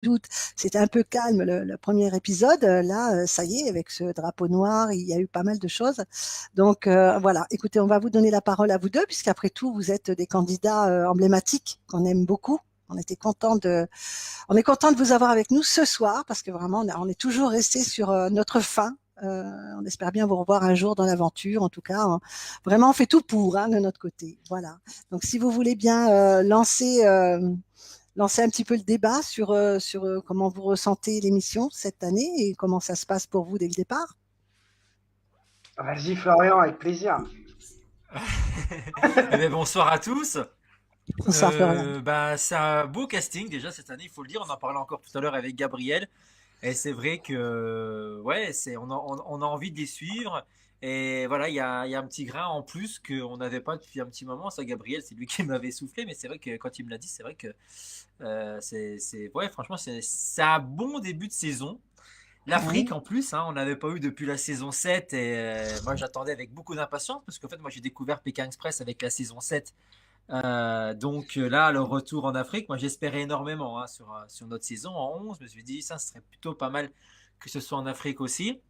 doute, c'était un peu calme le premier épisode. Là, ça y est, avec ce drapeau noir, il y a eu pas mal de choses. Donc voilà, écoutez, on va vous donner la parole à vous deux, puisqu'après tout, vous êtes des candidats emblématiques qu'on aime beaucoup. On est content de vous avoir avec nous ce soir, parce que vraiment, on est toujours resté sur notre fin. On espère bien vous revoir un jour dans l'aventure. En tout cas, vraiment, on fait tout pour hein, de notre côté. Voilà. Donc, si vous voulez bien lancer un petit peu le débat sur comment vous ressentez l'émission cette année et comment ça se passe pour vous dès le départ. Vas-y Florian, avec plaisir. Eh bien, bonsoir à tous. Bonsoir Florian. C'est un beau casting déjà cette année, il faut le dire. On en parlait encore tout à l'heure avec Gabriel. Et c'est vrai que ouais, on a envie de les suivre. Et voilà, il y a un petit grain en plus qu'on n'avait pas depuis un petit moment. Ça, Gabriel, c'est lui qui m'avait soufflé. Mais c'est vrai que quand il me l'a dit, c'est vrai que ouais, franchement, c'est un bon début de saison. L'Afrique Oui. en plus, hein, on n'avait pas eu depuis la saison 7 et moi j'attendais avec beaucoup d'impatience parce qu'en fait moi j'ai découvert Pékin Express avec la saison 7. Là, le retour en Afrique, moi j'espérais énormément hein, sur notre saison en 11. Je me suis dit ça serait plutôt pas mal que ce soit en Afrique aussi.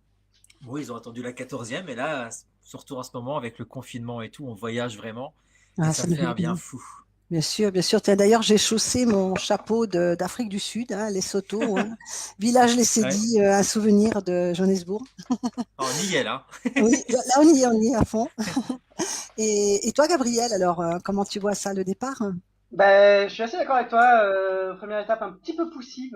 Bon, ils ont attendu la 14e et là, surtout en ce moment avec le confinement et tout, on voyage vraiment et Ah, ça ça me nous fait fait un du bien bien. fou. Bien sûr, bien sûr. Tiens, d'ailleurs, j'ai chaussé mon chapeau d'Afrique du Sud, hein, Lesotho, hein. Village Ouais, Lesedi, un souvenir de Johannesburg. on y est là. Oui, là on y est à fond. Et toi, Gabriel, alors, comment tu vois ça, le départ? Ben, je suis assez d'accord avec toi. Première étape un petit peu poussive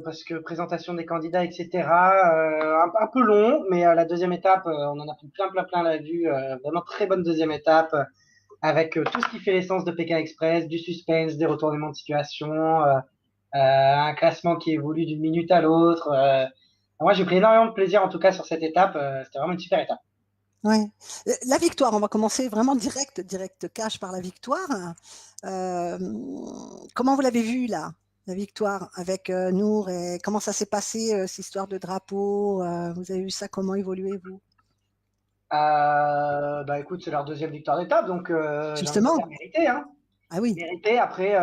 parce que présentation des candidats, etc. Un peu long, mais la deuxième étape, on en a pris plein la vue. Vraiment très bonne deuxième étape avec tout ce qui fait l'essence de Pékin Express, du suspense, des retournements de situation, un classement qui évolue d'une minute à l'autre. Moi, j'ai pris énormément de plaisir en tout cas sur cette étape. C'était vraiment une super étape. Ouais. La victoire, on va commencer vraiment direct cash par la victoire. Euh, Comment vous l'avez vue là, la victoire avec Nour et comment ça s'est passé cette histoire de drapeau? Vous avez vu ça comment évoluer vous? Bah écoute, c'est leur deuxième victoire d'étape, donc j'ai envie de Justement. dire mérité, hein. Ah oui. Mérité. Après,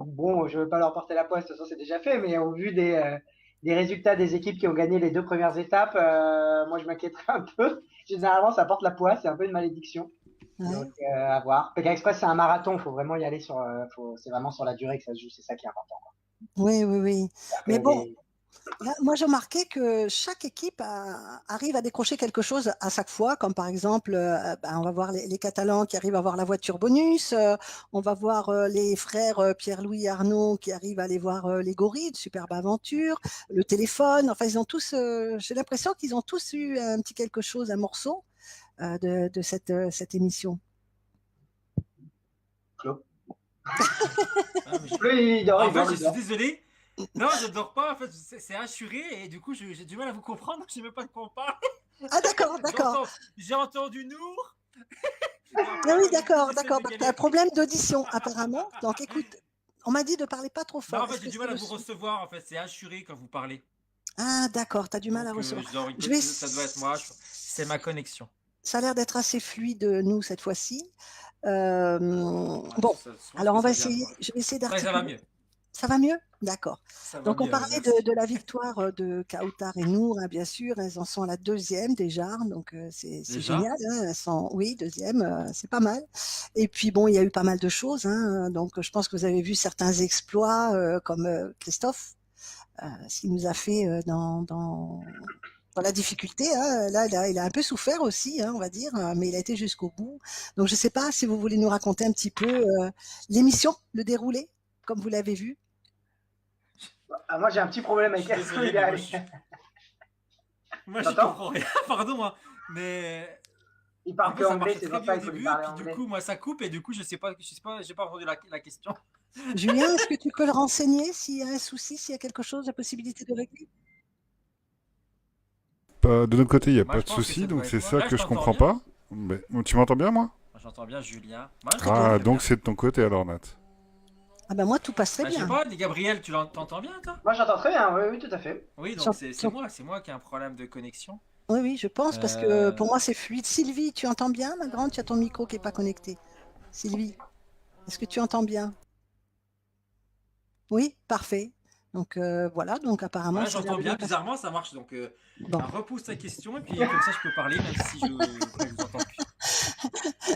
bon, je veux pas leur porter la poisse, de toute façon c'est déjà fait, mais au vu des résultats des équipes qui ont gagné les deux premières étapes, moi je m'inquiéterais un peu. Généralement, ça porte la poisse, c'est un peu une malédiction. Donc Ouais. à voir. Pékin Express, c'est un marathon, faut vraiment y aller c'est vraiment sur la durée que ça se joue, c'est ça qui est important. Oui, oui, oui. Après, Mais bon, là, moi, j'ai remarqué que chaque équipe arrive à décrocher quelque chose à chaque fois, comme par exemple, on va voir les Catalans qui arrivent à avoir la voiture bonus, on va voir les frères Pierre-Louis et Arnaud qui arrivent à aller voir les gorilles, de superbe aventure, le téléphone, enfin, ils ont tous, j'ai l'impression qu'ils ont tous eu un petit quelque chose, un morceau de cette émission. Flo. Ah, Lui, il dort, en il fait, dort, je il suis dort. désolé. Non, je dors pas. En fait, c'est assuré et du coup, j'ai du mal à vous comprendre. Je sais même pas de quoi on parle. Ah, d'accord, d'accord. J'ai entendu Nour et Ah après, oui, bah, du coup, d'accord, j'essaie d'accord. de Bah, tu as un galérer. problème d'audition, apparemment. Donc, écoute, on m'a dit de parler pas trop Non, fort. en fait, Est-ce j'ai que du c'est mal à le vous son? recevoir. En fait, c'est assuré quand vous parlez. Ah, d'accord, tu as du mal à Donc, recevoir. je dors Je vais... ça doit être moi. C'est ma connexion. Ça a l'air d'être assez fluide, nous, cette fois-ci. Ouais, Bon, je pense alors que on va ça vient de essayer, moi. je vais essayer Ouais, ça va d'articuler. mieux. Ça va mieux? D'accord. Ça va Donc, on mieux, parlait merci. de la victoire de Kautar et Nour, hein, bien sûr. Elles en sont à la deuxième déjà. Donc, c'est Déjà? génial, hein. Elles sont, oui, deuxième, c'est pas mal. Et puis, bon, il y a eu pas mal de choses, hein. Donc, je pense que vous avez vu certains exploits, comme Christophe, ce qu'il nous a fait dans la difficulté. Hein. Là, il a un peu souffert aussi, hein, on va dire, mais il a été jusqu'au bout. Donc, je ne sais pas si vous voulez nous raconter un petit peu l'émission, le déroulé, comme vous l'avez vu. Ah, moi, j'ai un petit problème Je avec suis Astro, désolé, il est mais allé. moi, Tu j'y entends? comprends rien. Pardon, moi. Mais Il en parle que fait, ça anglais, marchait c'est très pour bien ça au il faut lui début, et parler puis du anglais. coup, moi, ça coupe, et du coup, j'ai pas entendu la question. Julien, est-ce que tu peux le renseigner s'il y a un souci, s'il y a quelque chose, la possibilité de régler? De notre côté, il n'y a Moi, pas je de pense que souci, ça donc doit être c'est moi. ça Là, je que je t'entends comprends bien. pas. Mais, tu m'entends bien, moi? J'entends bien Julien. Moi, je Très t'entends bien. Ah, très donc bien. c'est de ton côté alors, Nat. Ah ben moi, tout passe très Bah, je sais bien. pas, Gabriel, t'entends bien, toi? Moi, j'entends très bien, oui, oui, tout à fait. Oui, donc Sur- c'est sur- moi qui ai un problème de connexion. Oui, oui, je pense, parce que Euh, pour moi, c'est fluide. Sylvie, tu entends bien, ma grande? Tu as ton micro qui n'est pas connecté. Sylvie, est-ce que tu entends bien? Oui, parfait. Donc voilà, donc apparemment Voilà, ça a l'air j'entends de bien. bien passer. Bizarrement, ça marche. Donc, Bon. repose ta question et puis comme ça, je peux parler, même si je vous entends plus.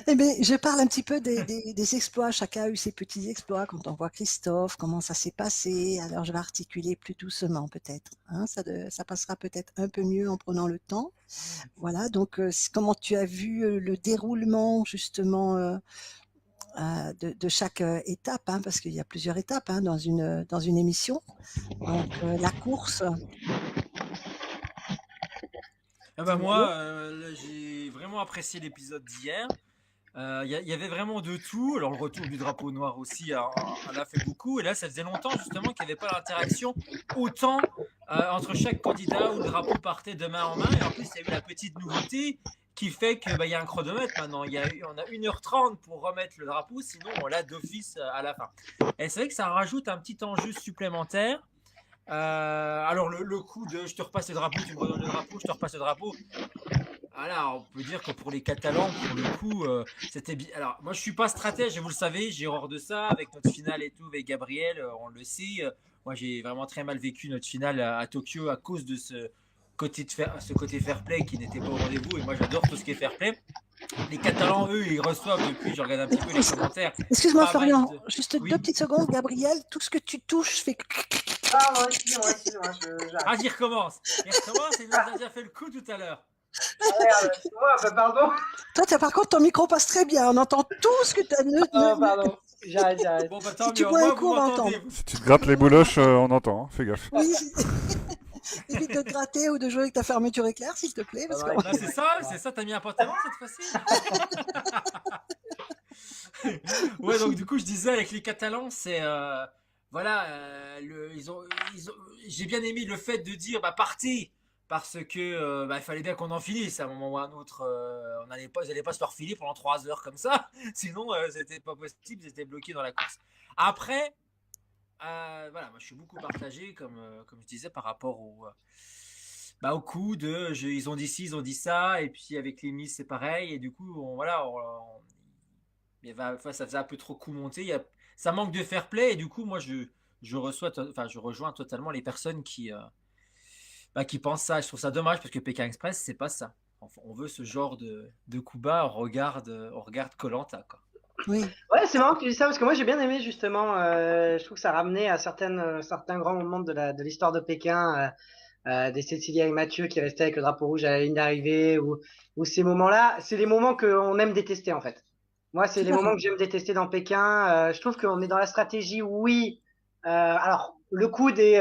Eh bien, je parle un petit peu des exploits. Chacun a eu ses petits exploits. Quand on voit Christophe, comment ça s'est passé. Alors, je vais articuler plus doucement, peut-être. Hein, ça passera peut-être un peu mieux en prenant le temps. Voilà. Donc, comment tu as vu le déroulement, justement, de chaque étape, hein, parce qu'il y a plusieurs étapes hein, dans une émission. Donc, la course. Ah bah Dis-moi. moi, j'ai vraiment apprécié l'épisode d'hier. Il y avait vraiment de tout. Alors le retour du drapeau noir aussi en a fait beaucoup. Et là, ça faisait longtemps justement qu'il n'y avait pas d'interaction autant entre chaque candidat où le drapeau partait de main en main. Et en plus, il y a eu la petite nouveauté qui fait que il y a un chronomètre maintenant. On a 1h30 pour remettre le drapeau, sinon on l'a d'office à la fin. Et c'est vrai que ça rajoute un petit enjeu supplémentaire. Alors le coup de je te repasse le drapeau, tu me redonnes le drapeau, je te repasse le drapeau. Voilà, on peut dire que pour les Catalans, pour le coup, c'était bien. Alors, moi, je suis pas stratège, et vous le savez, j'ai horreur de ça. Avec notre finale et tout, avec Gabriel, on le sait. Moi, j'ai vraiment très mal vécu notre finale à Tokyo à cause de ce côté fair play qui n'était pas au rendez-vous. Et moi, j'adore tout ce qui est fair play. Les Catalans, eux, ils reçoivent depuis, je regarde un petit peu les commentaires. Excuse-moi, Pas mal Florian, de... juste Oui. 2 petites secondes. Gabriel, tout ce que tu touches fait. Pardon, excusez-moi, j'arrête. Ah, j'y recommence. Il recommence et il nous a déjà fait le coup tout à l'heure. Moi, pardon. Toi, par contre, ton micro passe très bien. On entend tout ce que tu as. Oh, pardon. J'arrête. Bon, bah Si tant tu mieux. bois un Moi, coup, vous on va m'entendez. entendre. Si tu te grattes les bouloches, on entend, hein. Fais gaffe. Oui. Évite de te gratter ou de jouer avec ta fermeture éclair, s'il te plaît. Parce Ah, que... Bah, c'est ça, t'as mis un pantalon cette fois-ci. Ouais, donc du coup, je disais avec les Catalans, c'est voilà, j'ai bien aimé le fait de dire bah partez parce que il fallait bien qu'on en finisse à un moment ou à un autre. Ils allaient pas se faire filer pendant 3 heures comme ça, sinon c'était pas possible, ils étaient bloqués dans la course. Après, voilà, moi je suis beaucoup partagé comme je disais par rapport au coup de ils ont dit ci, ils ont dit ça, et puis avec les Miss c'est pareil, et du coup ça faisait un peu trop coup monté. Ça manque de fair play, et du coup moi je rejoins totalement les personnes qui pensent ça. Je trouve ça dommage parce que Pékin Express c'est pas ça. Enfin, on veut ce genre de coup bas, on regarde Koh-Lanta quoi. Oui. Ouais, c'est marrant que tu dis ça parce que moi j'ai bien aimé justement. Je trouve que ça ramenait à certains grands moments de l'histoire de Pékin, des Cécilia et Mathieu qui restaient avec le drapeau rouge à la ligne d'arrivée, ou ces moments-là, c'est les moments qu'on aime détester en fait. Moi, c'est Tout les à fait. moments que j'aime détester dans Pékin. Je trouve qu'on est dans la stratégie, oui. Alors, le coup des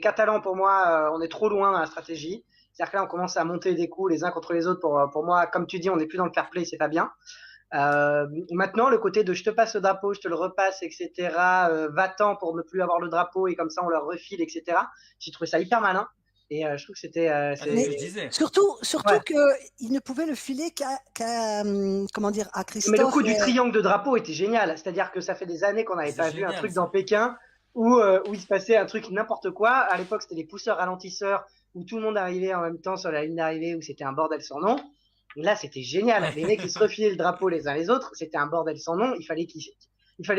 Catalans, pour moi, on est trop loin dans la stratégie. C'est-à-dire que là, on commence à monter des coups les uns contre les autres. Pour moi, comme tu dis, on n'est plus dans le fair play, c'est pas bien. Maintenant, le côté de je te passe le drapeau, je te le repasse, etc. Va-t'en pour ne plus avoir le drapeau et comme ça on leur refile, etc. J'ai trouvé ça hyper malin et je trouve que c'était. C'est ce que je disais. Surtout Ouais. qu'il ne pouvait le filer comment dire, à Mais Christophe. le coup du triangle de drapeau était génial. C'est-à-dire que ça fait des années qu'on n'avait C'est pas vu un génial, truc ça. dans Pékin où il se passait un truc n'importe quoi. À l'époque, c'était les pousseurs ralentisseurs où tout le monde arrivait en même temps sur la ligne d'arrivée où c'était un bordel sans nom. Et là, c'était génial. Les mecs qui se refilaient le drapeau les uns les autres, c'était un bordel sans nom. Il fallait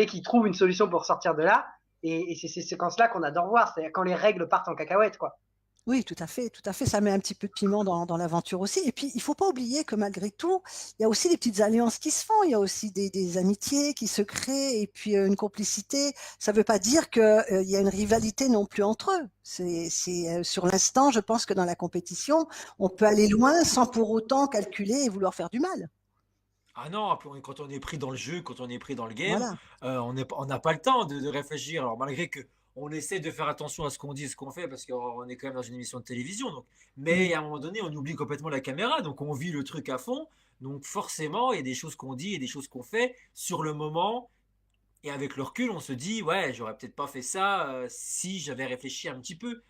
qu'ils trouvent une solution pour sortir de là. Et c'est ces séquences-là qu'on adore voir. C'est-à-dire quand les règles partent en cacahuète, quoi. Oui, tout à fait, tout à fait. Ça met un petit peu de piment dans l'aventure aussi. Et puis, il faut pas oublier que malgré tout, il y a aussi des petites alliances qui se font. Il y a aussi des amitiés qui se créent et puis une complicité. Ça veut pas dire que il y a une rivalité non plus entre eux. C'est sur l'instant, je pense que dans la compétition, on peut aller loin sans pour autant calculer et vouloir faire du mal. Ah non, quand on est pris dans le jeu, quand on est pris dans le game, Voilà. on n'a pas le temps de réfléchir. Alors malgré que on essaie de faire attention à ce qu'on dit, ce qu'on fait, parce qu'on est quand même dans une émission de télévision. Donc, mais à un moment donné, on oublie complètement la caméra, donc on vit le truc à fond. Donc forcément, il y a des choses qu'on dit et des choses qu'on fait sur le moment. Et avec le recul, on se dit, ouais, j'aurais peut-être pas fait ça si j'avais réfléchi un petit peu.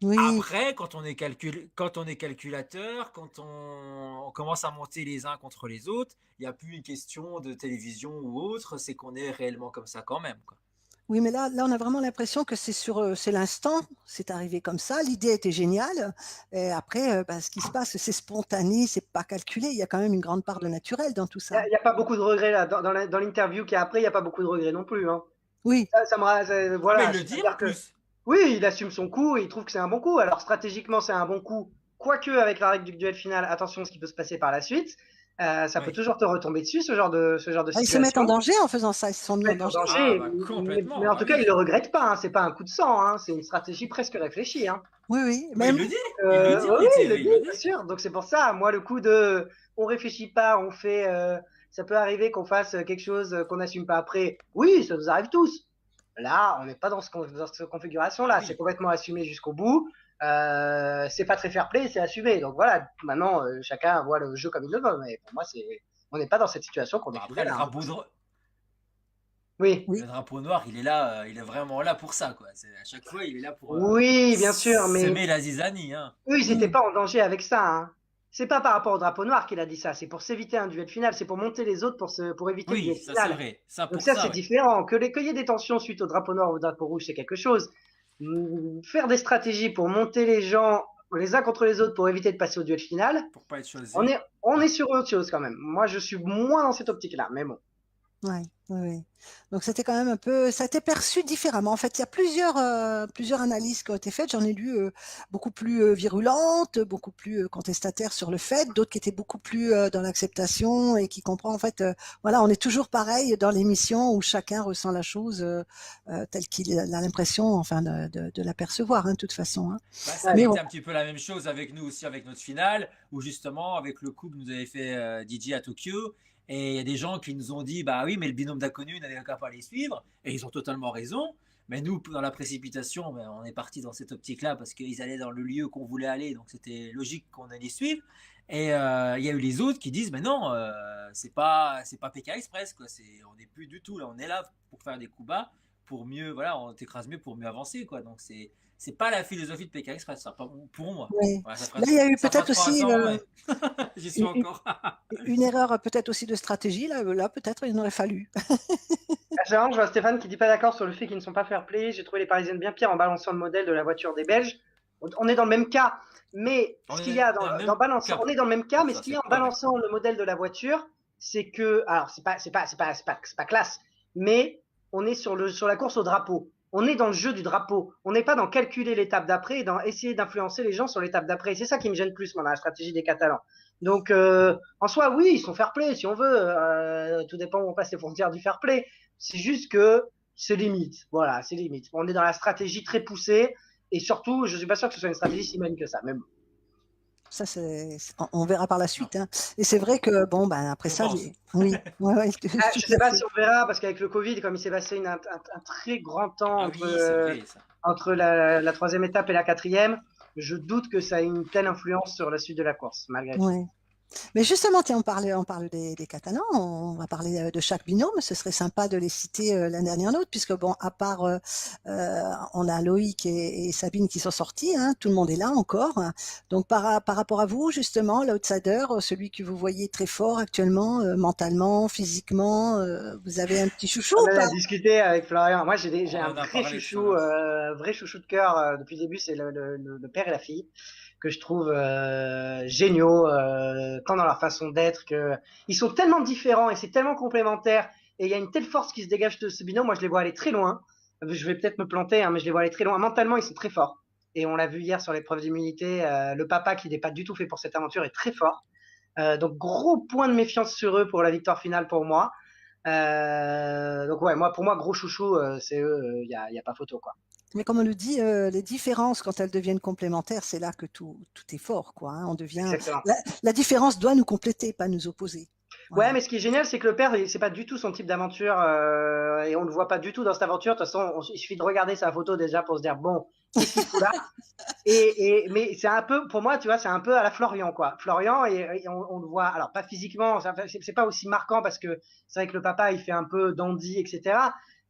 Oui, Après, quand on est calculateur, quand on commence à monter les uns contre les autres, il n'y a plus une question de télévision ou autre, c'est qu'on est réellement comme ça quand même, quoi. oui, mais là, on a vraiment l'impression que c'est l'instant, c'est arrivé comme ça. L'idée était géniale. Et après, ce qui se passe, c'est spontané, c'est pas calculé. Il y a quand même une grande part de naturel dans tout ça. Il y a pas beaucoup de regrets là. Dans l'interview qui est après, il n'y a pas beaucoup de regrets non plus. Hein. Oui, voilà. Mais il le dit C'est-à-dire en que plus. oui, il assume son coup et il trouve que c'est un bon coup. Alors stratégiquement, c'est un bon coup. Quoique avec la règle du duel final, attention à ce qui peut se passer par la suite. Ça peut Oui. toujours te retomber dessus, ce genre de ah, ils se mettent en situation. danger en faisant ça, ils se sont mis en Mettre en danger. Ah, danger, bah mais complètement, en bah tout cas, il oui. le regrette pas. Hein. C'est pas un coup de sang. Hein. C'est une stratégie presque réfléchie. Hein. Oui, oui, Mais même, il le dit Oui, en oui, il le ITV, dit, il le bien dit. sûr. Donc c'est pour ça. Moi, le coup de, on réfléchit pas, on fait. Ça peut arriver qu'on fasse quelque chose qu'on n'assume pas après. Oui, ça nous arrive tous. Là, on n'est pas dans cette Ah configuration-là. C'est oui. complètement assumé jusqu'au bout. C'est pas très fair-play, c'est assumé. Donc voilà. Maintenant, chacun voit le jeu comme il le veut. Mais pour moi, on n'est pas dans cette situation qu'on Bah décrivait après, là. Hein. Oui. oui, le drapeau noir, il est là, il est vraiment là pour ça, quoi. À chaque fois, il est là pour Oui, bien sûr, mais semer la zizanie, hein. eux, ils n'étaient mm, pas en danger avec ça. Hein. C'est pas par rapport au drapeau noir qu'il a dit ça. C'est pour s'éviter un duel final. C'est pour monter les autres pour éviter le Oui, duel ça c'est final. vrai. Ça Donc pour ça, c'est ça, oui. différent. Qu'il y ait des tensions suite au drapeau noir ou au drapeau rouge, c'est quelque chose. Faire des stratégies pour monter les gens les uns contre les autres pour éviter de passer au duel final, Pour pas être on choisi. est, on Ouais. est sur autre chose quand même. Moi, je suis moins dans cette optique-là. Mais bon. ouais, ouais, ouais. Donc c'était quand même un peu, ça a été perçu différemment. En fait, il y a plusieurs analyses qui ont été faites. J'en ai lu beaucoup plus virulentes, beaucoup plus contestataires sur le fait, d'autres qui étaient beaucoup plus dans l'acceptation et qui comprend en fait, voilà, on est toujours pareil dans l'émission où chacun ressent la chose telle qu'il a l'impression, enfin, de la percevoir, hein, de toute façon. Hein. Bah, ça avait Mais Ouais. bon, été un petit peu la même chose avec nous aussi, avec notre finale, où justement, avec le coup que nous avait fait DJ à Tokyo, et il y a des gens qui nous ont dit, bah oui, mais le binôme d'inconnus n'avait qu'à pas les suivre, et ils ont totalement raison. Mais nous, dans la précipitation, ben, on est parti dans cette optique-là parce qu'ils allaient dans le lieu qu'on voulait aller, donc c'était logique qu'on allait suivre. Et il y a eu les autres qui disent, mais non, c'est pas PK Express, quoi. On n'est plus du tout là, on est là pour faire des coups bas, pour mieux, voilà, on t'écrase mieux pour mieux avancer, quoi. Donc c'est pas la philosophie de Pékin Express, ça, pour moi. ouais. Voilà, Là, il y a eu ça fera peut-être aussi 3 ans, mais j'y suis une, une- encore. une erreur peut-être aussi de stratégie. Là peut-être il en aurait fallu. Ah, c'est marrant, je vois Stéphane qui dit pas d'accord sur le fait qu'ils ne sont pas fair-play. J'ai trouvé les Parisiennes bien pires en balançant le modèle de la voiture des Belges. On est dans le même cas, mais On ce qu'il y a est dans le dans même balançant, cas on est dans le même cas, pour mais ça, ce qu'il y a c'est en correct. balançant le modèle de la voiture, c'est que, alors c'est pas classe, mais on est sur la course au drapeau. On est dans le jeu du drapeau. On n'est pas dans calculer l'étape d'après et dans essayer d'influencer les gens sur l'étape d'après. C'est ça qui me gêne plus, moi, dans la stratégie des Catalans. Donc, en soi, oui, ils sont fair-play, si on veut. Tout dépend où on passe les frontières du fair-play. C'est juste que c'est limite. Voilà, c'est limite. On est dans la stratégie très poussée. Et surtout, je suis pas sûr que ce soit une stratégie si humaine que ça. Même. Ça, on verra par la Non, suite. Hein. Et c'est vrai que, bon, ben, après on ça, pense. oui, ouais, ouais, Ah, tout je sais à pas fait. si on verra, parce qu'avec le Covid, comme il s'est passé un très grand temps Ah oui, c'est vrai ça. entre la troisième étape et la quatrième, je doute que ça ait une telle influence sur la suite de la course, malgré tout. Ouais. Mais justement, tiens, on parle des Catalans, on va parler de chaque binôme. Ce serait sympa de les citer l'un derrière l'autre, puisque bon, à part, on a Loïc et Sabine qui sont sortis, hein, tout le monde est là encore. Hein. Donc par rapport à vous, justement, l'outsider, celui que vous voyez très fort actuellement, mentalement, physiquement, vous avez un petit chouchou On ou en pas? a discuté avec Florian. Moi, j'ai On un en a parlé tout à l'heure. vrai chouchou de cœur depuis le début, c'est le père et la fille que je trouve géniaux, tant dans leur façon d'être que ils sont tellement différents et c'est tellement complémentaire et il y a une telle force qui se dégage de ce binôme. Moi, je les vois aller très loin. Je vais peut-être me planter, hein, mais je les vois aller très loin. Mentalement, ils sont très forts. Et on l'a vu hier sur l'épreuve d'immunité. Le papa, qui n'est pas du tout fait pour cette aventure, est très fort. Donc, gros point de méfiance sur eux pour la victoire finale pour moi. Donc ouais, pour moi, gros chouchou, c'est eux, y a pas photo, quoi. Mais comme on le dit, les différences, quand elles deviennent complémentaires, c'est là que tout est fort, quoi. Hein. On devient, Exactement. la différence doit nous compléter, pas nous opposer. Ouais, Voilà. mais ce qui est génial, c'est que le père, c'est pas du tout son type d'aventure, et on le voit pas du tout dans cette aventure. De toute façon, il suffit de regarder sa photo déjà pour se dire, bon, qu'est-ce qu'il fout là? Mais c'est un peu, pour moi, tu vois, c'est un peu à la Florian, quoi. Florian, et on le voit, alors pas physiquement, c'est pas aussi marquant parce que c'est vrai que le papa, il fait un peu dandy, etc.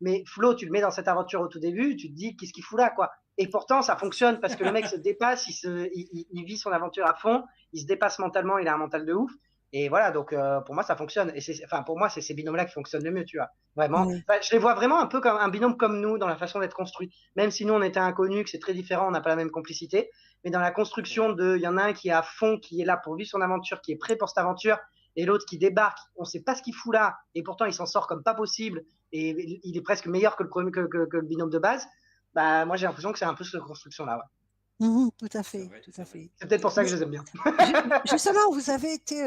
Mais Flo, tu le mets dans cette aventure au tout début, tu te dis, qu'est-ce qu'il fout là, quoi. Et pourtant, ça fonctionne parce que le mec se dépasse, il vit son aventure à fond, il se dépasse mentalement, il a un mental de ouf. Et voilà, donc pour moi, ça fonctionne. Et enfin, pour moi, c'est ces binômes-là qui fonctionnent le mieux, tu vois. Vraiment. Oui. Enfin, je les vois vraiment un peu comme un binôme comme nous dans la façon d'être construit. Même si nous, on était inconnus, que c'est très différent, on n'a pas la même complicité. Mais dans la construction il y en a un qui est à fond, qui est là pour vivre son aventure, qui est prêt pour cette aventure. et l'autre qui débarque, on sait pas ce qu'il fout là, et pourtant il s'en sort comme pas possible, et il est presque meilleur que le binôme de base, bah moi j'ai l'impression que c'est un peu cette construction-là. Ouais. Tout à fait, vrai, tout c'est à vrai. fait. C'est peut-être pour ça que Mais je les aime bien. justement, vous avez été,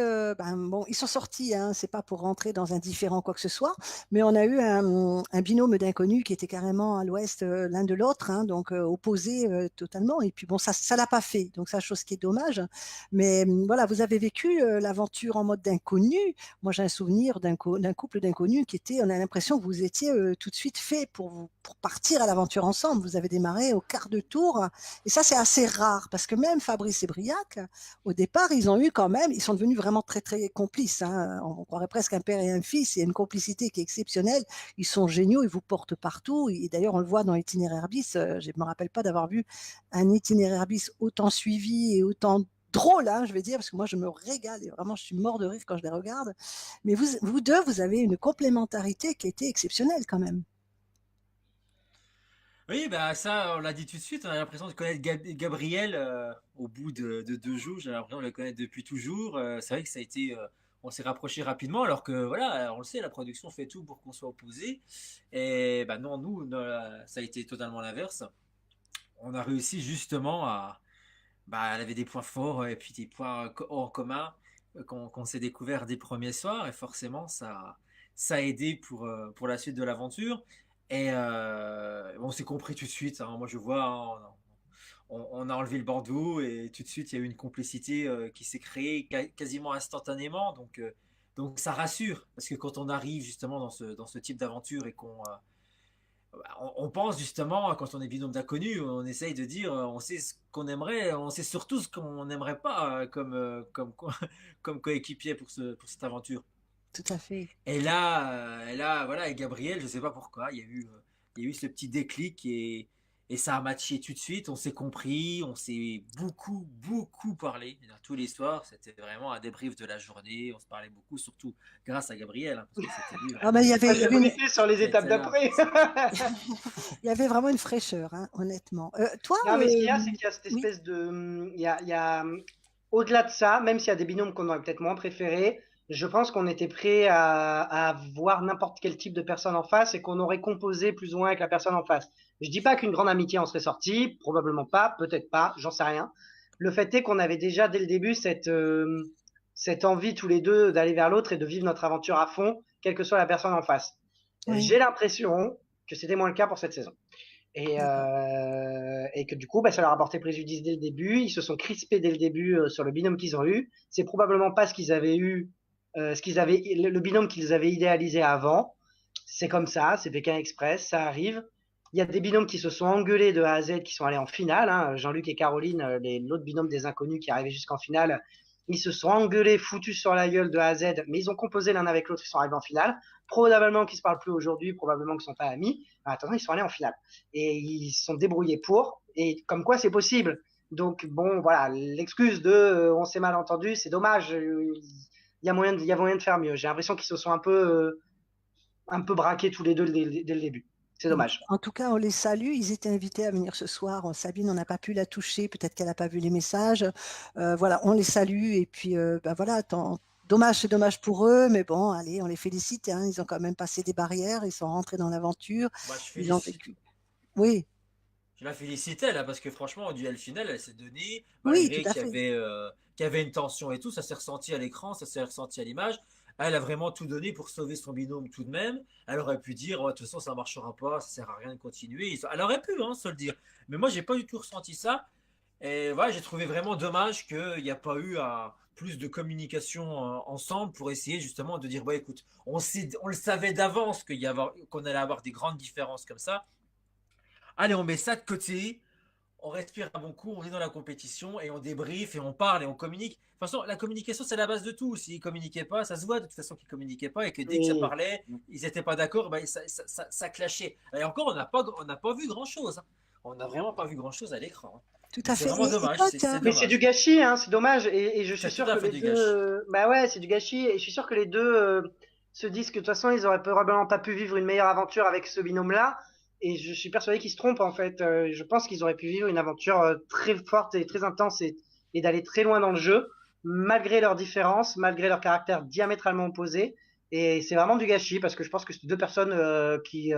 bon, ils sont sortis, hein, c'est pas pour rentrer dans un différend quoi que ce soit, mais on a eu un binôme d'inconnus qui était carrément à l'ouest l'un de l'autre, hein, donc opposés totalement. Et puis bon, ça l'a pas fait, donc ça chose qui est dommage. Mais voilà, vous avez vécu l'aventure en mode d'inconnu. Moi, j'ai un souvenir d'un couple d'inconnus qui était, on a l'impression que vous étiez tout de suite fait pour partir à l'aventure ensemble. Vous avez démarré au quart de tour, et ça c'est assez rare parce que même Fabrice et Briac, au départ, ils sont devenus vraiment très très complices, hein. On croirait presque un père et un fils. Il y a une complicité qui est exceptionnelle. Ils sont géniaux, ils vous portent partout. Et d'ailleurs, on le voit dans l'itinéraire bis. Je ne me rappelle pas d'avoir vu un itinéraire bis autant suivi et autant drôle, hein, je vais dire, parce que moi je me régale et vraiment je suis mort de rire quand je les regarde. Mais vous deux, vous avez une complémentarité qui était exceptionnelle quand même. Oui, bah ça, on l'a dit tout de suite. On a l'impression de connaître Gabriel au bout de 2 jours. J'ai l'impression de le connaître depuis toujours. C'est vrai que ça a été, on s'est rapproché rapidement, alors que voilà, on le sait, la production fait tout pour qu'on soit opposés. Et bah non, nous, ça a été totalement l'inverse. On a réussi justement bah, elle avait des points forts et puis des points en commun qu'on s'est découvert dès le premier soir, et forcément ça a aidé pour la suite de l'aventure. Et on s'est compris tout de suite, hein. Moi je vois, hein, on a enlevé le bandeau et tout de suite il y a eu une complicité qui s'est créée quasiment instantanément. Donc ça rassure, parce que quand on arrive justement dans ce type d'aventure et on pense justement, quand on est binôme d'inconnus, on essaye de dire, on sait ce qu'on aimerait, on sait surtout ce qu'on n'aimerait pas comme coéquipier pour cette aventure. Tout à fait. Et là, voilà, et Gabriel, je sais pas pourquoi, il y a eu ce petit déclic, et ça a matché tout de suite. On s'est compris, on s'est beaucoup, beaucoup parlé. Dans tous les soirs, c'était vraiment un débrief de la journée. On se parlait beaucoup, surtout grâce à Gabriel, hein, parce que c'était lui Ah ben, vraiment Moi, j'ai une, briefé sur les qui étapes était là d'après. pour ça. il y avait vraiment une fraîcheur, hein, honnêtement. Toi, Non, mais ce qu'il y a, c'est qu'il y a cette oui. espèce de, au-delà de ça, même s'il y a des binômes qu'on aurait peut-être moins préférés, je pense qu'on était prêt à voir n'importe quel type de personne en face et qu'on aurait composé plus ou moins avec la personne en face. Je dis pas qu'une grande amitié en serait sortie, probablement pas, peut-être pas, j'en sais rien. Le fait est qu'on avait déjà dès le début cette envie tous les deux d'aller vers l'autre et de vivre notre aventure à fond, quelle que soit la personne en face. Oui, J'ai l'impression que c'était moins le cas pour cette saison. d'accord. Et que du coup, bah, ça leur a porté préjudice dès le début. Ils se sont crispés dès le début sur le binôme qu'ils ont eu. C'est probablement pas ce qu'ils avaient eu, le binôme qu'ils avaient idéalisé avant. C'est comme ça, c'est Pékin Express, ça arrive. Il y a des binômes qui se sont engueulés de A à Z, qui sont allés en finale, hein. Jean-Luc et Caroline, l'autre binôme des inconnus qui arrivait jusqu'en finale, ils se sont engueulés, foutus sur la gueule de A à Z, mais ils ont composé l'un avec l'autre, ils sont arrivés en finale. Probablement qu'ils se parlent plus aujourd'hui, probablement qu'ils sont pas amis. Mais attends, ils sont allés en finale. Et ils se sont débrouillés pour, et comme quoi c'est possible. Donc bon, voilà, l'excuse de on s'est mal entendu, c'est dommage. Il y a moyen de faire mieux. J'ai l'impression qu'ils se sont un peu braqués tous les deux dès le début. C'est dommage. En tout cas, on les salue. Ils étaient invités à venir ce soir. Sabine, on n'a pas pu la toucher. Peut-être qu'elle n'a pas vu les messages. Voilà, on les salue. Et puis, bah voilà, dommage, c'est dommage pour eux. Mais bon, allez, on les félicite, hein. Ils ont quand même passé des barrières. Ils sont rentrés dans l'aventure. Moi, Ils ont vécu. Oui, je la félicitais là, parce que franchement, au duel final, elle s'est donnée, oui, tout malgré à fait. qu'il y avait une tension et tout. Ça s'est ressenti à l'écran, ça s'est ressenti à l'image. Elle a vraiment tout donné pour sauver son binôme tout de même. Elle aurait pu dire, oh, de toute façon, ça marchera pas, ça sert à rien de continuer. Elle aurait pu, hein, se le dire. Mais moi, j'ai pas du tout ressenti ça. Et voilà, j'ai trouvé vraiment dommage qu'il n'y a pas eu plus de communication ensemble pour essayer justement de dire, bah écoute, on le savait d'avance qu'on allait avoir des grandes différences comme ça. Allez, on met ça de côté, on respire un bon coup, on est dans la compétition et on débriefe et on parle et on communique. De toute façon, la communication, c'est la base de tout. S'ils communiquaient pas, ça se voit de toute façon qu'ils communiquaient pas, et que dès que ça Et parlait, ils n'étaient pas d'accord, ben, ça clashait. Et encore, on n'a pas vu grand-chose, hein. On n'a vraiment pas vu grand-chose à l'écran, hein. Tout Donc à c'est fait. vraiment Et dommage, toi, c'est mais c'est du dommage. gâchis, hein, c'est dommage. Et je suis C'est tout sûr à que fait les du deux, gâche. bah ouais, c'est du gâchis. Et je suis sûr que les deux se disent que de toute façon, ils auraient probablement pas pu vivre une meilleure aventure avec ce binôme-là. Et je suis persuadé qu'ils se trompent en fait. Je pense qu'ils auraient pu vivre une aventure très forte et très intense et d'aller très loin dans le jeu. malgré leurs différences, malgré leurs caractères diamétralement opposés. Et c'est vraiment du gâchis parce que je pense que c'est deux personnes qui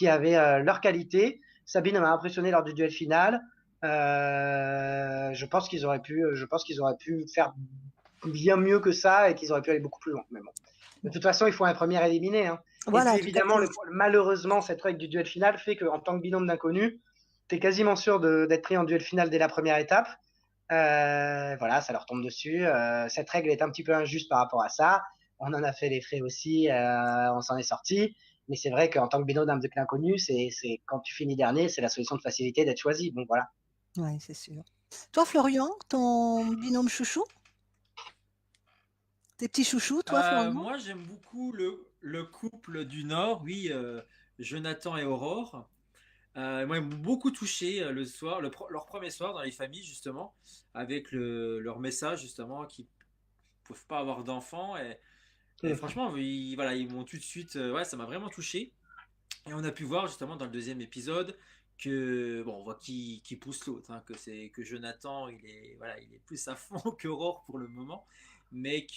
avaient leurs qualités. Sabine m'a impressionné lors du duel final. Je pense qu'ils auraient pu faire bien mieux que ça et qu'ils auraient pu aller beaucoup plus loin. Mais bon. De toute façon, il faut un premier éliminé. Hein. Voilà, et puis tout à évidemment, fait. malheureusement, cette règle du duel final fait qu'en tant que binôme d'inconnus, tu es quasiment sûr d'être pris en duel final dès la première étape. Voilà, ça leur tombe dessus. Cette règle est un petit peu injuste par rapport à ça. On en a fait les frais aussi, on s'en est sorti. Mais c'est vrai qu'en tant que binôme de l'inconnu, c'est quand tu finis dernier, c'est la solution de facilité d'être choisi. Bon, voilà. Oui, c'est sûr. Toi, Florian, ton binôme chouchou? Tes petits chouchous, toi, Florian? Moi, j'aime beaucoup le couple du Nord, oui, Jonathan et Aurore. Moi, ils m'ont beaucoup touché le soir, leur premier soir dans les familles, justement, avec leur message, justement, qu'ils ne peuvent pas avoir d'enfants. Et franchement, voilà, ils m'ont tout de suite, ouais, ça m'a vraiment touché. Et on a pu voir, justement, dans le deuxième épisode, que, bon, on voit qui pousse l'autre, hein, que Jonathan, voilà, il est plus à fond qu'Aurore pour le moment. Mais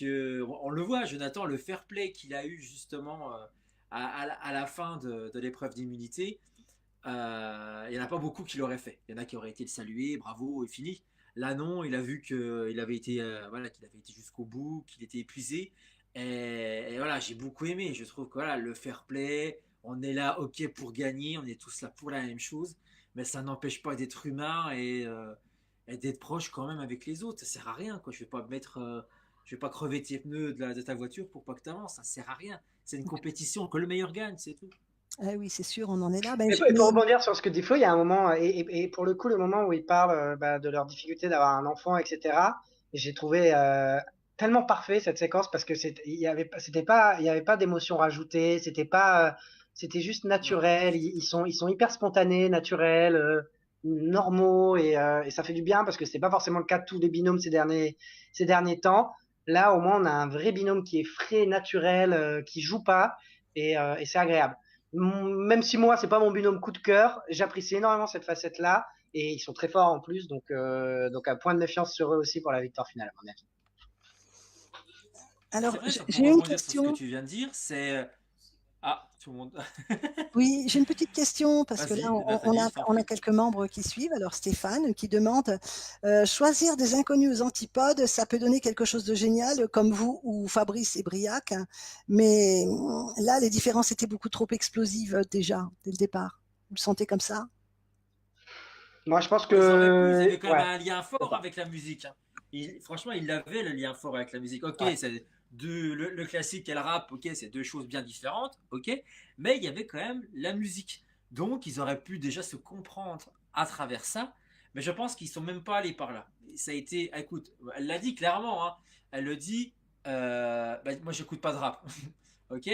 on le voit, Jonathan, le fair play qu'il a eu, justement, à la fin de l'épreuve d'immunité. Il n'y en a pas beaucoup qui l'auraient fait. Il y en a qui auraient été le saluer, bravo, et fini. Là, non, il a vu qu'il avait été, voilà, qu'il avait été jusqu'au bout, qu'il était épuisé. Et voilà, j'ai beaucoup aimé. Je trouve que voilà, le fair play, on est là, ok, pour gagner, on est tous là pour la même chose, mais ça n'empêche pas d'être humain et d'être proche quand même avec les autres. Ça sert à rien, quoi. Je vais pas crever tes pneus de ta voiture pour pas que tu avances. Ça sert à rien. C'est une compétition, que le meilleur gagne, c'est tout. Ah oui, c'est sûr, on en est là. Ben, Et pour rebondir sur ce que dit Flo, il y a un moment, et pour le coup, le moment où ils parlent de leur difficulté d'avoir un enfant, etc., j'ai trouvé tellement parfait cette séquence parce que il y avait pas d'émotion rajoutée, c'était juste Non. naturel. Ils sont hyper spontanés, naturels, normaux, et ça fait du bien parce que c'est pas forcément le cas de tous les binômes ces derniers temps. Là, au moins, on a un vrai binôme qui est frais, naturel, qui joue pas, et c'est agréable. Même si moi, c'est pas mon binôme coup de cœur, j'apprécie énormément cette facette-là et ils sont très forts en plus, donc un point de méfiance sur eux aussi pour la victoire finale, à mon avis. C'est alors, vrai, ça, pour j'ai une rebondir sur ce que question. tu viens de dire, c'est. Ah, tout le monde. Oui, j'ai une petite question parce que là, Vas-y, Nathalie, je t'en on a prie. quelques membres qui suivent. Alors, Stéphane qui demande, choisir des inconnus aux antipodes, ça peut donner quelque chose de génial, comme vous ou Fabrice et Briac, hein, mais là, les différences étaient beaucoup trop explosives déjà, dès le départ. Vous le sentez comme ça? Moi, je pense Bon, ils auraient pu, ils que, avaient quand même ouais, un lien je sais fort pas. avec la musique, hein. Franchement, ils avaient le lien fort avec la musique. Ok, Ouais. c'est le classique et le rap, ok, c'est deux choses bien différentes, ok, mais il y avait quand même la musique. Donc, ils auraient pu déjà se comprendre à travers ça, mais je pense qu'ils sont même pas allés par là. Ça a été, écoute, elle l'a dit clairement, hein. Elle le dit, bah, moi j'écoute pas de rap, ok.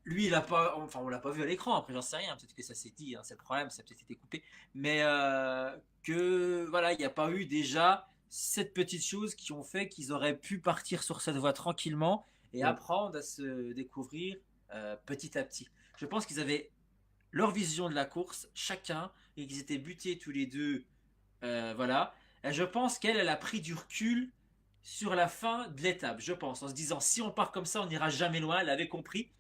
Lui, il a pas, enfin, on l'a pas vu à l'écran. Après, j'en sais rien. Peut-être que ça s'est dit, hein, c'est le problème, ça a peut-être été coupé. Mais que voilà, il n'y a pas eu déjà cette petite chose qui ont fait qu'ils auraient pu partir sur cette voie tranquillement et Mm. apprendre à se découvrir petit à petit. Je pense qu'ils avaient leur vision de la course, chacun, et qu'ils étaient butés tous les deux. Voilà. Et je pense qu'elle, elle a pris du recul sur la fin de l'étape, je pense, en se disant si on part comme ça, on n'ira jamais loin. Elle avait compris,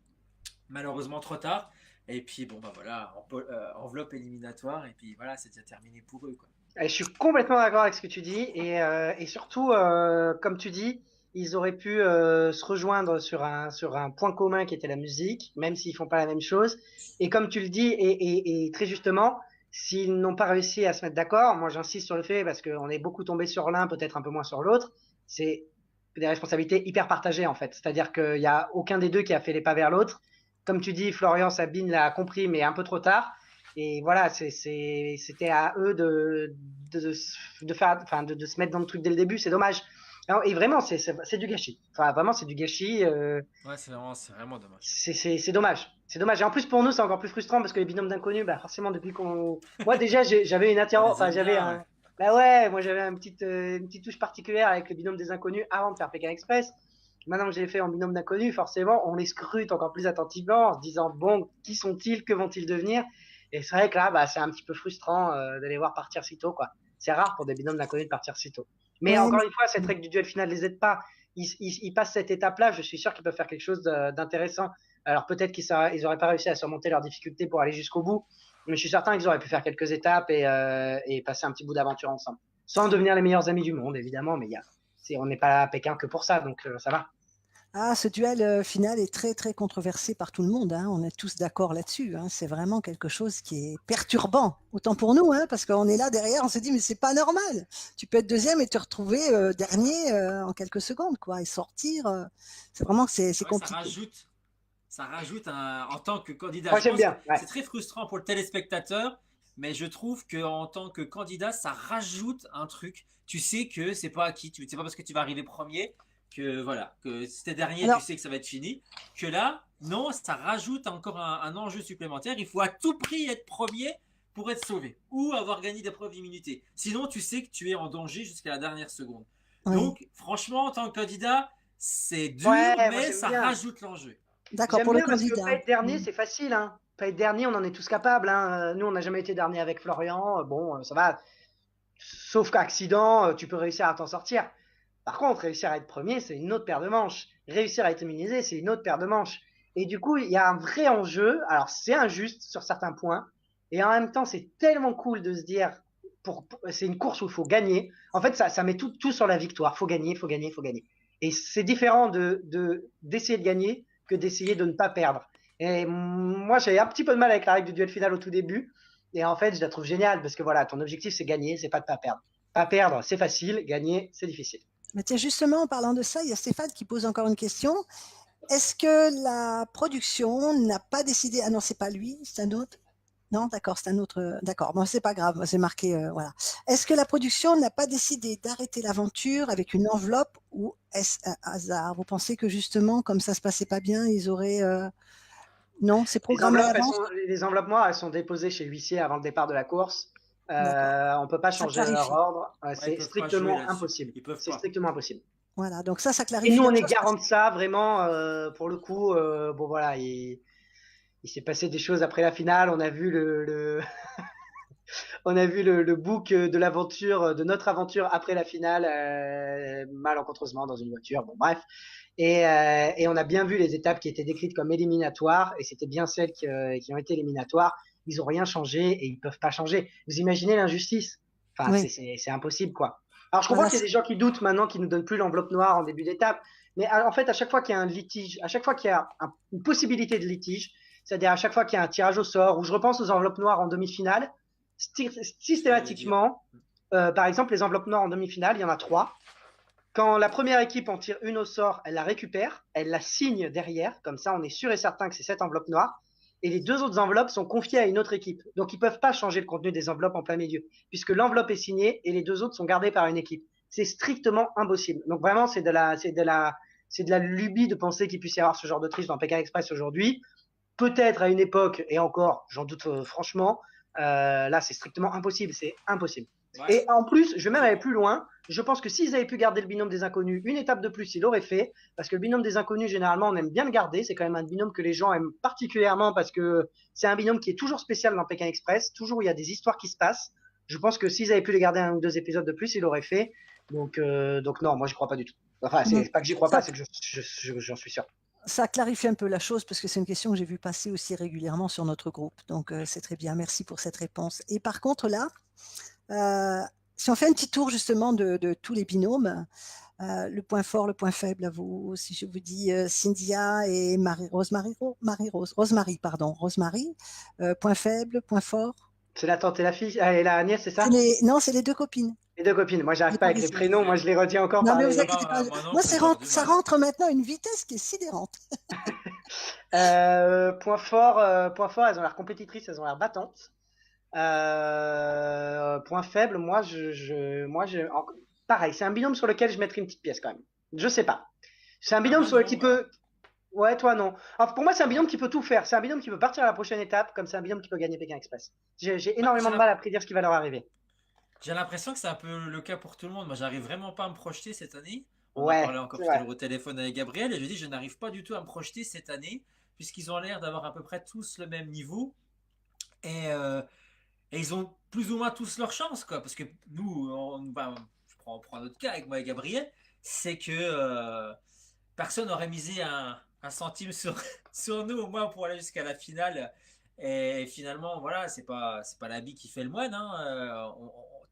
malheureusement trop tard. Et puis bon bah voilà, enveloppe éliminatoire et puis voilà, c'est déjà terminé pour eux quoi. Et je suis complètement d'accord avec ce que tu dis et surtout, comme tu dis, ils auraient pu se rejoindre sur un point commun qui était la musique, même s'ils font pas la même chose. Et comme tu le dis, et très justement, s'ils n'ont pas réussi à se mettre d'accord, moi j'insiste sur le fait parce qu'on est beaucoup tombé sur l'un, peut-être un peu moins sur l'autre. C'est des responsabilités hyper partagées en fait. C'est-à-dire qu'il y a aucun des deux qui a fait les pas vers l'autre. Comme tu dis, Florian Sabine l'a compris, mais un peu trop tard. Et voilà, c'était à eux de faire, enfin, de se mettre dans le truc dès le début. C'est dommage. Alors, et vraiment, c'est du gâchis. Enfin, vraiment, c'est du gâchis. Ouais, c'est vraiment dommage. C'est dommage. C'est dommage. Et en plus, pour nous, c'est encore plus frustrant parce que les binômes d'inconnus, bah, forcément, depuis qu'on. Moi, déjà, j'avais une On attirance. les Enfin, aime j'avais bien, un. ouais. Bah ouais, moi, j'avais une petite touche particulière avec le binôme des inconnus avant de faire Pékin Express. Maintenant que j'ai fait en binôme d'inconnus, forcément, on les scrute encore plus attentivement en se disant, bon, qui sont-ils? Que vont-ils devenir? Et c'est vrai que là, bah, c'est un petit peu frustrant de les voir partir si tôt, quoi. C'est rare pour des binômes d'inconnus de partir si tôt. Mais Ouais, encore une fois, cette règle du duel final les aide pas. Ils passent cette étape-là, je suis sûr qu'ils peuvent faire quelque chose d'intéressant. Alors peut-être qu'ils n'auraient pas réussi à surmonter leurs difficultés pour aller jusqu'au bout, mais je suis certain qu'ils auraient pu faire quelques étapes et passer un petit bout d'aventure ensemble. Sans devenir les meilleurs amis du monde, évidemment, mais on n'est pas à Pékin que pour ça, donc ça va. Ah, ce duel final est très très controversé par tout le monde, hein. On est tous d'accord là-dessus, hein. C'est vraiment quelque chose qui est perturbant, autant pour nous, hein, parce qu'on est là derrière, on se dit mais c'est pas normal. Tu peux être deuxième et te retrouver dernier en quelques secondes, quoi, et sortir. C'est vraiment que c'est Ouais, compliqué. ça rajoute en tant que candidat. Moi, Je j'aime pense que bien. Ouais. c'est très frustrant pour le téléspectateur, mais je trouve que en tant que candidat, ça rajoute un truc. Tu sais que c'est pas acquis, c'est pas parce que tu vas arriver premier que voilà, que si t'es dernier, tu Alors, sais que ça va être fini. Que là, non, ça rajoute encore un enjeu supplémentaire. Il faut à tout prix être premier pour être sauvé ou avoir gagné des preuves d'immunité. Sinon, tu sais que tu es en danger jusqu'à la dernière seconde. oui, Donc, franchement, en tant que candidat, c'est dur, Ouais, moi mais j'aime ça bien. rajoute l'enjeu. d'accord, J'aime pour le bien parce que pas candidat. être dernier, Mm. c'est facile, hein. Pas être dernier, on en est tous capables, hein. Nous, on n'a jamais été dernier avec Florian. Bon, ça va. Sauf qu'accident, tu peux réussir à t'en sortir. Par contre, réussir à être premier, c'est une autre paire de manches. Réussir à être immunisé, c'est une autre paire de manches. Et du coup, il y a un vrai enjeu. Alors, c'est injuste sur certains points. Et en même temps, c'est tellement cool de se dire, c'est une course où il faut gagner. En fait, ça met tout sur la victoire. Faut gagner, faut gagner, faut gagner. Et c'est différent d'essayer de gagner que d'essayer de ne pas perdre. Et moi, j'avais un petit peu de mal avec la règle du duel final au tout début. Et en fait, je la trouve géniale parce que voilà, ton objectif, c'est gagner, c'est pas de pas perdre. Pas perdre, c'est facile. Gagner, c'est difficile. Mais tiens, justement, en parlant de ça, il y a Stéphane qui pose encore une question. Est-ce que la production n'a pas décidé, ah non, c'est pas lui, c'est un autre. Non, d'accord, c'est un autre. D'accord, bon, c'est pas grave, c'est marqué. Voilà. Est-ce que la production n'a pas décidé d'arrêter l'aventure avec une enveloppe ou est-ce un hasard? Vous pensez que justement, comme ça se passait pas bien, ils auraient. Non, c'est programmé à l'avance? Les enveloppes noires, elles sont déposées chez l'huissier avant le départ de la course. D'accord. On peut pas Ça changer leur clarifie. ordre. Ouais, ils C'est peuvent pas jouer strictement là-dessus. impossible. Ils peuvent C'est pas. strictement impossible. Voilà, donc ça Et clarifie nous, la on est chose. garant de ça, vraiment. Pour le coup, bon voilà, il s'est passé des choses après la finale. On a vu on a vu le book de l'aventure, de notre aventure après la finale, malencontreusement dans une voiture. Bon, bref. Et on a bien vu les étapes qui étaient décrites comme éliminatoires, et c'était bien celles qui ont été éliminatoires. Ils ont rien changé et ils peuvent pas changer. Vous imaginez l'injustice? Enfin, Oui, c'est impossible, quoi. Alors, je comprends voilà. qu'il y a des gens qui doutent maintenant, qui nous donnent plus l'enveloppe noire en début d'étape, mais en fait, à chaque fois qu'il y a un litige, à chaque fois qu'il y a une possibilité de litige, c'est-à-dire à chaque fois qu'il y a un tirage au sort, ou je repense aux enveloppes noires en demi-finale, C'est ce que j'allais dire. systématiquement, par exemple, les enveloppes noires en demi-finale, il y en a trois. Quand la première équipe en tire une au sort, elle la récupère, elle la signe derrière, comme ça on est sûr et certain que c'est cette enveloppe noire, et les deux autres enveloppes sont confiées à une autre équipe. Donc ils peuvent pas changer le contenu des enveloppes en plein milieu, puisque l'enveloppe est signée et les deux autres sont gardées par une équipe. C'est strictement impossible. Donc vraiment c'est de la lubie de penser qu'il puisse y avoir ce genre de triche dans Pékin Express aujourd'hui. Peut-être à une époque, et encore, j'en doute franchement, là c'est strictement impossible, c'est impossible. Ouais, Et en plus, je vais même je aller pense. plus loin. Je pense que s'ils avaient pu garder le binôme des inconnus, une étape de plus, ils l'auraient fait. Parce que le binôme des inconnus, généralement, on aime bien le garder. C'est quand même un binôme que les gens aiment particulièrement parce que c'est un binôme qui est toujours spécial dans Pékin Express. Toujours, il y a des histoires qui se passent. Je pense que s'ils avaient pu les garder un ou deux épisodes de plus, ils l'auraient fait. Donc non, moi, je crois pas du tout. Enfin, Mm. c'est pas que j'y crois Ça, pas, c'est que j'en suis sûr. ça clarifie un peu la chose parce que c'est une question que j'ai vu passer aussi régulièrement sur notre groupe. Donc, c'est très bien. Merci pour cette réponse. Et par contre, là, si on fait un petit tour justement de tous les binômes, le point fort, le point faible à vous, si je vous dis Cynthia et Rosemary, pardon, Rosemary, point faible, point fort. C'est la tante et la fille, et la nièce, c'est ça? Non, c'est les deux copines, Les deux copines. Moi, j'arrive les pas avec les parisiennes. prénoms. Moi, je les retiens encore Non, par mais vous les. inquiétez pas. Moi non Moi, plus, j'ai du ça mal. rentre maintenant à une vitesse qui est sidérante. Point fort, elles ont l'air compétitrices, elles ont l'air battantes. Point faible, pareil, c'est un binôme sur lequel je mettrais une petite pièce quand même. Je sais pas. C'est un Ah, binôme moi sur lequel qui non. peut. Ouais, toi non. Alors, pour moi, c'est un binôme qui peut tout faire. C'est un binôme qui peut partir à la prochaine étape, comme c'est un binôme qui peut gagner Pékin Express. J'ai Bah, énormément de mal à prédire ce qui va leur arriver. j'ai l'impression que c'est un peu le cas pour tout le monde. Moi, j'arrive vraiment pas à me projeter cette année. On en parlait Ouais, encore c'est tout à vrai. l'heure au téléphone avec Gabriel et je dis je n'arrive pas du tout à me projeter cette année puisqu'ils ont l'air d'avoir à peu près tous le même niveau et, euh, et ils ont plus ou moins tous leur chance quoi. Parce que nous, prend notre cas avec moi et Gabriel, c'est que personne n'aurait misé un centime sur nous au moins pour aller jusqu'à la finale. Et finalement, voilà, c'est pas l'habit qui fait le moine, hein.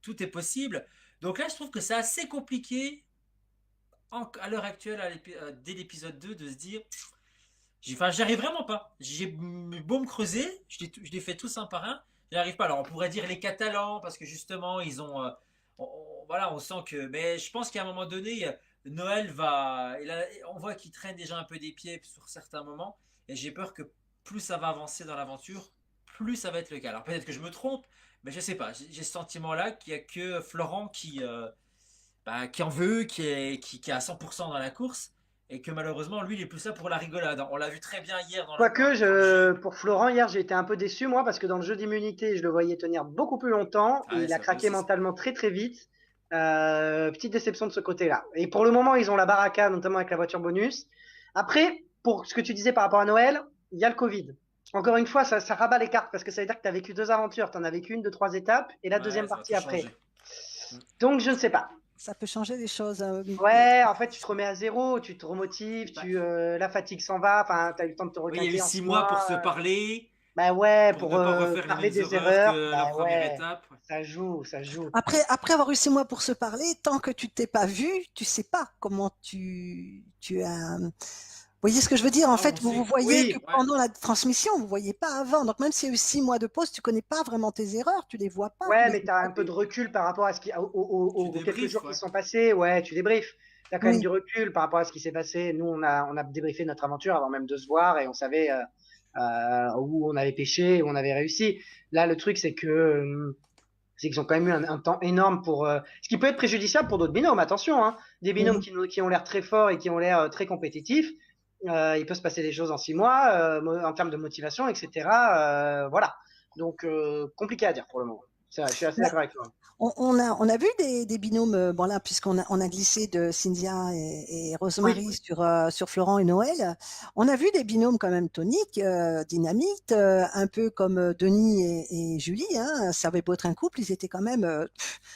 Tout est possible. Donc là, je trouve que c'est assez compliqué à l'heure actuelle, dès l'épisode 2, de se dire, enfin, j'y arrive vraiment pas. J'ai beau me creuser, je les fais tous un par un, j'y arrive pas. Alors, on pourrait dire les Catalans, parce que justement, ils ont, voilà, on sent que, mais je pense qu'à un moment donné, Noël on voit qu'il traîne déjà un peu des pieds sur certains moments, et j'ai peur que plus ça va avancer dans l'aventure, plus ça va être le cas. Alors peut-être que je me trompe, mais je sais pas. J'ai ce sentiment-là qu'il y a que Florent qui en veut, qui est à 100% dans la course, et que malheureusement, lui, il est plus là pour la rigolade. On l'a vu très bien hier Pour Florent, hier, j'ai été un peu déçu, moi, parce que dans le jeu d'immunité, je le voyais tenir beaucoup plus longtemps et Ouais, il a ça craqué aussi. mentalement très, très vite. Petite déception de ce côté-là. Et pour le moment, ils ont la baraka, notamment avec la voiture bonus. Après, pour ce que tu disais par rapport à Noël, il y a le Covid. Encore une fois, ça rabat les cartes parce que ça veut dire que tu as vécu 2 aventures. Tu en as vécu une de 3 étapes et la deuxième Ouais, ça va partie tout après. changer. Donc, je ne sais pas. Ça peut changer les choses. Ouais, en fait, tu te remets à zéro, tu te remotives, Bah, la fatigue s'en va, enfin, tu as eu le temps de te oui, il y a eu requinquer en 6 mois pour se 6 mois. parler, Bah ouais, pour pour ne pas refaire les parler mêmes des erreurs erreurs, que la bah première ouais, étape. ça joue, ça joue. Après avoir eu 6 mois pour se parler, tant que tu t'es pas vu, tu sais pas comment tu as. Vous voyez ce que je veux dire? En Ah, on fait, vous sait. voyez que Oui, Ouais. pendant la transmission, vous voyez pas avant. Donc même s'il y a eu 6 mois de pause, tu connais pas vraiment tes erreurs, tu les vois pas, tu ouais, les mais as tu as pas un peu vues. de recul par rapport à Tu aux quelques jours débriefes, qui ouais. sont passés. Ouais, tu débriefes. Tu as quand même Oui. du recul par rapport à ce qui s'est passé. Nous, on a débriefé notre aventure avant même de se voir et on savait où on avait pêché, où on avait réussi. Là, le truc, c'est qu'ils ont quand même eu un temps énorme pour ce qui peut être préjudiciable pour d'autres binômes. Attention, hein, des binômes Mhm. qui ont l'air très forts et qui ont l'air très compétitifs. Il peut se passer des choses en 6 mois en termes de motivation, etc. Voilà. Donc compliqué à dire pour le moment. C'est vrai, je suis assez d'accord avec toi. On a vu des binômes, bon là, puisqu'on a glissé de Cynthia et Oui, Rosemary sur Florent et Noël, on a vu des binômes quand même toniques, dynamiques, un peu comme Denis et Julie, hein, ça avait beau être un couple, ils étaient quand même,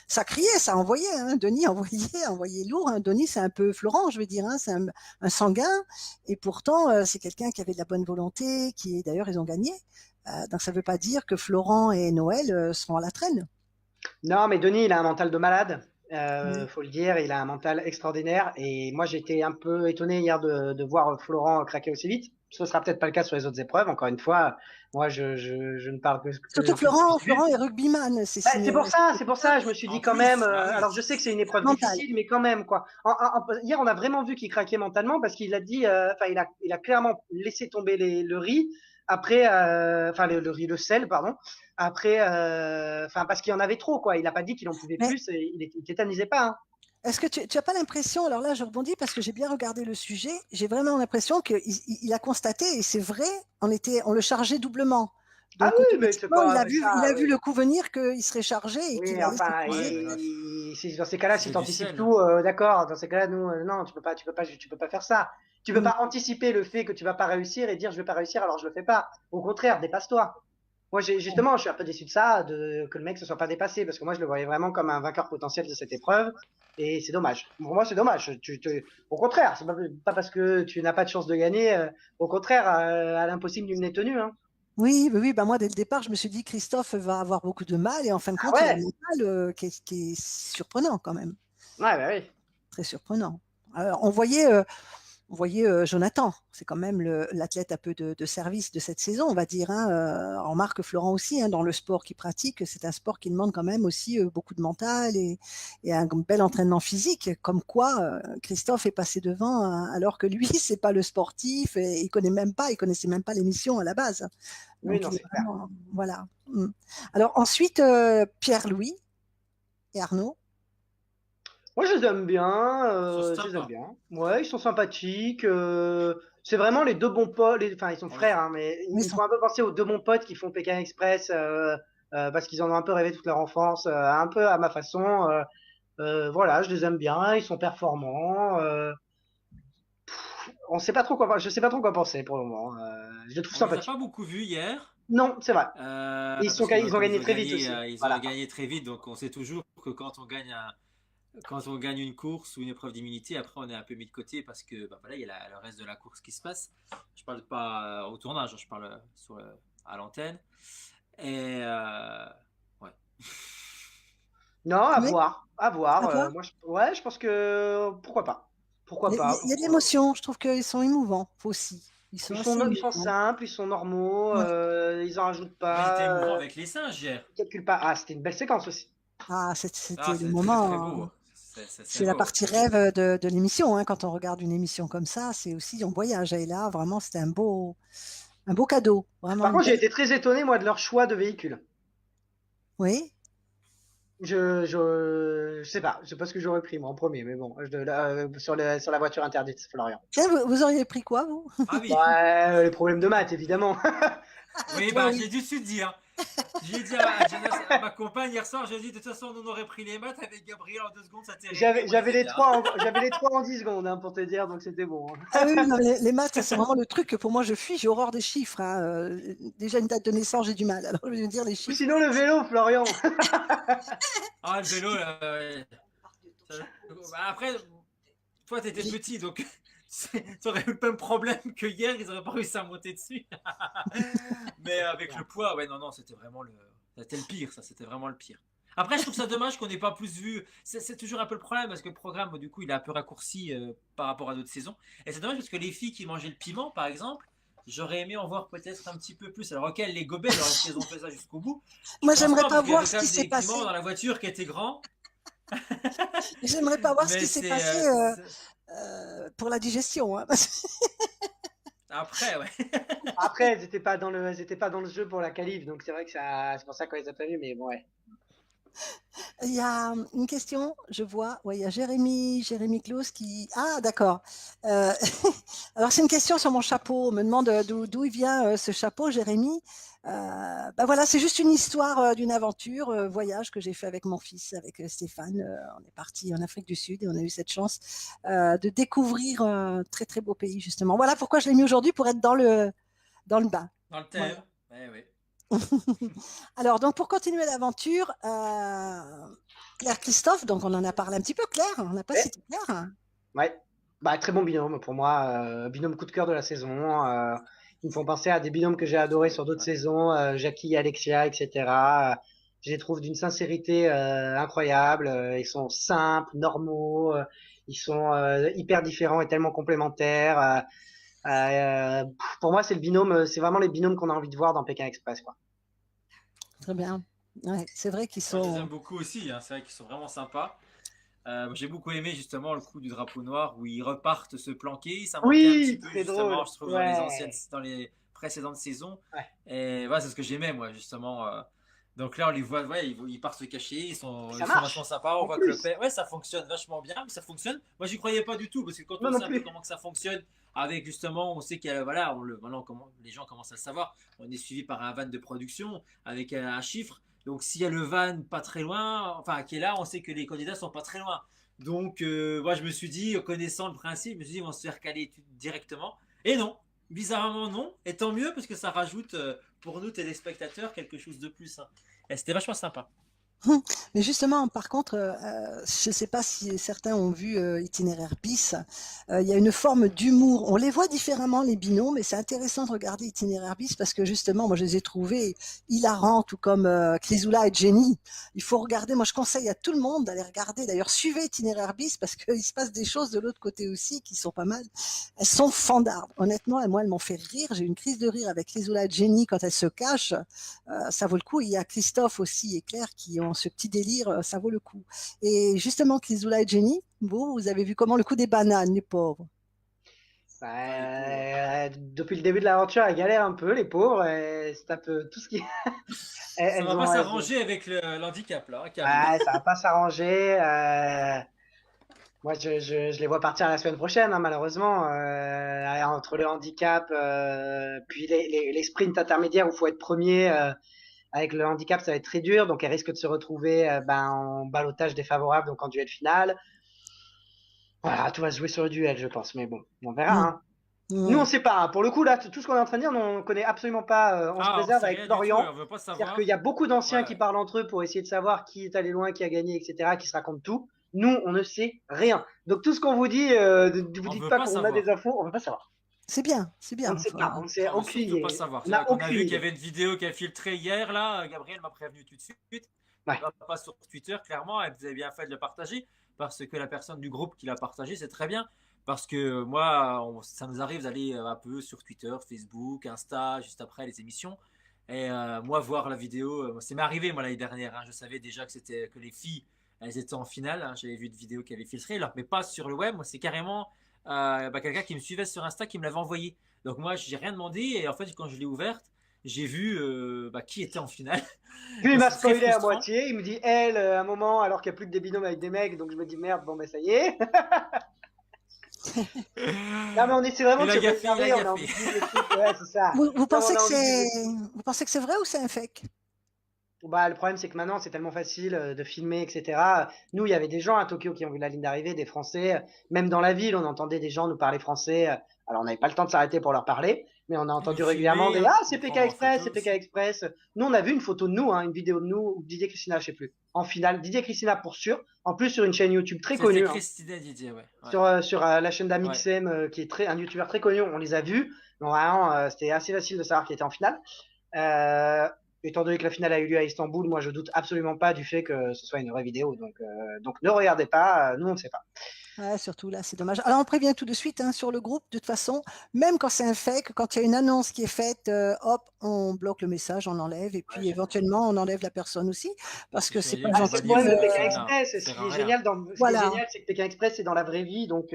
ça criait, ça envoyait, hein, Denis envoyait lourd, hein, Denis c'est un peu Florent, je veux dire, hein, c'est un sanguin, et pourtant c'est quelqu'un qui avait de la bonne volonté, qui d'ailleurs ils ont gagné, donc ça ne veut pas dire que Florent et Noël seront à la traîne. non, mais Denis, il a un mental de malade. Oui. Faut le dire, il a un mental extraordinaire. Et moi, j'étais un peu étonné hier de voir Florent craquer aussi vite. Ce sera peut-être pas le cas sur les autres épreuves. Encore une fois, moi, je ne parle Surtout que que de ce que Florent, j'ai vu. Florent est rugbyman, c'est Ouais, signé. c'est pour ça. Je me suis dit En quand même. plus, bah oui. Alors, je sais que c'est une épreuve Mental. difficile, mais quand même, quoi. Hier, on a vraiment vu qu'il craquait mentalement parce qu'il a dit, enfin, il a clairement laissé tomber le riz après, enfin, le riz, le sel, pardon. Après, enfin, parce qu'il y en avait trop, quoi. Il a pas dit qu'il en pouvait Mais plus et il tétanisait pas, hein. est-ce que tu as pas l'impression, alors là je rebondis parce que j'ai bien regardé le sujet, j'ai vraiment l'impression qu'il a constaté, et c'est vrai, on le chargeait doublement. Ah Donc oui, mais c'est automatiquement, il pas a mais vu, ça, il a vu oui. le coup venir qu'il serait chargé et qu'il Oui, allait enfin, Ouais, s'écraser. mais là, dans ces cas-là, si c'est tu du anticipes sel. tout, d'accord. Dans ces cas-là, nous, non, tu peux pas faire ça. Tu peux Mm. pas anticiper le fait que tu vas pas réussir et dire je vais pas réussir, alors je le fais pas. Au contraire, dépasse-toi. Moi, justement, je suis un peu déçu de ça, que le mec se soit pas dépassé, parce que moi, je le voyais vraiment comme un vainqueur potentiel de cette épreuve, et c'est dommage. Pour moi, c'est dommage. Au contraire, c'est pas parce que tu n'as pas de chance de gagner, au contraire, à l'impossible, nul n'est tenu, hein. Oui, oui, oui, bah moi dès le départ, je me suis dit Christophe va avoir beaucoup de mal et en fin de Ah compte, il a un ouais, mental qui est surprenant quand même, ouais, bah oui. très surprenant. Alors, on voyait Jonathan, c'est quand même l'athlète un peu de service de cette saison, on va dire, hein. On remarque Florent aussi, hein, dans le sport qu'il pratique, c'est un sport qui demande quand même aussi beaucoup de mental et un bel entraînement physique. Comme quoi, Christophe est passé devant, hein, alors que lui, c'est pas le sportif et il connaissait même pas l'émission à la base. Oui, Donc non, il est c'est clair. vraiment, voilà. Mm. Alors ensuite, Pierre-Louis et Arnaud. Moi, je les aime bien. Ils sont Je les aime sympas. bien. Ouais, ils sont sympathiques. C'est vraiment les deux bons potes. Enfin, ils sont On les- frères, hein, mais Oui, ils me font un peu penser aux deux bons potes qui font Pékin Express parce qu'ils en ont un peu rêvé toute leur enfance, un peu à ma façon. Voilà, je les aime bien. Ils sont performants. On sait pas trop quoi. Je sais pas trop quoi penser pour le moment. Je les trouve On les a sympathiques. pas beaucoup vus hier, Non, c'est vrai. Et parce que bah, ils ont comme gagné très vite aussi. ils ont Voilà. gagné très vite, donc on sait toujours que quand on gagne quand on gagne une course ou une épreuve d'immunité, après on est un peu mis de côté parce que voilà, il y a le reste de la course qui se passe. Je parle pas au tournage, je parle à l'antenne. Et ouais. Non, à Oui, voir, à à voir. voir. Moi, ouais, je pense que pourquoi pas, pourquoi pas. Il y a de l'émotion. Je trouve qu'ils sont émouvants aussi. Ils sont assez Ils sont émouvants. simples, ils sont normaux, Ouais. ils en rajoutent Moi j'étais pas, émouvant avec les singes hier. ils calculent pas. Ah, c'était une belle séquence aussi. Ah, Ah, c'était le c'est très très moment. beau. C'est C'est la beau. partie rêve de l'émission. Hein. Quand on regarde une émission comme ça, c'est aussi on voyage. Et là, vraiment, c'était un beau cadeau. Vraiment Par une contre, j'ai belle. été très étonné, moi, de leur choix de véhicule. Oui. Je sais pas, je sais pas ce que j'aurais pris, moi, en premier, mais bon, sur la voiture interdite, Florian. Tiens, vous auriez pris quoi, vous? Ah oui, Ouais, les problèmes de maths, évidemment. oui, Toi, bah oui. j'ai dû te dire. J'ai dit à ma compagne hier soir, j'ai dit de toute façon on aurait pris les maths avec Gabriel en 2 secondes, ça t'est réglé, on les a bien. J'avais les trois en 10 secondes, hein, pour te dire, donc c'était bon. Ah oui, non, les maths, ça, c'est vraiment le truc que pour moi, je fuis. J'ai horreur des chiffres. Hein. Déjà, une date de naissance, j'ai du mal. Alors, je vais dire les Ou chiffres. sinon, le vélo, Florian. Ah, le vélo, là, ouais. Bah, après, toi t'étais petit, donc t'aurais eu le même problème que hier, ils auraient pas réussi à monter dessus. Mais avec le poids, ouais, non, non, c'était le pire, ça, c'était vraiment le pire. Après, je trouve ça dommage qu'on n'ait pas plus vu. C'est toujours un peu le problème parce que le programme, du coup, il est un peu raccourci par rapport à d'autres saisons. Et c'est dommage parce que les filles qui mangeaient le piment, par exemple, j'aurais aimé en voir peut-être un petit peu plus. Alors, ok, les gobels, alors est-ce qu'elles ont fait ça jusqu'au bout? Je Moi, pense j'aimerais pas pas parce qu'il y voir avait ce quand qui même s'est des piments passé. dans la voiture qui étaient grands. J'aimerais pas voir ce Mais qui s'est c'est. passé pour la digestion. Hein. Après, ouais. Après, elles étaient pas dans le jeu pour la qualif, donc c'est vrai que c'est pour ça qu'on les a pas vus, mais bon, ouais. Il y a une question, je vois. Ouais, il y a Jérémy Claus qui. Ah, d'accord. Euh, Alors, c'est une question sur mon chapeau. On me demande d'où il vient ce chapeau, Jérémy. Ben voilà, c'est juste une histoire d'une aventure, voyage que j'ai fait avec mon fils, avec Stéphane. On est parti en Afrique du Sud et on a eu cette chance de découvrir un très très beau pays justement. Voilà pourquoi je l'ai mis aujourd'hui pour être dans le bain. Dans le Voilà. thème. Ouais, ouais. Alors, donc, pour continuer l'aventure, Claire Christophe, donc on en a parlé un petit peu, Claire, on n'a pas Ouais. cité Claire. Ouais. Bah, très bon binôme pour moi, binôme coup de cœur de la saison. Ils me font penser à des binômes que j'ai adorés sur d'autres saisons, Jackie, Alexia, etc. Je les trouve d'une sincérité incroyable. Ils sont simples, normaux. Ils sont hyper différents et tellement complémentaires. Pour moi, c'est le binôme, c'est vraiment les binômes qu'on a envie de voir dans Pékin Express, quoi. Très bien. Ouais, c'est vrai qu'ils Moi, je les sont. aime beaucoup aussi, hein. C'est vrai qu'ils sont vraiment sympas. J'ai beaucoup aimé justement le coup du drapeau noir où ils repartent se planquer. Ça manquait un petit Oui, peu très justement, drôle. je trouve, Ouais. dans les précédentes saisons. Ouais. Et voilà, c'est ce que j'aimais moi justement. Donc là, on les voit, ouais, ils partent se cacher, Ça ils sont vachement marche. sympas. On En voit que le plus. père, ouais, ça fonctionne vachement bien, mais ça fonctionne. Moi, j'y croyais pas du tout parce que quand Moi on non sait un peu plus. comment que ça fonctionne, avec justement, on sait qu'il y a, voilà, maintenant, les gens commencent à le savoir. On est suivi par un van de production avec un chiffre. Donc s'il y a le van pas très loin, enfin qui est là, on sait que les candidats sont pas très loin. Donc moi je me suis dit, connaissant le principe, je me suis dit ils vont se faire caler directement. Et non, bizarrement non. Et tant mieux parce que ça rajoute pour nous téléspectateurs quelque chose de plus, hein. Et c'était vachement sympa. Mais justement, par contre, je ne sais pas si certains ont vu Itinéraire bis. Il y a une forme d'humour. On les voit différemment, les binômes, mais c'est intéressant de regarder Itinéraire bis parce que justement, moi, je les ai trouvés hilarants, tout comme Chrysoula et Jenny. Il faut regarder. Moi, je conseille à tout le monde d'aller regarder. D'ailleurs, suivez Itinéraire bis parce qu'il se passe des choses de l'autre côté aussi qui sont pas mal. Elles sont fandardes. Honnêtement, et moi, elles m'ont fait rire. J'ai eu une crise de rire avec Chrysoula et Jenny quand elles se cachent. Ça vaut le coup. Il y a Christophe aussi et Claire qui ont ce petit délire, ça vaut le coup. Et justement, Chrysoula et Jenny, vous avez vu comment le coup des bananes, les pauvres. Depuis le début de l'aventure, elles galèrent un peu, les pauvres. Elles se tapent tout ce qui. Ça va pas Elles ont. s'arranger avec l'handicap là, hein, Camille. Ouais, ça va pas s'arranger. Moi, je les vois partir la semaine prochaine, hein, malheureusement. Entre le handicap, puis les sprints intermédiaires où il faut être premier. Avec le handicap, ça va être très dur. Donc, elles risquent de se retrouver en ballottage défavorable, donc en duel final. Voilà, tout va se jouer sur le duel, je pense. Mais bon, on verra. Mmh. Hein. Nous, on Mmh. sait pas. Hein. Pour le coup, là, tout ce qu'on est en train de dire, on connaît absolument pas. On se Ah, on préserve sait avec rien du tout, Florian. on veut pas C'est-à-dire qu'il y savoir. a beaucoup d'anciens qui Ouais. parlent entre eux pour essayer de savoir qui est allé loin, qui a gagné, etc., qui se racontent tout. Nous, on ne sait rien. Donc tout ce qu'on vous dit, vous On dites veut pas pas qu'on a savoir. des infos, on veut pas savoir. C'est bien, c'est On bien. ne sait pas, on ne sait On veut aucune surtout pas idée. savoir. On C'est vrai n'a qu'on a aucune vu qu'il y idée. avait une vidéo qui a filtré hier, là. Gabriel m'a prévenu tout de suite. Ouais. Pas sur Twitter, clairement. Et vous avez bien fait de le partager. Parce que la personne du groupe qui l'a partagé, c'est très bien. Parce que moi, ça nous arrive d'aller un peu sur Twitter, Facebook, Insta, juste après les émissions. Et moi, voir la vidéo, c'est m'est arrivé moi l'année dernière. Hein. Je savais déjà que les filles, elles étaient en finale. Hein. J'avais vu une vidéo qui avait filtré, alors, mais pas sur le web. Moi, c'est carrément quelqu'un qui me suivait sur Insta qui me l'avait envoyé. Donc moi, j'ai rien demandé. Et en fait, quand je l'ai ouverte, j'ai vu qui était en finale. Puis il Donc m'a c'est très spoilé à frustrant. moitié. Il me dit elle à un moment alors qu'il n'y a plus que des binômes avec des mecs. Donc je me dis merde, bon ben ça y est. Non mais on essaie vraiment de se Il a préserver. On a envie gaffé. de vivre le truc. Ouais, c'est ça. Vous, Non, on a envie de vivre le truc. vous pensez que c'est vrai ou c'est un fake? Bah, le problème, c'est que maintenant, c'est tellement facile de filmer, etc. Nous, il y avait des gens à Tokyo qui ont vu la ligne d'arrivée, des Français. Même dans la ville, on entendait des gens nous parler français. Alors, on n'avait pas le temps de s'arrêter pour leur parler, mais on a Ils nous entendu régulièrement filmaient, des hein, Ah, c'est nous PK prendre en Express, c'est photo PK aussi. Express. Nous, on a vu une photo de nous, hein, une vidéo de nous, ou Didier Christina, je sais plus. En finale, Didier Christina pour sûr. En plus, sur une chaîne YouTube très C'était connue, hein, Christina Didier, ouais. Ouais. sur la chaîne Ouais. d'Amixem, qui est un YouTuber très connu. On les a vus. Donc, vraiment, c'était assez facile de savoir qui était en finale. Euh, Étant donné que la finale a eu lieu à Istanbul, moi je doute absolument pas du fait que ce soit une vraie vidéo. Donc ne regardez pas, nous on ne sait pas. Ouais, surtout là, c'est dommage. Alors, on prévient tout de suite hein, sur le groupe. De toute façon, même quand c'est un fake, quand il y a une annonce qui est faite, hop, on bloque le message, on l'enlève, et puis Ouais, éventuellement, on enlève la personne aussi, parce que c'est pas j'imagine qu'il Ah, faut c'est le gentil. bannir problème de cette Pékin personne-là. Express. Ça Ce sert qui à est rien. génial, Voilà. c'est que Pékin Express c'est dans la vraie vie, donc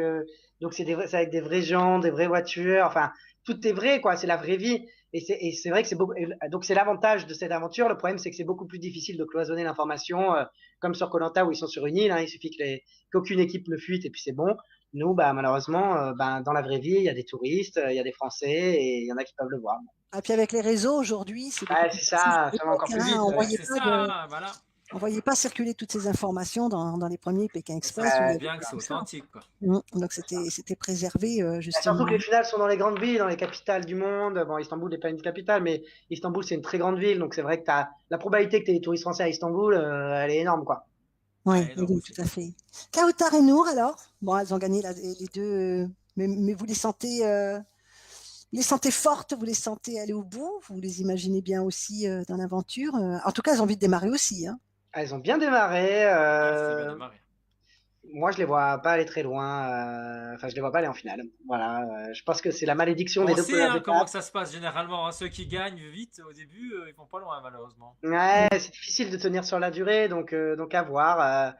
c'est avec des vrais gens, des vraies voitures. Enfin, tout est vrai, quoi. C'est la vraie vie. Et c'est vrai que c'est beaucoup. Donc c'est l'avantage de cette aventure. Le problème, c'est que c'est beaucoup plus difficile de cloisonner l'information, comme sur koh où ils sont sur une île. Hein, il suffit qu'aucune équipe ne fuite et puis c'est bon. Nous, bah malheureusement, dans la vraie vie, il y a des touristes, il y a des Français et il y en a qui peuvent le voir. Et puis avec les réseaux aujourd'hui, c'est beaucoup Ouais, plus c'est facile qu'à ça, ça va l'époque. encore plus Hein. vite. C'est ça, voilà. On voyait pas circuler toutes ces informations dans les premiers Pékin Et ça Express où il y prouve Ouais, avait bien que pas c'est tout ça. authentique, quoi. Donc c'était préservé et surtout justement. que les finales sont dans les grandes villes, dans les capitales du monde. Bon, Istanbul n'est pas une capitale, mais Istanbul, c'est une très grande ville. Donc, c'est vrai que la probabilité que tu aies des touristes français à Istanbul, elle est énorme, quoi. Oui, Ouais, oui, non, oui, c'est tout à clair. fait. Kautar et Nour alors, bon, elles ont gagné les deux, mais vous les sentez fortes, vous les sentez aller au bout, vous les imaginez bien aussi dans l'aventure. En tout cas, elles ont envie de démarrer aussi. Hein. Elles ont bien démarré. Ouais, c'était bien démarré. Moi, je les vois pas aller très loin. Enfin, je les vois pas aller en finale. Voilà. Je pense que c'est la malédiction des On deux sait premières hein, comment étapes. que ça se passe généralement. Hein. Ceux qui gagnent vite au début, ils vont pas loin, malheureusement. Ouais, c'est difficile de tenir sur la durée, donc à voir.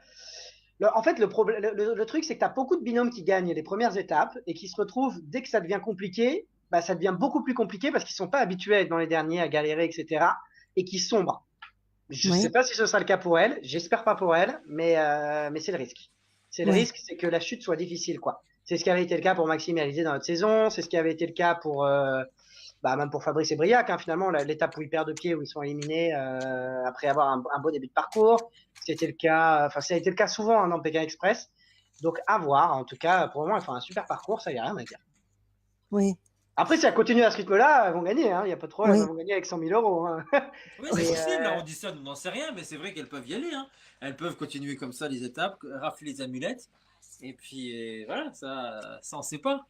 En fait, le truc, c'est que tu as beaucoup de binômes qui gagnent les premières étapes et qui se retrouvent, dès que ça devient compliqué, bah, ça devient beaucoup plus compliqué parce qu'ils sont pas habitués à être dans les derniers, à galérer, etc. et qui sombrent. Je sais Oui, pas si ce sera le cas pour elle, j'espère pas pour elle, mais c'est le risque. C'est le oui, risque, c'est que la chute soit difficile, quoi. C'est ce qui avait été le cas pour Maxime et Alizé dans notre saison, c'est ce qui avait été le cas pour, même pour Fabrice et Briac, hein, finalement, l'étape où ils perdent de pied, où ils sont éliminés après avoir un beau début de parcours. C'était le cas, enfin, ça a été le cas souvent hein, dans Pékin Express. Donc, à voir. En tout cas, pour le moment, elles font un super parcours, ça y a rien à dire. oui, Après, si elles continuent à ce rythme-là, elles vont gagner, hein, il n'y a pas de problème, elles oui, vont gagner avec 100 000 euros. Hein. Oui, c'est Mais, possible, hein, on dit ça, on n'en sait rien, mais c'est vrai qu'elles peuvent y aller. Hein. Elles peuvent continuer comme ça les étapes, rafler les amulettes, et puis voilà, ça on sait pas.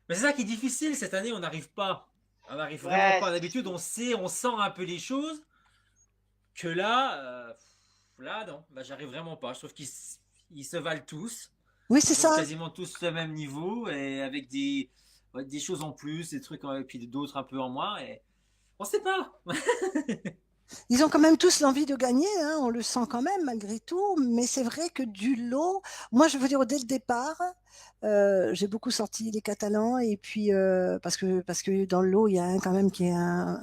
Mais c'est ça qui est difficile cette année, on n'arrive pas. On n'arrive vraiment ouais, pas. D'habitude, on sent un peu les choses, que là, là non, bah, j'arrive vraiment pas. Je trouve qu'ils se valent tous. oui, c'est Ils ont ça. quasiment tous le même niveau, et avec ouais, des choses en plus, des trucs, et puis d'autres un peu en moins, et on sait pas. Ils ont quand même tous l'envie de gagner, hein, on le sent quand même malgré tout, mais c'est vrai que du lot, moi je veux dire dès le départ, j'ai beaucoup senti les Catalans et puis parce que dans le lot il y a un quand même qui est un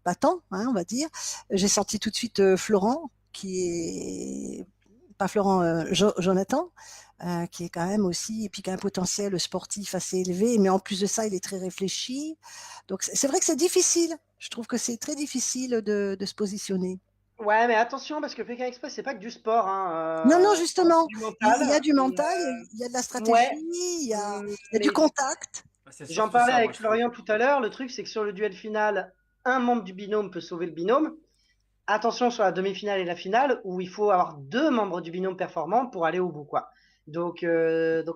battant, hein, on va dire. J'ai senti tout de suite Florent qui est pas Florent, Jonathan, qui est quand même aussi, et puis qui a un potentiel sportif assez élevé, mais en plus de ça, il est très réfléchi. Donc c'est vrai que c'est difficile. Je trouve que c'est très difficile de se positionner. ouais, mais attention, parce que Pékin Express, c'est pas que du sport, Non, non, hein. C'est aussi justement, du il y a mental. du mental, il y a de la stratégie, Ouais, il y a du mais contact. C'est j'en surtout parlais ça, moi, avec je trouve. Florian tout à l'heure. Le truc, c'est que sur le duel final, un membre du binôme peut sauver le binôme. attention sur la demi-finale et la finale où il faut avoir deux membres du binôme performants pour aller au bout, quoi. Donc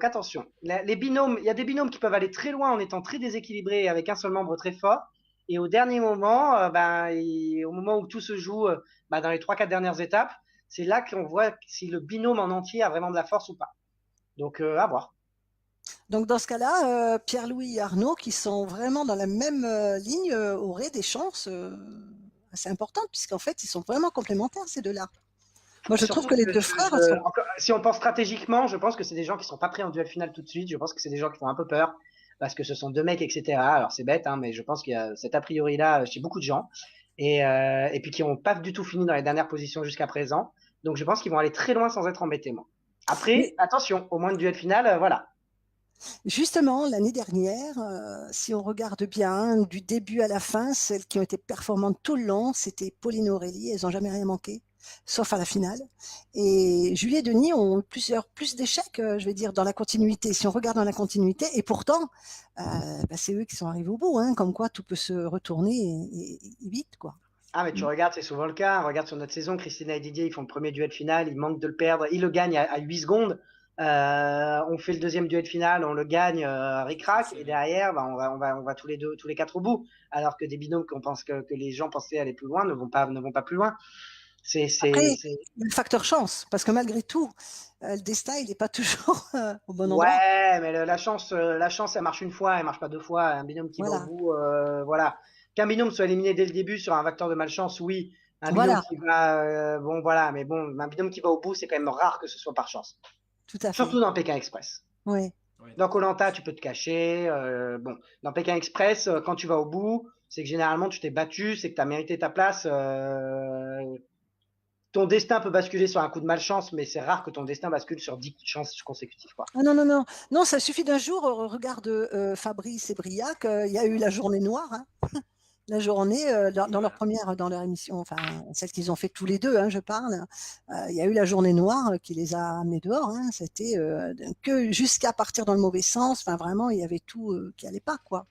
attention. Les binômes, il y a des binômes qui peuvent aller très loin en étant très déséquilibrés avec un seul membre très fort. Et au dernier moment, au moment où tout se joue, dans les 3-4 dernières étapes, c'est là qu'on voit si le binôme en entier a vraiment de la force ou pas. Donc à voir. Donc dans ce cas-là, Pierre-Louis et Arnaud, qui sont vraiment dans la même ligne, auraient des chances assez importantes, puisqu'en fait, ils sont vraiment complémentaires, ces deux-là. Moi, je trouve Surtout que les que deux frères sont... si on pense stratégiquement, je pense que c'est des gens qui sont pas prêts en duel final tout de suite. Je pense que c'est des gens qui font un peu peur parce que ce sont deux mecs, etc. Alors c'est bête, hein, mais je pense qu'il y a cet a priori-là chez beaucoup de gens et puis qui ont pas du tout fini dans les dernières positions jusqu'à présent. Donc je pense qu'ils vont aller très loin sans être embêtés, moi. Après, Mais attention, au moins de duel final, voilà. justement, l'année dernière, si on regarde bien, du début à la fin, celles qui ont été performantes tout le long, c'était Pauline et Aurélie, elles n'ont jamais rien manqué, sauf à la finale. Et Julie et Denis ont eu plus d'échecs, je vais dire, dans la continuité. Si on regarde dans la continuité, et pourtant, c'est eux qui sont arrivés au bout, hein, comme quoi tout peut se retourner et vite, quoi. Ah, mais tu regardes, c'est souvent le cas. Regarde sur notre saison, Christina et Didier, ils font le premier duel final, ils manquent de le perdre. Ils le gagnent à 8 secondes. On fait le deuxième duel final, on le gagne ric-rac, et Exceptionnel. derrière, on va tous les deux, tous les quatre au bout. Alors que des binômes qu'on pense que les gens pensaient aller plus loin ne vont pas plus loin. Après, C'est... il y a le facteur chance, parce que malgré tout, le destin, il n'est pas toujours au bon endroit. Ouais, mais la chance, elle marche une fois, elle marche pas deux fois. Un binôme qui va au Voilà, bout, voilà. Qu'un binôme soit éliminé dès le début sur un facteur de malchance, oui. Un binôme voilà, qui va, bon, voilà, mais bon, un binôme qui va au bout, c'est quand même rare que ce soit par chance. tout à fait. Surtout dans Pékin Express. Oui. Ouais. Dans koh tu peux te cacher. Bon, dans Pékin Express, quand tu vas au bout, c'est que généralement tu t'es battu, c'est que tu as mérité ta place. Ton destin peut basculer sur un coup de malchance, mais c'est rare que ton destin bascule sur 10 chances consécutives, quoi. Ah non, non, non. Non, ça suffit d'un jour, regarde Fabrice et Briac, il y a eu la journée noire, hein. La journée, dans leur Voilà. première, dans leur émission, enfin, celle qu'ils ont fait tous les deux, hein, je parle, il y a eu la journée noire qui les a amenés dehors, hein. C'était que jusqu'à partir dans le mauvais sens, enfin, vraiment, il y avait tout qui allait pas, quoi.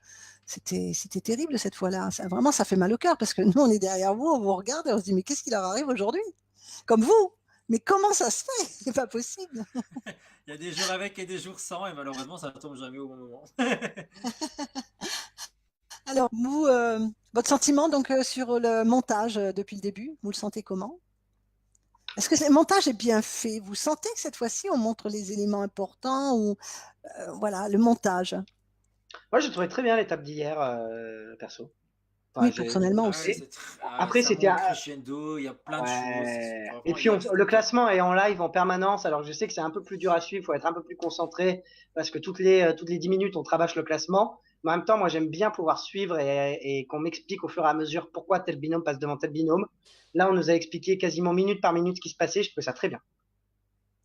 C'était terrible cette fois-là. Vraiment, ça fait mal au cœur parce que nous, on est derrière vous, on vous regarde et on se dit, mais qu'est-ce qui leur arrive aujourd'hui? Comme vous. Mais comment ça se fait? C'est pas possible. Il y a des jours avec et des jours sans, et malheureusement, ça ne tombe jamais au bon moment. Alors, vous, votre sentiment donc sur le montage depuis le début, vous le sentez comment? Est-ce que le montage est bien fait? Vous sentez que cette fois-ci, on montre les éléments importants ou voilà, le montage? Moi, j'ai trouvé très bien l'étape d'hier, perso. Enfin, Oui, personnellement Ah ouais, aussi. ouais, après, ça c'était monte crescendo, il y a plein de choses. ouais. Et Vraiment, puis le c'était top. classement est en live en permanence. Alors je sais que c'est un peu plus dur à suivre, il faut être un peu plus concentré parce que toutes les 10 minutes on travaille le classement. Mais en même temps, moi j'aime bien pouvoir suivre et qu'on m'explique au fur et à mesure pourquoi tel binôme passe devant tel binôme. Là, on nous a expliqué quasiment minute par minute ce qui se passait. Je trouvais ça très bien.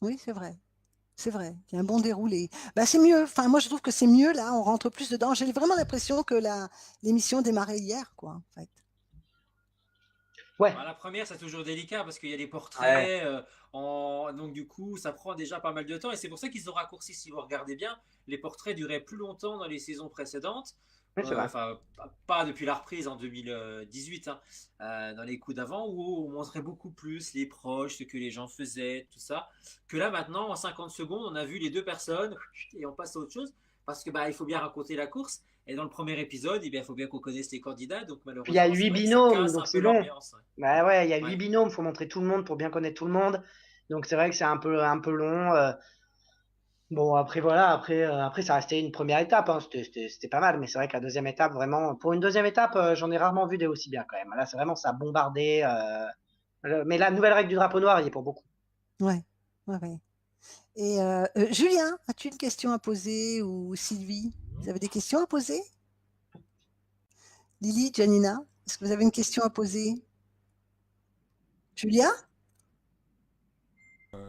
Oui, c'est vrai. C'est vrai. Il y a un bon déroulé. Bah, c'est mieux. Enfin, moi, je trouve que c'est mieux là. On rentre plus dedans. J'ai vraiment l'impression que l'émission démarrait hier, quoi, en fait. Ouais, Bah, la première, c'est toujours délicat parce qu'il y a des ouais, portraits. Donc, du coup, ça prend déjà pas mal de temps. Et c'est pour ça qu'ils ont raccourci, si vous regardez bien, les portraits duraient plus longtemps dans les saisons précédentes. ouais, c'est vrai. Enfin, pas depuis la reprise en 2018, hein, dans les coups d'avant, où on montrait beaucoup plus les proches, ce que les gens faisaient, tout ça. Que là, maintenant, en 50 secondes, on a vu les deux personnes et on passe à autre chose. Parce que il faut bien raconter la course. Et dans le premier épisode, eh bien, il faut bien qu'on connaisse les candidats. Donc, Puis il y a malheureusement, c'est 8 vrai que ça binômes, casse donc un peu c'est long. l'ambiance. Bah ouais, il y a Ouais. 8 binômes, faut montrer tout le monde pour bien connaître tout le monde. Donc c'est vrai que c'est un peu long. Bon, après voilà, après ça restait une première étape, hein. C'était pas mal, mais c'est vrai que la deuxième étape, vraiment, pour une deuxième étape, j'en ai rarement vu des aussi bien quand même. Là, c'est vraiment ça a bombardé. Mais la nouvelle règle du drapeau noir, il y est pour beaucoup. Ouais, ouais, ouais. Et Julien, as-tu une question à poser ou Sylvie? Vous avez des questions à poser? Lily, Janina, est-ce que vous avez une question à poser? Julien?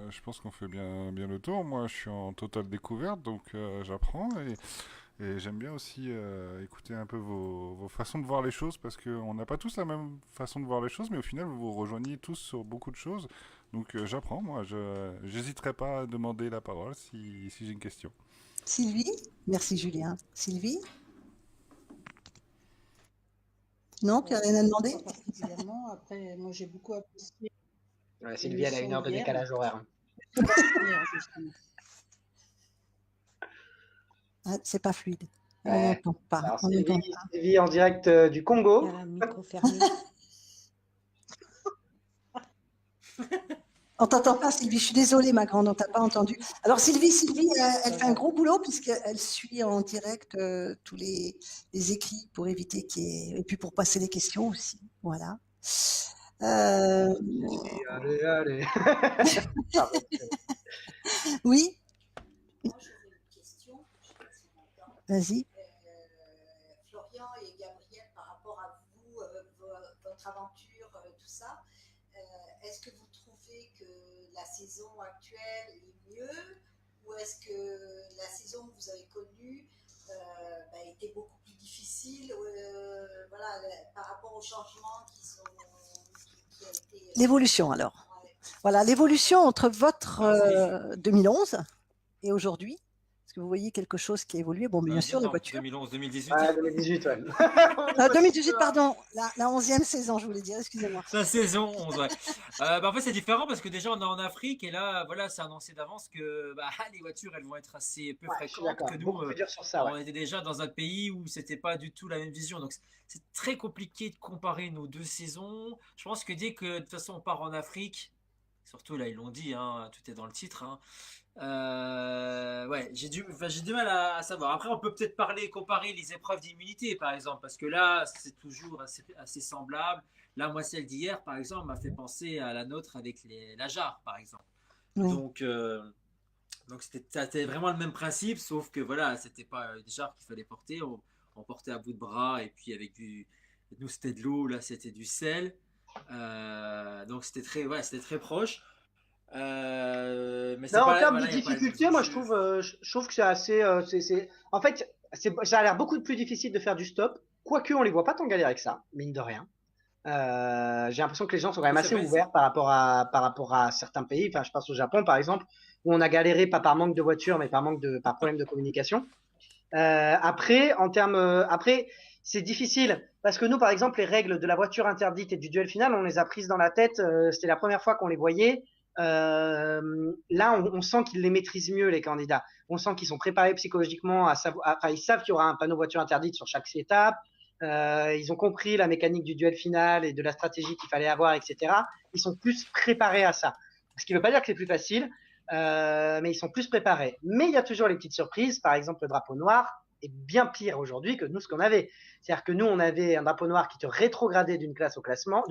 Je pense qu'on fait bien le tour. Moi, je suis en totale découverte, donc j'apprends et j'aime bien aussi écouter un peu vos façons de voir les choses parce qu'on n'a pas tous la même façon de voir les choses, mais au final, vous vous rejoignez tous sur beaucoup de choses. Donc j'apprends, moi. Je n'hésiterai pas à demander la parole si j'ai une question. Sylvie? Merci Julien. Sylvie? Non, tu n'as rien à demander? Pas particulièrement. Après, moi, j'ai beaucoup apprécié Ouais, Sylvie, elle a une heure de hier. décalage horaire. Justement. Ah, c'est pas fluide. On Ouais. n'entend pas. Alors, On n'entend pas. Sylvie en direct du Congo. Il y a un micro fermé. On t'entend pas, Sylvie. Je suis désolée, ma grande, on t'a pas entendu. Alors, Sylvie, elle fait un gros boulot puisqu'elle suit en direct tous les écrits pour éviter qu'il y ait... Et puis pour passer les questions aussi. Voilà. Allez. Oui, Moi, j'aurais une question. Je sais pas si on m'entend. vas-y. Florian et Gabriel, par rapport à vous, votre aventure, tout ça, est-ce que vous trouvez que la saison actuelle est mieux ou est-ce que la saison que vous avez connue était beaucoup plus difficile voilà, par rapport aux changements qui a été... L'évolution, alors. Ouais. Voilà, l'évolution entre votre 2011 et aujourd'hui. Est-ce que vous voyez quelque chose qui a évolué? Bon, bien sûr, les voitures. 2011, 2018. Ouais, 2018, ouais. 2018, pardon, la 11e saison, je voulais dire, excusez-moi. La saison 11, ouais. En fait, c'est différent parce que déjà, on est en Afrique et là, voilà, c'est annoncé d'avance que les voitures, elles vont être assez peu Je suis fréquentes d'accord. que nous. Beaucoup plus dur sur ça, ouais. On était déjà dans un pays où c'était pas du tout la même vision. Donc, c'est très compliqué de comparer nos deux saisons. Je pense que dès que, de toute façon, on part en Afrique, surtout là, ils l'ont dit, hein, tout est dans le titre, hein. Ouais, j'ai du mal à savoir. Après, on peut peut-être comparer les épreuves d'immunité, par exemple, parce que là, c'est toujours assez semblable. Là, moi, celle d'hier, par exemple, m'a fait penser à la nôtre avec la jarre, par exemple. Oui. Donc c'était vraiment le même principe, sauf que voilà, c'était pas des jarres qu'il fallait porter. On portait à bout de bras, et puis nous, c'était de l'eau, là, c'était du sel. Donc c'était très proche. Mais c'est Non, pas, en termes voilà, de y a pas- difficulté, moi je trouve que c'est assez. En fait, ça a l'air beaucoup plus difficile de faire du stop. Quoique, on les voit pas tant galérer que ça, mine de rien. J'ai l'impression que les gens sont quand même Oui, assez c'est vrai, ouverts par rapport à certains pays. Enfin, je pense au Japon, par exemple, où on a galéré pas par manque de voiture, mais par problème de communication. Après, c'est difficile parce que nous, par exemple, les règles de la voiture interdite et du duel final, on les a prises dans la tête. C'était la première fois qu'on les voyait. Là, on sent qu'ils les maîtrisent mieux, les candidats. On sent qu'ils sont préparés psychologiquement ils savent qu'il y aura un panneau voiture interdite sur chaque étape. Ils ont compris la mécanique du duel final et de la stratégie qu'il fallait avoir, etc. Ils sont plus préparés à ça. Ce qui ne veut pas dire que c'est plus facile, mais ils sont plus préparés. Mais il y a toujours les petites surprises. Par exemple, le drapeau noir est bien pire aujourd'hui que nous, ce qu'on avait. C'est-à-dire que nous, on avait un drapeau noir qui te rétrogradait d'une place au classement.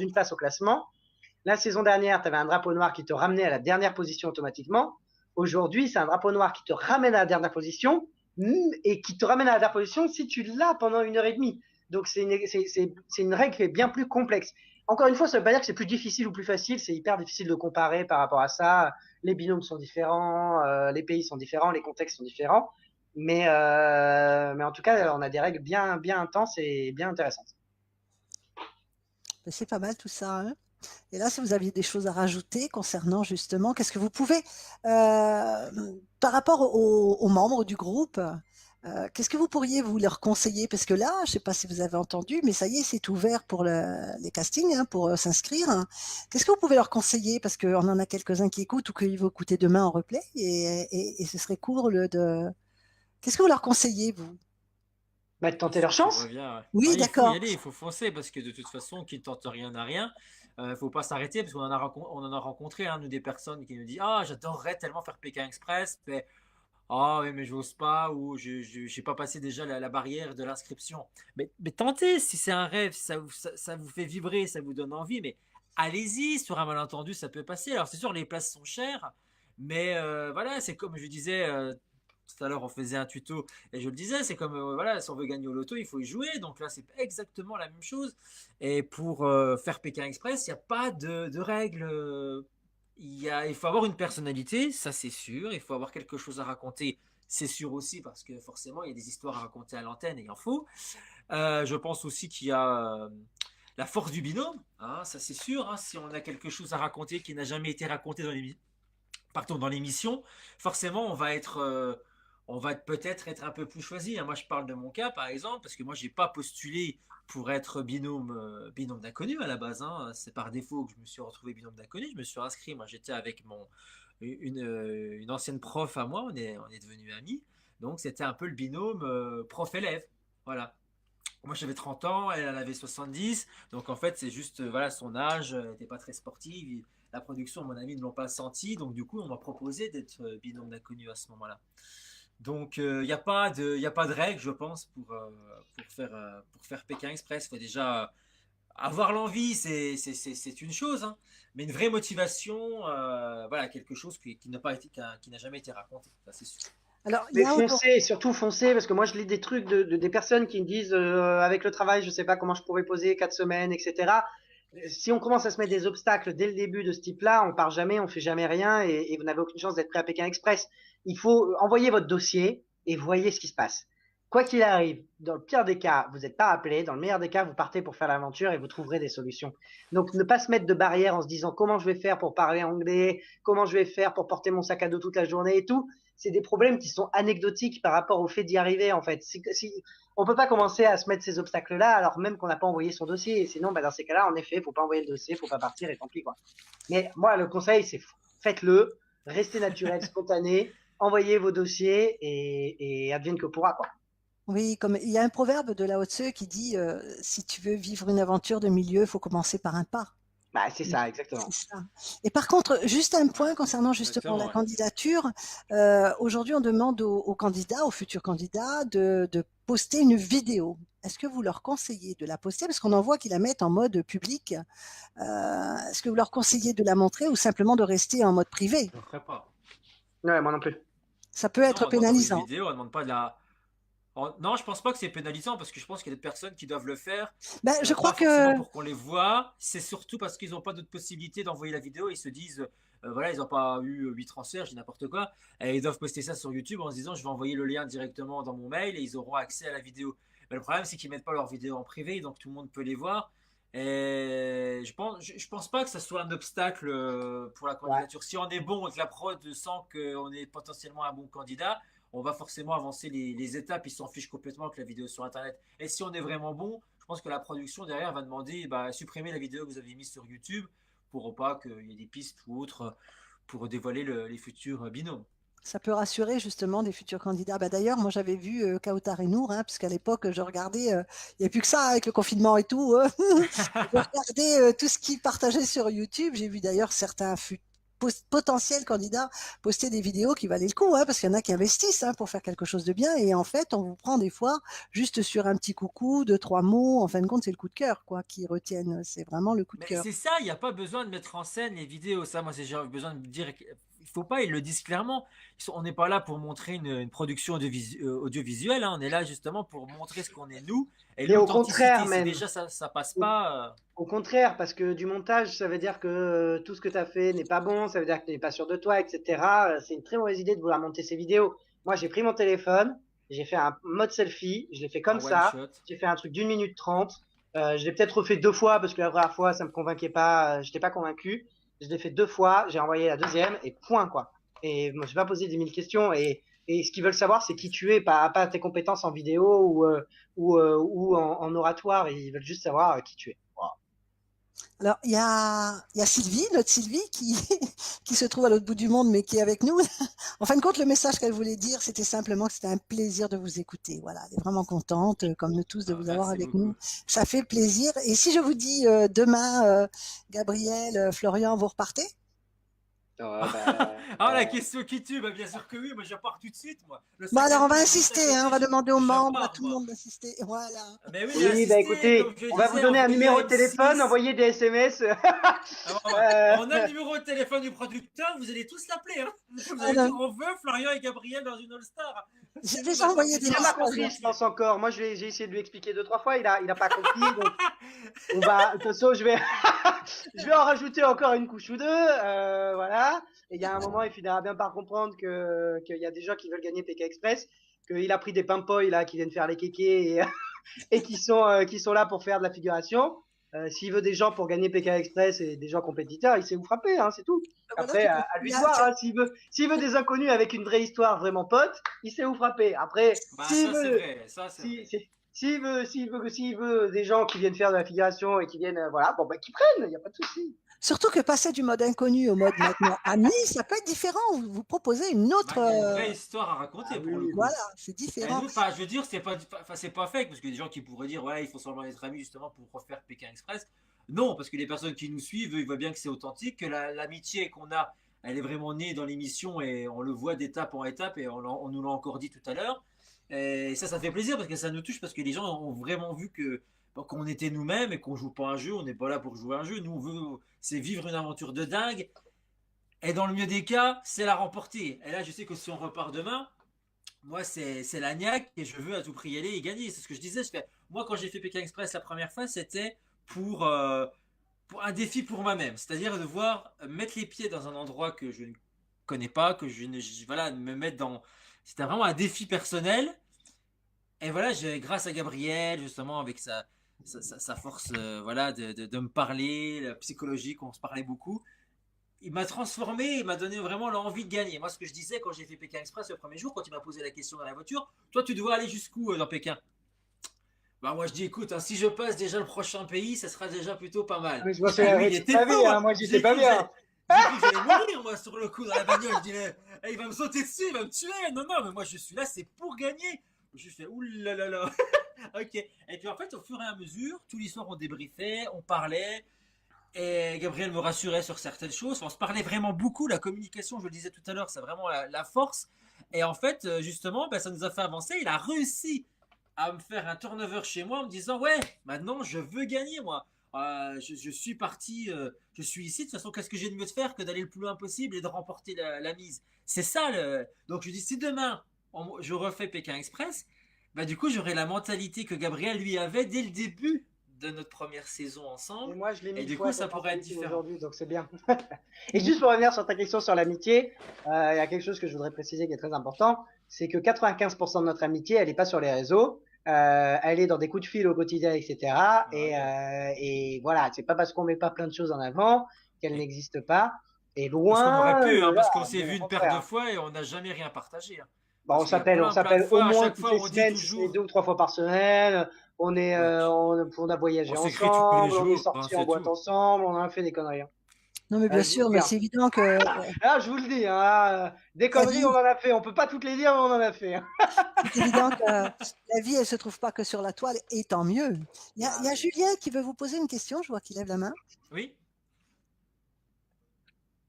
La saison dernière, tu avais un drapeau noir qui te ramenait à la dernière position automatiquement. Aujourd'hui, c'est un drapeau noir qui te ramène à la dernière position et qui te ramène à la dernière position si tu l'as pendant 1 heure et demie. Donc, c'est une règle qui est bien plus complexe. Encore une fois, ça ne veut pas dire que c'est plus difficile ou plus facile. C'est hyper difficile de comparer par rapport à ça. Les binômes sont différents, les pays sont différents, les contextes sont différents. Mais en tout cas, on a des règles bien intenses et bien intéressantes. C'est pas mal tout ça, hein. Et là, si vous aviez des choses à rajouter concernant justement, qu'est-ce que vous pouvez, par rapport aux membres du groupe, qu'est-ce que vous pourriez vous leur conseiller? Parce que là, je ne sais pas si vous avez entendu, mais ça y est, c'est ouvert pour les castings, hein, pour s'inscrire, hein. Qu'est-ce que vous pouvez leur conseiller? Parce qu'on en a quelques-uns qui écoutent ou qui vont écouter demain en replay, et ce serait cool de... Qu'est-ce que vous leur conseillez, vous? De tenter leur chance. Oui, d'accord. Il faut y aller, il faut foncer parce que de toute façon, qui ne tente rien n'a rien. Faut pas s'arrêter parce qu'on en a rencontré, hein, nous, des personnes qui nous disent j'adorerais tellement faire Pékin Express, mais oui, mais j'ose pas, ou je n'ai pas passé déjà la barrière de l'inscription. Mais tentez, si c'est un rêve, si ça vous fait vibrer, ça vous donne envie, mais allez-y, sur un malentendu, ça peut passer. Alors c'est sûr, les places sont chères, mais voilà, c'est comme je disais. Tout à l'heure, on faisait un tuto et je le disais, c'est comme voilà, si on veut gagner au loto, il faut y jouer. Donc là, c'est exactement la même chose. Et pour faire Pékin Express, il n'y a pas de règles. Il faut avoir une personnalité, ça c'est sûr. Il faut avoir quelque chose à raconter, c'est sûr aussi, parce que forcément, il y a des histoires à raconter à l'antenne et il en faut. Je pense aussi qu'il y a la force du binôme, hein, ça c'est sûr. Hein, si on a quelque chose à raconter qui n'a jamais été raconté dans l'émission, forcément, on va peut-être être un peu plus choisi, hein. Moi, je parle de mon cas, par exemple, parce que moi, j'ai pas postulé pour être binôme d'inconnu à la base, hein. C'est par défaut que je me suis retrouvé binôme d'inconnu. Je me suis inscrit. Moi, j'étais avec une ancienne prof à moi. On est devenus amis. Donc, c'était un peu le binôme prof-élève. Voilà. Moi, j'avais 30 ans, elle en avait 70. Donc, en fait, c'est juste, voilà, son âge, elle n'était pas très sportive. La production, à mon avis, ne l'ont pas senti. Donc, du coup, on m'a proposé d'être binôme d'inconnu à ce moment-là. Donc, il n'y a pas y a pas de règle, je pense, pour faire Pékin Express. Il faut déjà avoir l'envie, c'est une chose, hein, mais une vraie motivation, voilà, quelque chose qui n'a pas été, qui n'a jamais été raconté. Ça, c'est sûr. Alors, il y Mais a autour. foncez, surtout foncez, parce que moi je lis des trucs des personnes qui me disent avec le travail, je sais pas comment je pourrais poser 4 semaines, etc. Si on commence à se mettre des obstacles dès le début de ce type-là, on part jamais, on fait jamais rien et vous n'avez aucune chance d'être prêt à Pékin Express. Il faut envoyer votre dossier et voyez ce qui se passe. Quoi qu'il arrive, dans le pire des cas, vous n'êtes pas appelé. Dans le meilleur des cas, vous partez pour faire l'aventure et vous trouverez des solutions. Donc, ne pas se mettre de barrières en se disant comment je vais faire pour parler anglais, comment je vais faire pour porter mon sac à dos toute la journée et tout. C'est des problèmes qui sont anecdotiques par rapport au fait d'y arriver, en fait. On peut pas commencer à se mettre ces obstacles-là alors même qu'on n'a pas envoyé son dossier. Et sinon, bah, dans ces cas-là, en effet, faut pas envoyer le dossier, faut pas partir et tant pis, quoi. Mais moi, le conseil, c'est faites-le, restez naturel, spontané, envoyez vos dossiers et advienne que pourra, quoi. Oui, comme il y a un proverbe de Lao Tse qui dit si tu veux vivre une aventure de milieu, il faut commencer par un pas. Bah, c'est ça, exactement. C'est ça. Et par contre, juste un point concernant justement la Exactement, ouais. candidature. Aujourd'hui, on demande aux candidats, aux futurs candidats, de poster une vidéo. Est-ce que vous leur conseillez de la poster? Parce qu'on en voit qui la mettent en mode public. Est-ce que vous leur conseillez de la montrer ou simplement de rester en mode privé? Je ne le ferai pas. Ouais, moi non plus. Ça peut être Non, on demande une pénalisant. vidéo, on ne demande pas de la. Non, je pense pas que c'est pénalisant parce que je pense qu'il y a des personnes qui doivent le faire, Ben, je crois pas forcément que pour qu'on les voit, c'est surtout parce qu'ils n'ont pas d'autre possibilité d'envoyer la vidéo. Ils se disent, voilà, ils n'ont pas eu 8 transferts, je dis n'importe quoi, et ils doivent poster ça sur YouTube en se disant, je vais envoyer le lien directement dans mon mail et ils auront accès à la vidéo. Mais le problème, c'est qu'ils mettent pas leur vidéo en privé, donc tout le monde peut les voir. Et je pense pas que ça soit un obstacle pour la Ouais. candidature. Si on est bon et que la prod sent qu'on est potentiellement un bon candidat, on va forcément avancer les étapes. Ils s'en fichent complètement que la vidéo sur Internet. Et si on est vraiment bon, je pense que la production derrière va demander bah, supprimer la vidéo que vous avez mise sur YouTube pour pas qu'il y ait des pistes ou autres pour dévoiler les futurs binômes. ça peut rassurer justement des futurs candidats. Bah, d'ailleurs, moi j'avais vu Kautar et Nour, hein, puisqu'à l'époque je regardais, il n'y a plus que ça avec le confinement et tout. Je regardais tout ce qu'ils partageaient sur YouTube. J'ai vu d'ailleurs certains potentiels candidats poster des vidéos qui valaient le coup, hein, parce qu'il y en a qui investissent hein, pour faire quelque chose de bien. Et en fait, on vous prend des fois juste sur un petit coucou, deux, trois mots. En fin de compte, c'est le coup de cœur quoi, qui retiennent. C'est vraiment le coup de Mais cœur. c'est ça, il n'y a pas besoin de mettre en scène les vidéos. Ça, moi, j'ai besoin de dire. Il faut pas, ils le disent clairement. On n'est pas là pour montrer une production audiovisuelle, hein. On est là justement pour montrer ce qu'on est nous et Et au contraire, l'authenticité. Si même. déjà ça passe pas. Au contraire, parce que du montage, ça veut dire que tout ce que tu as fait n'est pas bon, ça veut dire que tu n'es pas sûr de toi, etc. C'est une très mauvaise idée de vouloir monter ces vidéos. Moi, j'ai pris mon téléphone, j'ai fait un mode selfie, je l'ai fait comme En one ça, shot. j'ai fait un truc d'1 minute 30. Je l'ai peut-être refait 2 fois parce que la première fois, ça me convainquait pas, j'étais pas convaincu. Je l'ai fait 2 fois, j'ai envoyé la deuxième et point quoi. Et moi, je vais pas poser 10 000 questions et ce qu'ils veulent savoir, c'est qui tu es, pas tes compétences en vidéo ou en oratoire. Ils veulent juste savoir qui tu es. Voilà. Alors, il y a Sylvie, notre Sylvie, qui se trouve à l'autre bout du monde, mais qui est avec nous. En fin de compte, le message qu'elle voulait dire, c'était simplement que c'était un plaisir de vous écouter. Voilà, elle est vraiment contente, comme nous tous, de Ah, vous avoir merci avec nous. beaucoup. Ça fait plaisir. Et si je vous dis demain, Gabriel, Florian, vous repartez? Ah, la question qui tue, bah, bien sûr que oui, moi je pars tout de suite, moi. Le Bon, sac à alors on dos, va j'ai mon sac insister, à hein, on dos, va demander aux je membres, à pars, tout le moi. monde d'insister. Voilà. Mais oui, Oui, bah assistez, écoutez, comme je on va vous disais, donner un envoyez numéro un de téléphone, M6. envoyez des SMS. On a le numéro de téléphone du producteur, vous allez tous l'appeler, hein. Vous allez dire on veut Florian et Gabriel dans une All-Star. J'ai C'est bon, déjà maintenant envoyé c'est des Il dit, n'a on va pas pas messages. se compris, je mentir. pense encore. Moi, j'ai essayé de lui expliquer 2, 3 fois, il a pas compris. Donc, on va, de toute façon, je vais en rajouter encore une couche ou deux, voilà. Et il y a un moment, il finira bien par comprendre qu'il y a des gens qui veulent gagner PK Express, qu'il a pris des pimpoys là, qui viennent faire les kékés et qui sont là pour faire de la figuration. S'il veut des gens pour gagner Pékin Express et des gens compétiteurs, il sait où frapper, hein, c'est tout. Voilà, Après, tout à à lui fait. de voir, hein, s'il veut des inconnus avec une vraie histoire vraiment pote, il sait où frapper. Après, Bah, s'il ça, c'est veut, vrai. Ça, c'est vrai. s'il veut des gens qui viennent faire de la figuration et qui viennent, voilà, bon, bah, qu'ils prennent, il n'y a pas de souci. Surtout que passer du mode inconnu au mode maintenant ami, ça peut être différent. Vous proposez une Bah, autre. il y a une vraie histoire à Ah raconter pour le oui, coup. Voilà, c'est Et différent. nous, enfin, je veux dire, c'est pas fake, parce que des gens qui pourraient dire, ouais, il faut seulement être amis justement pour refaire Pékin Express. Non, parce que les personnes qui nous suivent, ils voient bien que c'est authentique, que l'amitié qu'on a, elle est vraiment née dans l'émission et on le voit d'étape en étape et on nous l'a encore dit tout à l'heure. Et ça fait plaisir parce que ça nous touche parce que les gens ont vraiment vu que bon, qu'on était nous-mêmes et qu'on joue pas un jeu, on n'est pas là pour jouer un jeu. Nous, on veut, c'est vivre une aventure de dingue. Et dans le mieux des cas, c'est la remporter. Et là, je sais que si on repart demain, moi, c'est la niaque et je veux à tout prix y aller et gagner. C'est ce que je disais. Moi, quand j'ai fait Pékin Express la première fois, c'était pour, euh, pour un défi pour moi-même. C'est-à-dire de voir mettre les pieds dans un endroit que je ne connais pas, que voilà, me mettre dans. C'était vraiment un défi personnel. Et voilà, grâce à Gabriel, justement, avec sa force voilà, de me parler, la psychologique, on se parlait beaucoup. Il m'a transformé, il m'a donné vraiment l'envie de gagner. Moi, ce que je disais quand j'ai fait Pékin Express le premier jour, quand il m'a posé la question dans la voiture, toi, tu dois aller jusqu'où dans Pékin? Bah, moi, je dis, écoute, hein, si je passe déjà le prochain pays, ça sera déjà plutôt pas mal. Mais je m'en Et souviens lui, il de était ta vie, fou, hein, hein. moi j'étais pas bien. J'ai cru que j'allais mourir, moi, sur le coup, dans la bagnole. Je disais, eh, il va me sauter dessus, il va me tuer. Non, non, mais moi, je suis là, c'est pour gagner. Je fais, oulalalala. Ok. Et puis, en fait, au fur et à mesure, tous les soirs, on débriefait, on parlait. Et Gabriel me rassurait sur certaines choses. On se parlait vraiment beaucoup. La communication, je le disais tout à l'heure, c'est vraiment la force. Et en fait, justement, ben, ça nous a fait avancer. Il a réussi à me faire un turnover chez moi en me disant, ouais, maintenant je veux gagner, moi. Je suis parti, je suis ici. De toute façon, qu'est-ce que j'ai de mieux de faire que d'aller le plus loin possible et de remporter la mise. C'est ça. Donc je dis, si demain je refais Pékin Express, bah, du coup, j'aurai la mentalité que Gabriel lui avait dès le début de notre première saison Et ensemble. moi, je l'ai Et mille du fois coup, ça cette pourrait être mentalité différent. aujourd'hui, donc c'est bien. Et juste pour revenir sur ta question sur l'amitié, il y a quelque chose que je voudrais préciser qui est très important, c'est que 95% de notre amitié, elle n'est pas sur les réseaux, elle est dans des coups de fil au quotidien, etc. Ah ouais. Et voilà, c'est pas parce qu'on met pas plein de choses en avant qu'elle Et n'existe pas. Et parce qu'on aurait loin pu, de hein, là, parce qu'on s'est bien vu au une paire de contraire. fois et on n'a jamais rien partagé, hein. Bon, Parce qu'il y a on plein de s'appelle au fois, à moins chaque toutes fois, les on dit semaines, si ce n'est toujours, 2 ou 3 fois par semaine. ouais, On a on voyagé s'écrit tous les ensemble, on est jours, hein, sortis en c'est boîte tout. ensemble, on a fait des conneries, hein. Non, mais bien Je vous le sûr, dis, mais hein. c'est évident que Ah, je vous le dis, hein, des la conneries, on vie, en a fait. On peut pas toutes les dire, mais on en a fait, hein. c'est évident que la vie, elle se trouve pas que sur la toile, et tant mieux. Il y Bah a oui. Julien qui veut vous poser une question. Je vois qu'il lève la main. Oui?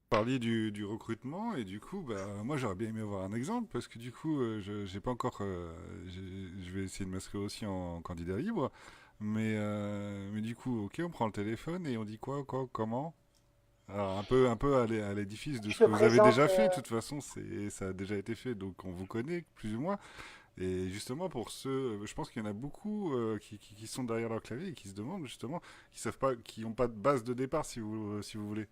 Parliez du recrutement et du coup, bah, moi j'aurais bien aimé avoir un exemple parce que du coup, je j'ai pas encore, je vais essayer de m'inscrire aussi en candidat libre, mais du coup, ok, on prend le téléphone et on dit quoi, comment? Alors un peu à l'édifice de Je ce te que vous avez présente, déjà fait. De toute façon, ça a déjà été fait, donc on vous connaît plus ou moins. Et justement pour ceux, je pense qu'il y en a beaucoup qui sont derrière leur clavier et qui se demandent justement, qui savent pas, qui n'ont pas de base de départ si vous voulez.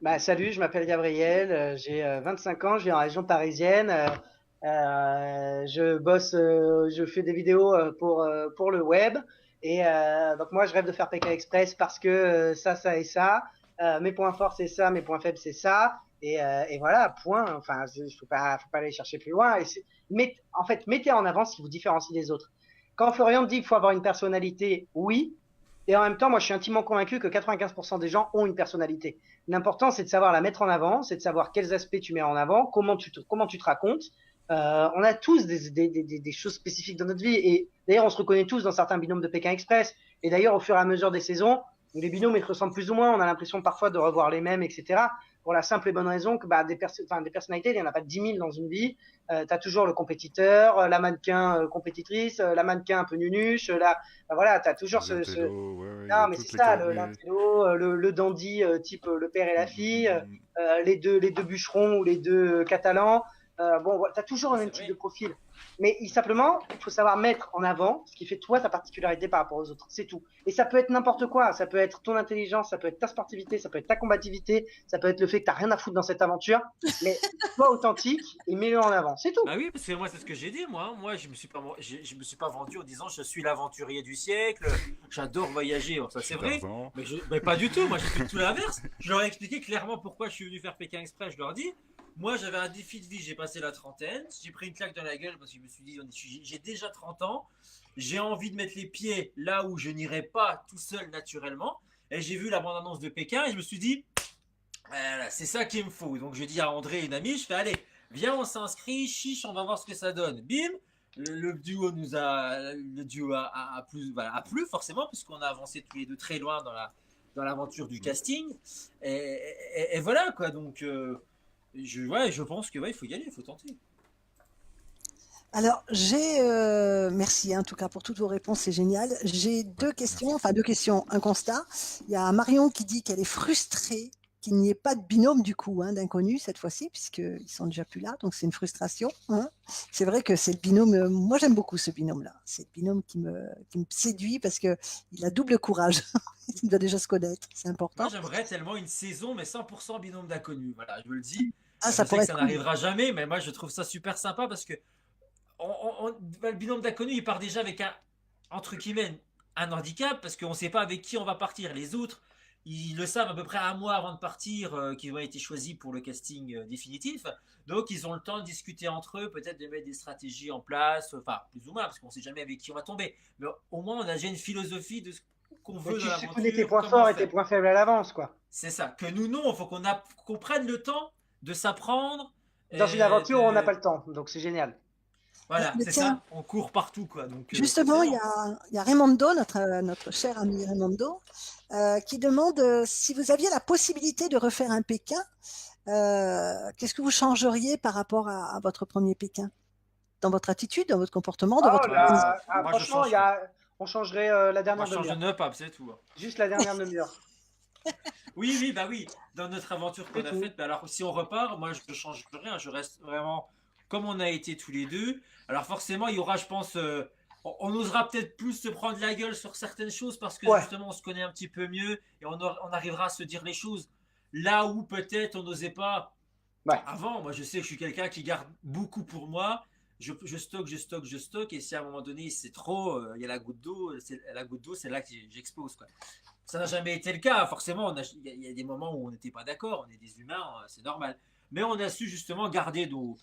bah, salut, je m'appelle Gabriel, j'ai 25 ans, je vis en région parisienne. Je bosse, je fais des vidéos pour le web. Donc moi, je rêve de faire Pékin Express parce que ça et ça. Mes points forts, c'est ça, mes points faibles, c'est ça. Et voilà, point. Enfin, faut pas aller chercher plus loin. En fait, mettez en avant ce qui vous différencie des autres. Quand Florian me dit qu'il faut avoir une personnalité, oui. Et en même temps, moi, je suis intimement convaincu que 95% des gens ont une personnalité. L'important, c'est de savoir la mettre en avant, c'est de savoir quels aspects tu mets en avant, comment tu te racontes. On a tous des choses spécifiques dans notre vie. Et d'ailleurs, on se reconnaît tous dans certains binômes de Pékin Express. Et d'ailleurs, au fur et à mesure des saisons, les binômes, ils se ressemblent plus ou moins. On a l'impression parfois de revoir les mêmes, etc. Pour la simple et bonne raison que des personnalités, il n'y en a pas 10 000 dans une vie. Tu as toujours le compétiteur, la mannequin compétitrice, la mannequin un peu nunuche. Voilà, tu as toujours L'intello, ouais, il y non, a mais c'est toutes les ça, mais... l'intello, le dandy type le père et la fille, Mm, les deux bûcherons ou les deux catalans. bon, tu as toujours le C'est même type vrai. de profil. Mais simplement, il faut savoir mettre en avant ce qui fait toi ta particularité par rapport aux autres. C'est tout. Et ça peut être n'importe quoi. Ça peut être ton intelligence, ça peut être ta sportivité, ça peut être ta combativité, ça peut être le fait que tu n'as rien à foutre dans cette aventure. Mais sois authentique et mets-le en avant. C'est tout. Bah oui, parce que moi, c'est ce que j'ai dit, moi. Moi, je me suis pas vendu en disant je suis l'aventurier du siècle, j'adore voyager. Bon, ça, c'est vrai. Tarzan. Mais pas du tout. Moi, j'ai fait tout l'inverse. Je leur ai expliqué clairement pourquoi je suis venu faire Pékin Express. Je leur ai dit, moi, j'avais un défi de vie. J'ai passé la trentaine. J'ai pris une claque dans la gueule parce que je me suis dit, j'ai déjà 30 ans. J'ai envie de mettre les pieds là où je n'irai pas tout seul naturellement. Et j'ai vu la bande-annonce de Pékin et je me suis dit, voilà, c'est ça qu'il me faut. Donc, je dis à André, une amie, je fais, allez, viens, on s'inscrit, chiche, on va voir ce que ça donne. Bim, le duo a plu forcément puisqu'on a avancé tous les deux très loin dans l'aventure du casting. Et voilà quoi. Donc je pense que ouais, il faut y aller, il faut tenter. Alors, merci en tout cas pour toutes vos réponses, c'est génial. J'ai deux questions, enfin deux questions, un constat. Il y a Marion qui dit qu'elle est frustrée qu'il n'y ait pas de binôme du coup, d'inconnus cette fois-ci, puisqu'ils sont déjà plus là, donc c'est une frustration. C'est vrai que c'est le binôme, moi j'aime beaucoup ce binôme-là. C'est le binôme qui me séduit parce qu'il a double courage. Il doit déjà se connaître, c'est important. Moi j'aimerais tellement une saison, mais 100% binôme d'inconnus. Voilà, je vous le dis. Ah, Je ça sais pourrait que être ça cool. n'arrivera jamais, mais moi je trouve ça super sympa parce que le binôme d'inconnus, il part déjà avec entre guillemets, un handicap parce qu'on ne sait pas avec qui on va partir. Les autres, ils le savent à peu près un mois avant de partir qu'ils ont été choisis pour le casting définitif. Donc, ils ont le temps de discuter entre eux, peut-être de mettre des stratégies en place, enfin, plus ou moins, parce qu'on ne sait jamais avec qui on va tomber. Mais au moins, on a déjà une philosophie de ce qu'on Mais veut tu dans sais connais tes l'aventure, points comment forts et tes faire. points faibles à l'avance, quoi. C'est ça. Que nous, non, il faut qu'on prenne le temps de s'apprendre. Dans une aventure où on n'a pas le temps, donc c'est génial. Voilà, Mais c'est tiens, ça. On court partout, quoi. Donc, c'est justement, il excellent. y a Raimondo, notre cher ami Raimondo, qui demande si vous aviez la possibilité de refaire un Pékin, qu'est-ce que vous changeriez par rapport à votre premier Pékin? Dans votre attitude, dans votre comportement, dans Oh votre Ah, organisation? là, moi, je franchement, change rien. on changerait la Moi, dernière je change de demi-heure. neuf, c'est tout. Juste la dernière demi-heure. Oui, oui, bah oui. Dans notre aventure qu'on C'est a tout. faite, bah alors si on repart, moi je ne change rien. Je reste vraiment comme on a été tous les deux. Alors forcément, il y aura, je pense, on osera peut-être plus se prendre la gueule sur certaines choses parce que Ouais, justement on se connaît un petit peu mieux et on arrivera à se dire les choses là où peut-être on n'osait pas ouais. avant. Moi, je sais que je suis quelqu'un qui garde beaucoup pour moi. Je stocke, je stocke, je stocke. Et si à un moment donné c'est trop, il y a la goutte d'eau, c'est là que j'explose, quoi. Ça n'a jamais été le cas. Forcément, il y a des moments où on n'était pas d'accord. On est des humains, c'est normal. Mais on a su justement garder nos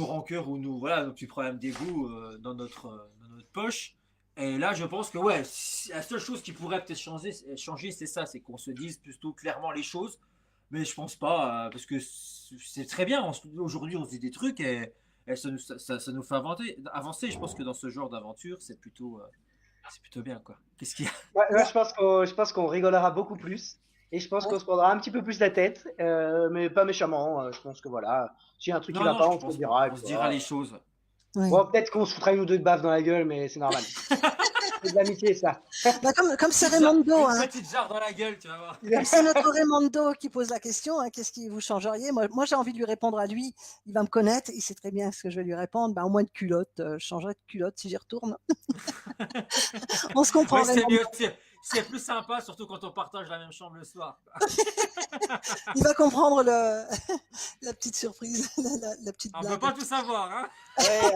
rancœurs ou voilà, nos petits problèmes d'ego dans notre poche. Et là, je pense que ouais, la seule chose qui pourrait peut-être changer, c'est ça, c'est qu'on se dise plutôt clairement les choses. Mais je pense pas, parce que c'est très bien. Aujourd'hui, on se dit des trucs et ça nous fait avancer. Je pense que dans ce genre d'aventure, c'est plutôt bien, quoi. Qu'est-ce qu'il y a? Ouais, là, je pense qu'on rigolera beaucoup plus. Et je pense qu'on se prendra un petit peu plus la tête, mais pas méchamment. Je pense que voilà, s'il y a un truc qui Non, va non, pas, je on se le pense pas. dira. Et On puis se dira voilà. les choses. Oui. Bon, peut-être qu'on se foutra une ou deux de baffes dans la gueule, mais c'est normal. C'est de l'amitié, ça. Bah, comme c'est Petite Raimondo, une petite jarre dans la gueule, tu vas voir. comme c'est notre Raimondo qui pose la question, qu'est-ce que vous changeriez? Moi j'ai envie de lui répondre à lui. Il va me connaître, il sait très bien ce que je vais lui répondre. Bah, au moins de culotte, je changerais de culotte si j'y retourne. On se comprend, Ouais, c'est Raimondo. mieux. C'est plus sympa, surtout quand on partage la même chambre le soir. Il va comprendre la petite surprise, la petite On blague. peut pas tout savoir, hein. Ouais,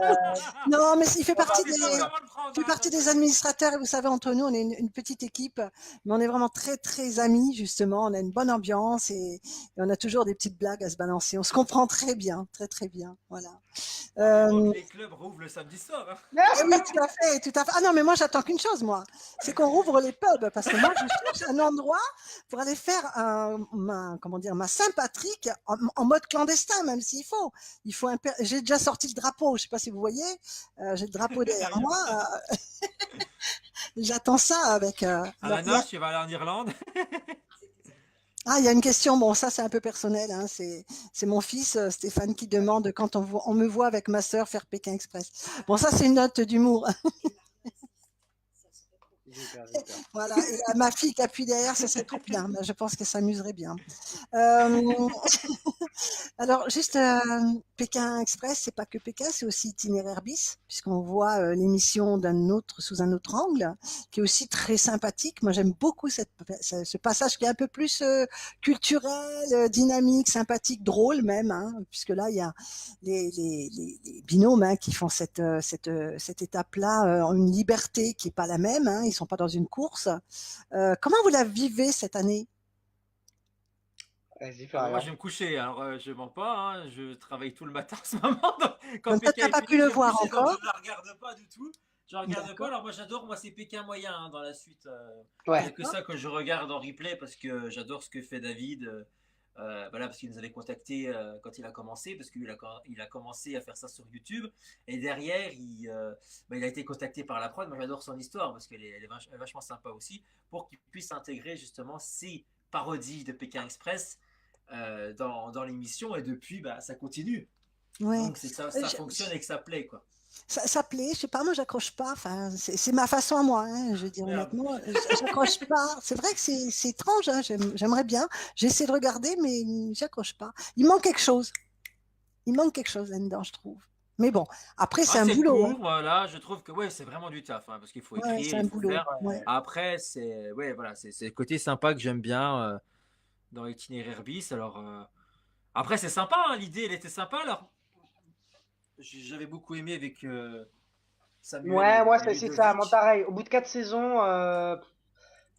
Non, mais il fait on va partie C'est des, pas comment le prendre, fait hein, partie donc, des administrateurs et vous savez, entre nous, on est une petite équipe, mais on est vraiment très, très amis, justement. On a une bonne ambiance et on a toujours des petites blagues à se balancer. On se comprend très bien, très, très bien. Voilà. vivement que les clubs rouvrent le samedi soir, hein. Eh oui, tout à fait, tout à fait. Ah non, mais moi, j'attends qu'une chose, moi. C'est qu'on rouvre les pubs, parce que moi, je cherche un endroit pour aller faire comment dire, ma Saint-Patrick en mode clandestin, même s'il faut. J'ai déjà sorti le drapeau, je sais pas si vous voyez. J'ai le drapeau derrière moi. J'attends ça avec, À la nage, tu vas aller en Irlande. Ah, il y a une question, bon, ça c'est un peu personnel, c'est mon fils Stéphane qui demande quand on me voit avec ma sœur faire Pékin Express. Bon, ça c'est une note d'humour. j'ai peur. Voilà, et ma fille qui appuie derrière, ça serait trop bien. Je pense qu'elle s'amuserait bien. Euh, Alors, juste Pékin Express, c'est pas que Pékin, c'est aussi Itinéraire bis, puisqu'on voit l'émission sous un autre angle, qui est aussi très sympathique. Moi, j'aime beaucoup ce passage qui est un peu plus culturel, dynamique, sympathique, drôle même, hein, puisque là, il y a les binômes qui font cette étape-là en une liberté qui est pas la même. Hein, ils sont pas dans une course. Comment vous la vivez cette année? Vas-y, Ah bah, moi, Florian. je vais me coucher. Alors, je mens pas, hein, je travaille tout le matin en ce moment. Donc, quand Donc, toi, Pékin t'as est pas fini, pu le je vais me voir coucher. Donc, je encore? ne la regarde pas du tout. Je regarde pas. D'accord, Alors, moi, j'adore. Moi, c'est Pékin moyen hein, dans la suite. Il n'y a Ouais. que d'accord. ça que je regarde en replay parce que j'adore ce que fait David. Voilà, parce qu'il nous avait contacté quand il a commencé, parce il a commencé à faire ça sur YouTube. Et derrière, il a été contacté par la prod. Moi, j'adore son histoire parce elle est vachement sympa aussi pour qu'il puisse intégrer justement ces parodies de Pékin Express dans l'émission. Et depuis, bah, ça continue. Ouais. Donc, c'est que ça Je- fonctionne et que ça plaît, quoi. ça plaît, je sais pas, moi j'accroche pas. Enfin, c'est ma façon à moi. Hein, je veux dire Merde. honnêtement, j'accroche pas. C'est vrai que c'est étrange. Hein, j'aimerais bien. J'essaie de regarder, mais j'accroche pas. Il manque quelque chose. Il manque quelque chose là-dedans, je trouve. Mais bon, après c'est Ah, un c'est boulot. Hein. court, voilà, je trouve que ouais, c'est vraiment du taf, hein, parce qu'il faut Ouais, c'est écrire, un il faut boulot. faire. Ouais. Après, ouais, voilà, c'est le côté sympa que j'aime bien dans l'itinéraire bis. Alors, après, c'est sympa, hein, l'idée, elle était sympa. Alors, j'avais beaucoup aimé avec Samuel Ouais, moi, et c'est ça. Moi, Ludovic. pareil. Au bout de 4 saisons, Là,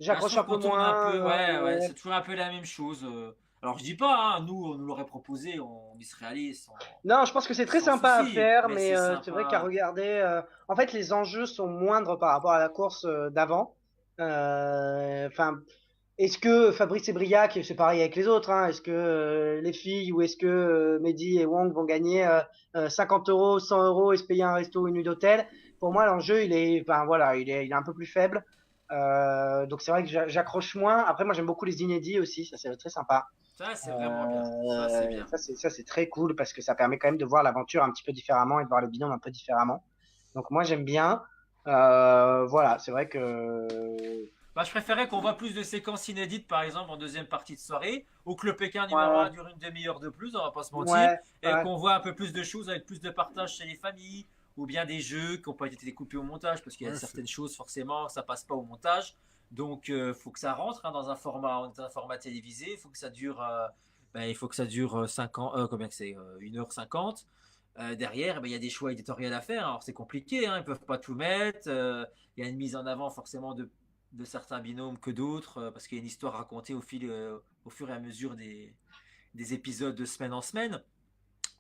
je j'accroche trouve un peu qu'on tourne un peu, moins. ouais, ouais, c'est toujours un peu la même chose. Alors, je dis pas, hein, nous, on nous l'aurait proposé, on y serait allé Non, je pense que c'est très sans sympa à souci, faire, mais mais c'est c'est vrai qu'à sympa. regarder, en fait, les enjeux sont moindres par rapport à la course d'avant. Enfin, est-ce que Fabrice et Briac, c'est pareil avec les autres, hein, est-ce que les filles ou est-ce que Mehdi et Wong vont gagner 50 euros, 100 euros et se payer un resto ou une nuit d'hôtel? Pour moi, l'enjeu, enfin voilà, il est un peu plus faible. Donc c'est vrai que j'accroche moins. Après, moi, j'aime beaucoup les inédits aussi, ça c'est très sympa. Ça, c'est vraiment bien. Ça, c'est bien. Ça c'est très cool parce que ça permet quand même de voir l'aventure un petit peu différemment et de voir les binômes un peu différemment. Donc moi, j'aime bien. Voilà, c'est vrai que Bah, je préférais qu'on voit plus de séquences inédites, par exemple, en deuxième partie de soirée, ou que le Pékin numéro ouais, un dure une demi-heure de plus, on va pas se mentir, ouais, et ouais. qu'on voit un peu plus de choses avec plus de partage chez les familles, ou bien des jeux qui n'ont pas été découpés au montage, parce qu'il y a Ouais, certaines choses, forcément, ça passe pas au montage. Donc, faut que ça rentre hein, dans un format télévisé, il faut que ça dure, il faut que ça dure 50, combien que c'est 1h50. Derrière, il y a des choix éditoriaux à faire. Alors, c'est compliqué, hein, ils peuvent pas tout mettre. Il y a une mise en avant forcément de certains binômes que d'autres, parce qu'il y a une histoire racontée au fur et à mesure des épisodes de semaine en semaine.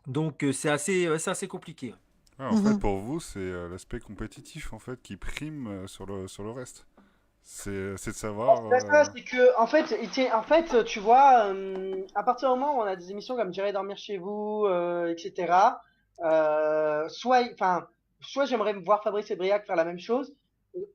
Donc c'est assez compliqué. ouais, en fait, Mhm. pour vous, c'est l'aspect compétitif en fait qui prime sur le reste. C'est de savoir. C'est ça, c'est que en fait, tu vois, à partir du moment où on a des émissions comme J'irai dormir chez vous, etc. Soit j'aimerais voir Fabrice et Briac faire la même chose.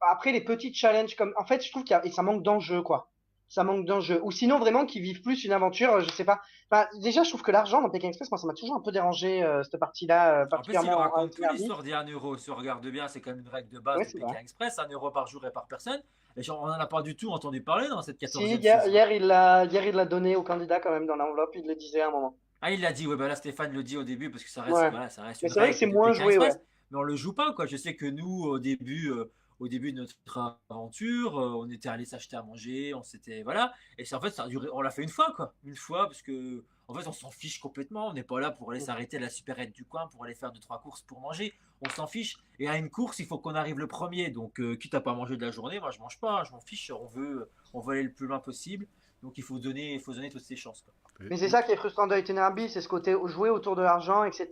Après les petits challenges comme, en fait, je trouve et ça manque d'enjeu quoi. Ça manque d'enjeu. Ou sinon vraiment qu'ils vivent plus une aventure, je sais pas. Enfin, déjà, je trouve que l'argent dans Pékin Express, moi, ça m'a toujours un peu dérangé cette partie-là, En plus, il ne particulièrement en raconte plus itinéraire. l'histoire des 1 euro. Si on regarde bien, c'est quand même une règle de base Ouais, de c'est vrai. Pékin Express, 1 euro par jour et par personne. Et on n'en a pas du tout entendu parler dans cette Si, quatorzième saison. hier, il l'a donné au candidat quand même dans l'enveloppe, il le disait à un moment. Ah, il l'a dit, ouais, bah là Stéphane le dit au début parce que Ouais. voilà, ça reste Mais une c'est vrai que c'est règle de moins Pékin joué, ouais. Express, mais on le joue pas, quoi. Je sais que nous, au début de notre aventure, on était allé s'acheter à manger, on s'était, voilà, et c'est en fait, ça a duré, on l'a fait une fois, quoi. Une fois, parce que, en fait, on s'en fiche complètement, on n'est pas là pour aller s'arrêter à la supérette du coin, pour aller faire 2, 3 courses pour manger, on s'en fiche. Et à une course, il faut qu'on arrive le premier, donc, quitte à pas manger de la journée, moi je mange pas, hein, je m'en fiche, on veut aller le plus loin possible, donc il faut donner toutes ses chances, quoi. Mais c'est ça qui est frustrant de Itinerary, c'est ce côté jouer autour de l'argent, etc.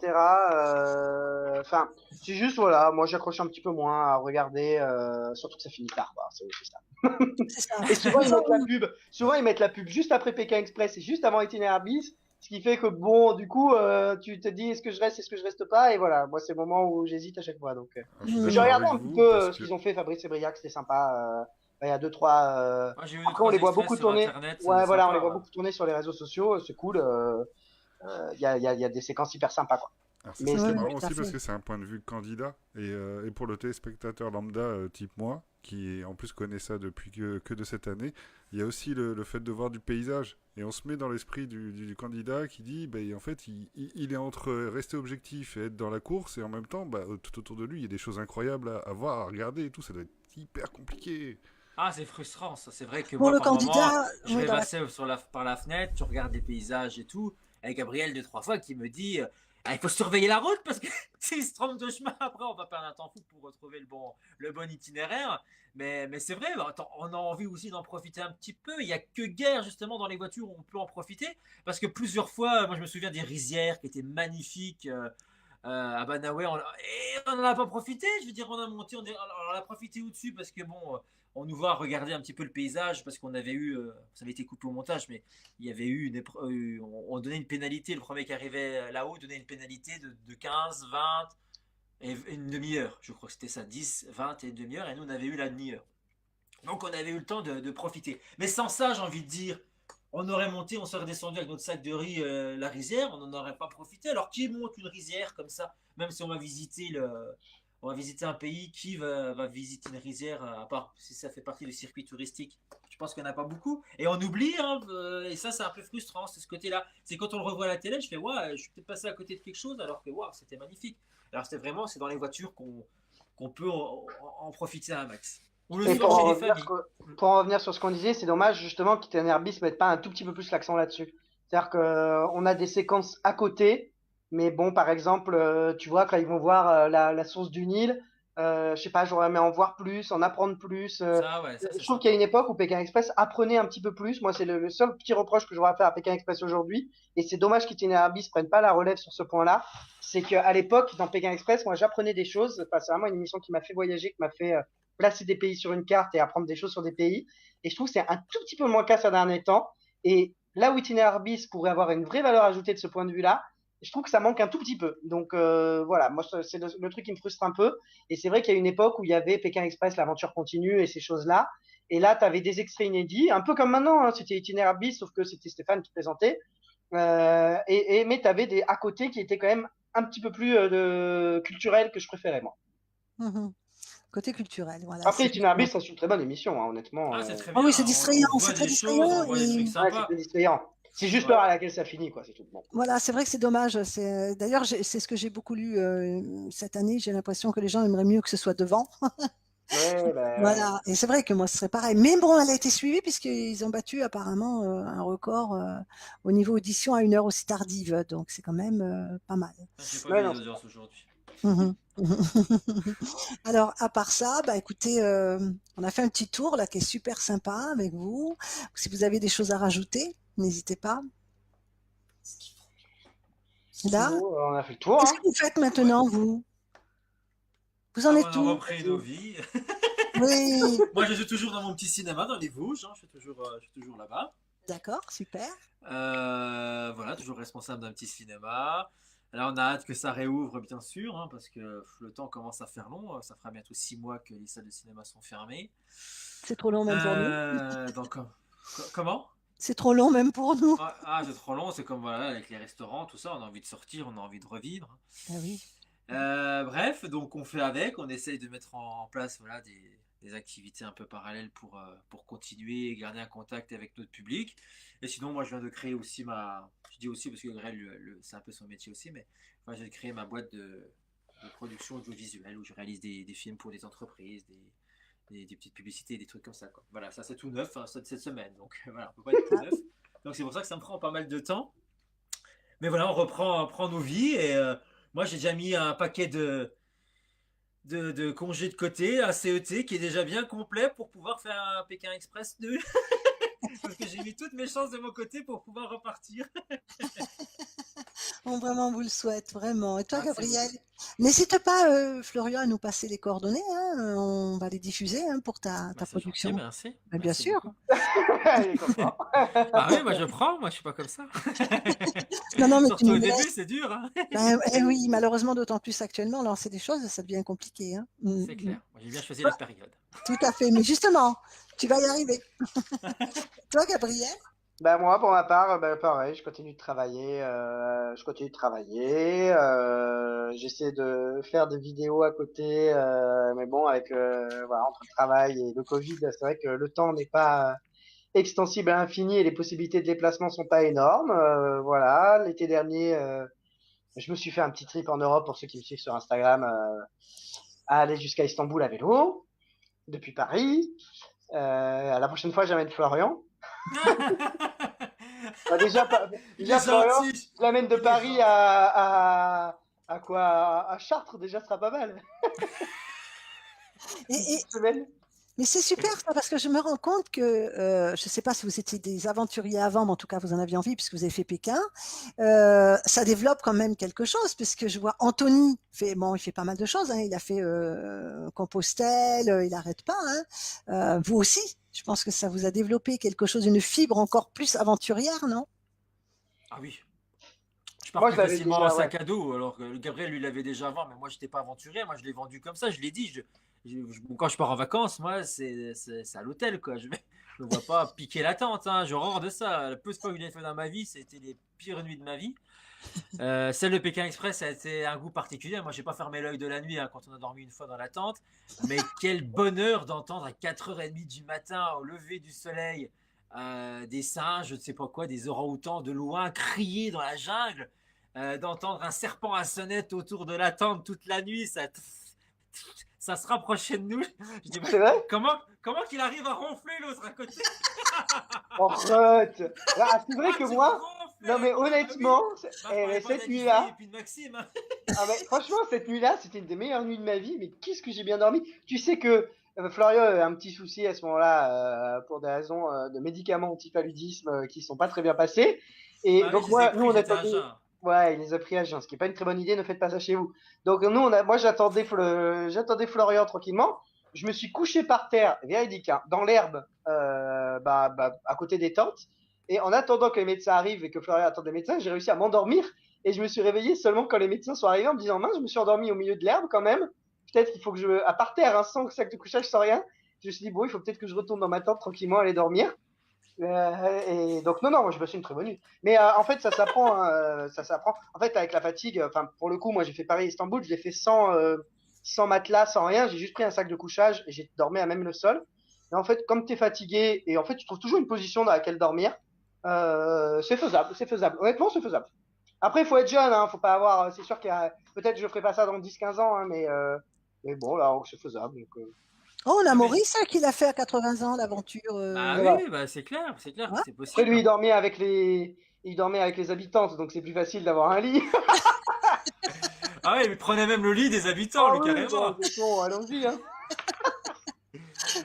Enfin, c'est juste, voilà, moi j'accroche un petit peu moins à regarder, surtout que ça finit tard, quoi. C'est aussi ça. C'est ça. Et souvent Nous ils mettent la avons- pub, souvent ils mettent la pub juste après Pékin Express et juste avant Itinerary, ce qui fait que bon, du coup, tu te dis est-ce que je reste, est-ce que je reste pas, et voilà, moi c'est le moment où j'hésite à chaque fois. Donc, Je suis mais j'ai d'accord regardé avec un petit vous peu parce ce que qu'ils ont fait, Fabrice et Briac, c'était sympa. Il y a deux, trois. Moi, j'ai vu deux, Après, on trois les voit extraits beaucoup sur tourner. internet, Ouais, voilà, on les sympa, voit ouais. beaucoup tourner sur les réseaux sociaux. C'est cool. Il y a des séquences hyper sympas, quoi. alors c'est Mais ça qui est Oui, c'est marrant tout à aussi parce fait. que c'est un point de vue candidat et pour le téléspectateur lambda type moi, qui en plus connaît ça depuis que de cette année, il y a aussi le fait de voir du paysage. Et on se met dans l'esprit du candidat qui dit, ben, en fait, il est entre rester objectif et être dans la course, et en même temps, bah, tout autour de lui, il y a des choses incroyables à voir, à regarder et tout. Ça doit être hyper compliqué. Ah, c'est frustrant, ça. C'est vrai que Pour moi, le par moment, candidat, je oui, vais dans la... passer par la fenêtre, tu regardes les paysages et tout, avec Gabriel deux, trois fois qui me dit ah, il faut surveiller la route parce que s'il se trompe de chemin, après, on va perdre un temps fou pour retrouver le bon itinéraire. Mais c'est vrai, bah, attends, on a envie aussi d'en profiter un petit peu. Il n'y a que guère, justement, dans les voitures où on peut en profiter. Parce que plusieurs fois, moi, je me souviens des rizières qui étaient magnifiques. À Banaoué, et on n'en a pas profité. Je veux dire, on a monté, on a profité au-dessus parce que bon, on nous voit regarder un petit peu le paysage parce qu'on avait eu, ça avait été coupé au montage, mais il y avait eu on donnait une pénalité. Le premier qui arrivait là-haut donnait une pénalité de 15, 20 et une demi-heure. Je crois que c'était ça, 10, 20 et une demi-heure. Et nous, on avait eu la demi-heure. Donc, on avait eu le temps de profiter. Mais sans ça, j'ai envie de dire, on aurait monté, on serait descendu avec notre sac de riz la rizière, on n'en aurait pas profité. Alors qui monte une rizière comme ça, même si on va visiter un pays, qui va visiter une rizière, à part si ça fait partie du circuit touristique. Je pense qu'il n'y en a pas beaucoup. Et on oublie, hein, et ça c'est un peu frustrant, c'est ce côté-là. C'est quand on le revoit à la télé, je fais, ouais, je suis peut-être passé à côté de quelque chose, alors que, wow, c'était magnifique. Alors c'est dans les voitures qu'on peut en profiter à un max. Ou le Et soir chez les familles. pour en revenir sur ce qu'on disait, c'est dommage justement qu'Itinéraire Bis mette pas un tout petit peu plus l'accent là-dessus. C'est-à-dire que on a des séquences à côté, mais bon, par exemple, tu vois, quand ils vont voir la source du Nil, je sais pas, j'aurais aimé en voir plus, en apprendre plus. Ça, ouais, ça c'est Je trouve qu'il y a sympa. une époque où Pékin Express apprenait un petit peu plus. Moi, c'est le seul petit reproche que j'aurais à faire à Pékin Express aujourd'hui. Et c'est dommage qu'Itinéraire Bis prenne pas la relève sur ce point-là. C'est qu'à l'époque, dans Pékin Express, moi, j'apprenais des choses. Enfin, c'est vraiment une émission qui m'a fait voyager, qui m'a fait placer des pays sur une carte et apprendre des choses sur des pays. Et je trouve que c'est un tout petit peu moins le cas ces derniers temps. Et là où Itinéraire Bis pourrait avoir une vraie valeur ajoutée de ce point de vue-là, je trouve que ça manque un tout petit peu. Donc voilà, moi c'est le truc qui me frustre un peu. Et c'est vrai qu'il y a une époque où il y avait Pékin Express, l'aventure continue et ces choses-là. Et là, tu avais des extraits inédits, un peu comme maintenant, hein, c'était Itinéraire Bis, sauf que c'était Stéphane qui présentait. Mais tu avais des à côté qui étaient quand même un petit peu plus culturels que je préférais, moi. Mhm. Côté culturel, voilà. Après, C'est Itinéraire Bis, c'est une très bonne émission, hein, honnêtement. Ah, c'est très Ah bien, oui, c'est on distrayant, c'est voit très des choses, on distrayant. voit des trucs Et Ouais, c'est sympas. très distrayant. C'est juste Ouais. l'heure à laquelle ça finit, quoi, c'est tout. Bon. voilà, c'est vrai que c'est dommage. D'ailleurs, c'est ce que j'ai beaucoup lu cette année. J'ai l'impression que les gens aimeraient mieux que ce soit devant. Ouais, bah, ouais. Voilà. Et c'est vrai que moi, ce serait pareil. Mais bon, elle a été suivie puisqu'ils ont battu apparemment un record au niveau audition à une heure aussi tardive. Donc, c'est quand même pas mal. Ah, j'ai pas Ouais, vu non, les audiences aujourd'hui. Mhm. Alors, à part ça, bah, écoutez, on a fait un petit tour là qui est super sympa avec vous. Si vous avez des choses à rajouter, n'hésitez pas. Là, sinon, on a fait le tour, qu'est-ce hein. que vous faites maintenant, vous? Vous en Ah, on êtes a où? repris nos vies. Oui, Moi, je suis toujours dans mon petit cinéma dans les Vosges, hein, je suis toujours là-bas. d'accord, super. Voilà, toujours responsable d'un petit cinéma. Là, on a hâte que ça réouvre, bien sûr, hein, parce que le temps commence à faire long. Ça fera bientôt 6 mois que les salles de cinéma sont fermées. C'est trop long même pour nous. Donc, comment? C'est trop long même pour nous. C'est trop long. C'est comme voilà, avec les restaurants, tout ça. On a envie de sortir, on a envie de revivre. Ah oui. Bref, donc on fait avec. On essaye de mettre en place voilà, des activités un peu parallèles pour continuer et garder un contact avec notre public. Et sinon, moi, je viens de créer aussi je dis aussi parce que Greg, c'est un peu son métier aussi, mais moi, j'ai créé ma boîte de production audiovisuelle où je réalise des films pour des entreprises, des petites publicités, des trucs comme ça, quoi. Voilà, ça c'est tout neuf hein, cette semaine, donc voilà, on peut pas être tout neuf. Donc c'est pour ça que ça me prend pas mal de temps. Mais voilà, on prend nos vies et moi j'ai déjà mis un paquet de congés de côté, un CET qui est déjà bien complet pour pouvoir faire un Pékin Express 2. Parce que j'ai mis toutes mes chances de mon côté pour pouvoir repartir. On vraiment vous le souhaite, vraiment. Et toi, Ah, c'est Gabriel, beau. n'hésite pas, Florian, à nous passer les coordonnées. Hein. On va les diffuser hein, pour ta C'est gentil, production. merci. Mais bien Merci sûr. beaucoup. Il est content. Ah oui, moi je prends, moi je suis pas comme ça. Non, non, mais tu Surtout nous au début, laisses. c'est dur. Hein. Oui, malheureusement, d'autant plus actuellement, lancer des choses, ça devient compliqué. Hein. C'est clair. Moi j'ai bien choisi la période. Tout à fait. Mais justement, tu vas y arriver. Toi, Gabriel? Bah moi, pour ma part, bah, pareil, je continue de travailler. J'essaie de faire des vidéos à côté, mais bon, avec voilà, entre le travail et le Covid, c'est vrai que le temps n'est pas extensible à l'infini et les possibilités de déplacement sont pas énormes. Voilà, l'été dernier, je me suis fait un petit trip en Europe pour ceux qui me suivent sur Instagram, à aller jusqu'à Istanbul à vélo depuis Paris. À la prochaine fois, j'amène Florian. Bah, Il est déjà Florian, gentil. je l'amène de Il est Paris gentil. à quoi? À Chartres, déjà, ce sera pas mal. Et, Une et, petite semaine. mais c'est super ça, parce que je me rends compte que, je ne sais pas si vous étiez des aventuriers avant, mais en tout cas vous en aviez envie puisque vous avez fait Pékin. Ça développe quand même quelque chose, puisque je vois Anthony fait, bon, il fait pas mal de choses. Hein, il a fait Compostelle, il n'arrête pas. Hein. Vous aussi, je pense que ça vous a développé quelque chose, une fibre encore plus aventurière, non? Ah oui. Je pars Moi, je plus l'avais facilement en déjà, ouais. sac à dos, alors que le Gabriel lui l'avait déjà avant, mais moi j'étais pas aventurier, moi je l'ai vendu comme ça, je l'ai dit. Quand je pars en vacances, moi c'est à l'hôtel quoi. Je me vois pas piquer la tente, hein. J'ai horreur de ça. Le peu de fois que je l'ai fait dans ma vie, c'était les pires nuits de ma vie. Celle de Pékin Express, ça a été un goût particulier. Moi j'ai pas fermé l'œil de la nuit hein, quand on a dormi une fois dans la tente, mais quel bonheur d'entendre à 4h30 du matin au lever du soleil des singes, je ne sais pas quoi, des orang-outans de loin crier dans la jungle, d'entendre un serpent à sonnette autour de la tente toute la nuit, ça se rapprochait de nous. Je dis, bah, C'est vrai? comment qu'il arrive à ronfler l'autre à côté? Arrête! Ah, c'est vrai Ah, que tu moi, ronfles non mais avec moi? Bah oui. honnêtement, Bah, je parlais pas cette d'Annie et nuit-là, puis de Maxime, hein. ah mais franchement, cette nuit-là, c'était une des meilleures nuits de ma vie, mais qu'est-ce que j'ai bien dormi. Tu sais que Florian a un petit souci à ce moment-là, pour des raisons de médicaments anti-paludisme qui sont pas très bien passés. Et Bah oui, donc je les ai moi, nous pris, on j'étais à attendait, jeun. ouais, il les a pris à jeun, ce qui est pas une très bonne idée, ne faites pas ça chez vous. Donc nous, moi j'attendais j'attendais Florian tranquillement. Je me suis couché par terre, véridique, hein, dans l'herbe, à côté des tentes. Et en attendant que les médecins arrivent et que Florian attende les médecins, j'ai réussi à m'endormir. Et je me suis réveillé seulement quand les médecins sont arrivés en me disant, mince, je me suis endormi au milieu de l'herbe quand même. Peut-être qu'il faut que à par terre, hein, sans sac de couchage, sans rien. Je me suis dit, bon, il faut peut-être que je retourne dans ma tente tranquillement, aller dormir. Et donc, non, moi, je me suis une très bonne nuit. Mais en fait, ça s'apprend, hein, ça s'apprend. En fait, avec la fatigue, enfin, pour le coup, moi, j'ai fait Paris-Istanbul, je l'ai fait sans matelas, sans rien. J'ai juste pris un sac de couchage et j'ai dormi à même le sol. Et en fait, comme tu es fatigué et en fait, tu trouves toujours une position dans laquelle dormir, c'est faisable, c'est faisable. Honnêtement, c'est faisable. Après, il faut être jeune, hein, faut pas avoir. C'est sûr qu'il y a. Peut-être que je ferai pas ça dans 10-15 ans, hein, mais bon, là, c'est faisable. Donc, Oh, on a Ouais, mais Maurice hein, qui l'a fait à 80 ans, l'aventure. bah voilà. oui, bah c'est clair que Hein. c'est Après, lui, possible. il dormait avec les habitantes, donc c'est plus facile d'avoir un lit. Ah ouais, mais prenez même le lit des habitants, Ah lui, oui, bon, carrément. de toute façon, allons-y, hein.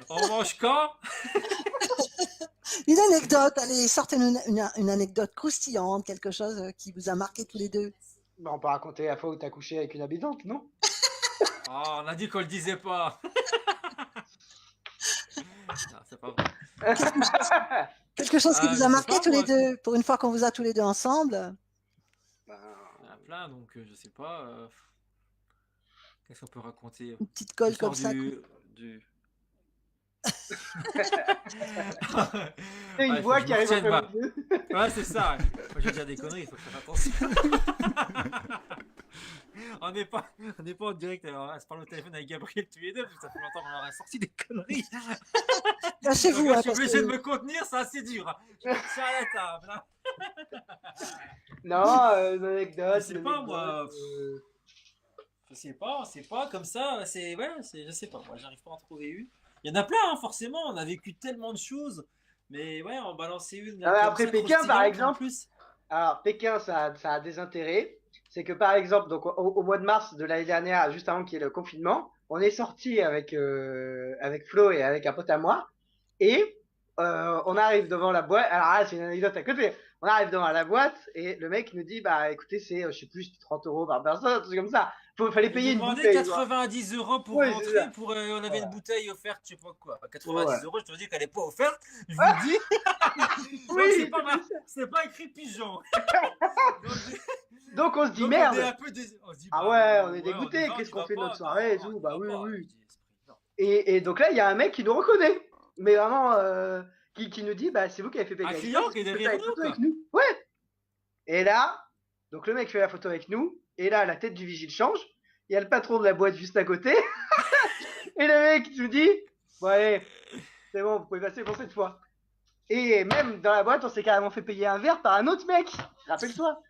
On mange quand? Une anecdote, allez, sortez-nous une anecdote croustillante, quelque chose qui vous a marqué tous les deux. Bah, on peut raconter la fois où t'as couché avec une habitante, non? Oh, on a dit qu'on le disait pas. Non, c'est pas vrai. Quelque chose qui Ah, vous je a sais marqué pas, tous les moi. deux, pour une fois qu'on vous a tous les deux ensemble. Ben, Il y en a plein, donc je sais pas. Qu'est-ce qu'on peut raconter? Une petite colle comme L'histoire ça. du... c'est une Ah, il faut voix que je qui me arrive au retienne, plein moi. milieu. Ouais, c'est ça. Ouais. Moi, je vais dire des conneries, il faut faire attention. On n'est pas en direct, on se parle au téléphone avec Gabriel tous les deux, parce que ça fait longtemps qu'on aurait sorti des conneries. Donc Cachez-vous, là, je hein, suis parce obligé de que me contenir, c'est assez dur, hein. Je me tiens à la table, hein. Non, Je une sais pas, anecdote. moi. Je sais pas, c'est pas comme ça. Je sais pas. Moi, j'arrive pas à en trouver une. Il y en a plein, hein, forcément. On a vécu tellement de choses. Mais ouais, en balancer une Ah là, ouais, comme après ça, Pékin, par croustillante en exemple, plus. alors Pékin, ça a des intérêts. C'est que par exemple, donc au mois de mars de l'année dernière, juste avant qu'il y ait le confinement, on est sorti avec Flo et avec un pote à moi, et on arrive devant la boîte. Alors là, c'est une anecdote à côté. On arrive devant la boîte et le mec nous dit, bah écoutez, c'est, je sais plus, 30 € par personne, un truc comme ça. Fallait Il payer nous une demandait bouteille, quoi. 90 € pour Oui, c'est rentrer. ça. On avait une Voilà. bouteille offerte, je sais pas quoi. Bah, Ouais. 90 euros, je te dis qu'elle n'est pas offerte. Je vous le dis. Donc, Oui, c'est pas écrit pigeon. Donc, donc on se dit donc on est merde. un peu on se dit, Ah bah, ouais, on est ouais, on y dégoûté. va, on y Qu'est-ce qu'on va fait de notre pas. soirée et Non, on tout? y Bah va oui, pas. oui. Je dis, esprit, non. Et donc là, il y a un mec qui nous reconnaît. Mais vraiment, qui nous dit, bah, c'est vous qui avez fait Pékin Un Express, client qui est vous faites derrière la nous, photo quoi. avec nous. Ouais. Et là, donc le mec fait la photo avec nous, et là, la tête du vigile change. Il y a le patron de la boîte juste à côté. Et le mec nous dit, bon allez, c'est bon, vous pouvez passer pour cette fois. Et même dans la boîte, on s'est carrément fait payer un verre par un autre mec. Rappelle-toi.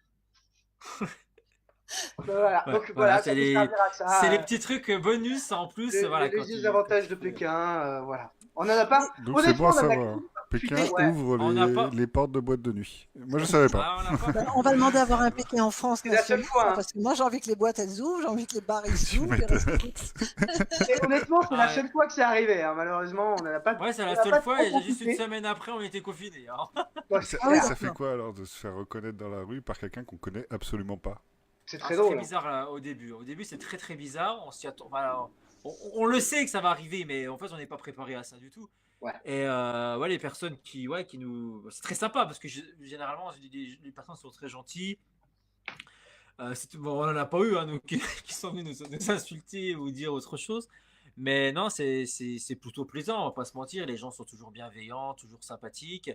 Voilà. Ouais, Donc voilà, voilà, ça nous servira que c'est ça. les petits trucs bonus en plus, voilà, quand Les tu avantages de fais- Pékin, voilà. On en a pas. Donc c'est bon Honnêtement, à on en a savoir. Pékin Ouais. ouvre On n'a pas. les portes de boîtes de nuit. Moi, je savais pas. Ah, on n'a pas. On va demander d'avoir un Pékin en France C'est la seule national, fois, hein. parce que moi j'ai envie que les boîtes elles ouvrent, j'ai envie que les bars ils Tu s'ouvrent. il reste- m'étonnes. Et honnêtement, c'est la Ouais. seule fois que c'est arrivé. Hein. Malheureusement, on n'en a pas. Ouais, c'est on la en a seule pas fois, trop et juste une profité. semaine après, on était confinés. Hein. Ouais, Ça, c'est Ah oui, clair. ça fait d'accord. quoi alors de se faire reconnaître dans la rue par quelqu'un qu'on connaît absolument pas? C'est Ah, très c'est très drôle. bizarre là, au début. Au début, c'est très très bizarre. On s'y attend. Voilà, on le sait que ça va arriver, mais en fait, on n'est pas préparé à ça du tout. Ouais. Et ouais, les personnes qui nous. C'est très sympa parce que généralement, les personnes sont très gentilles. Bon, on n'en a pas eu, hein, donc, qui sont venus nous insulter ou dire autre chose. Mais non, c'est plutôt plaisant, on va pas se mentir. Les gens sont toujours bienveillants, toujours sympathiques.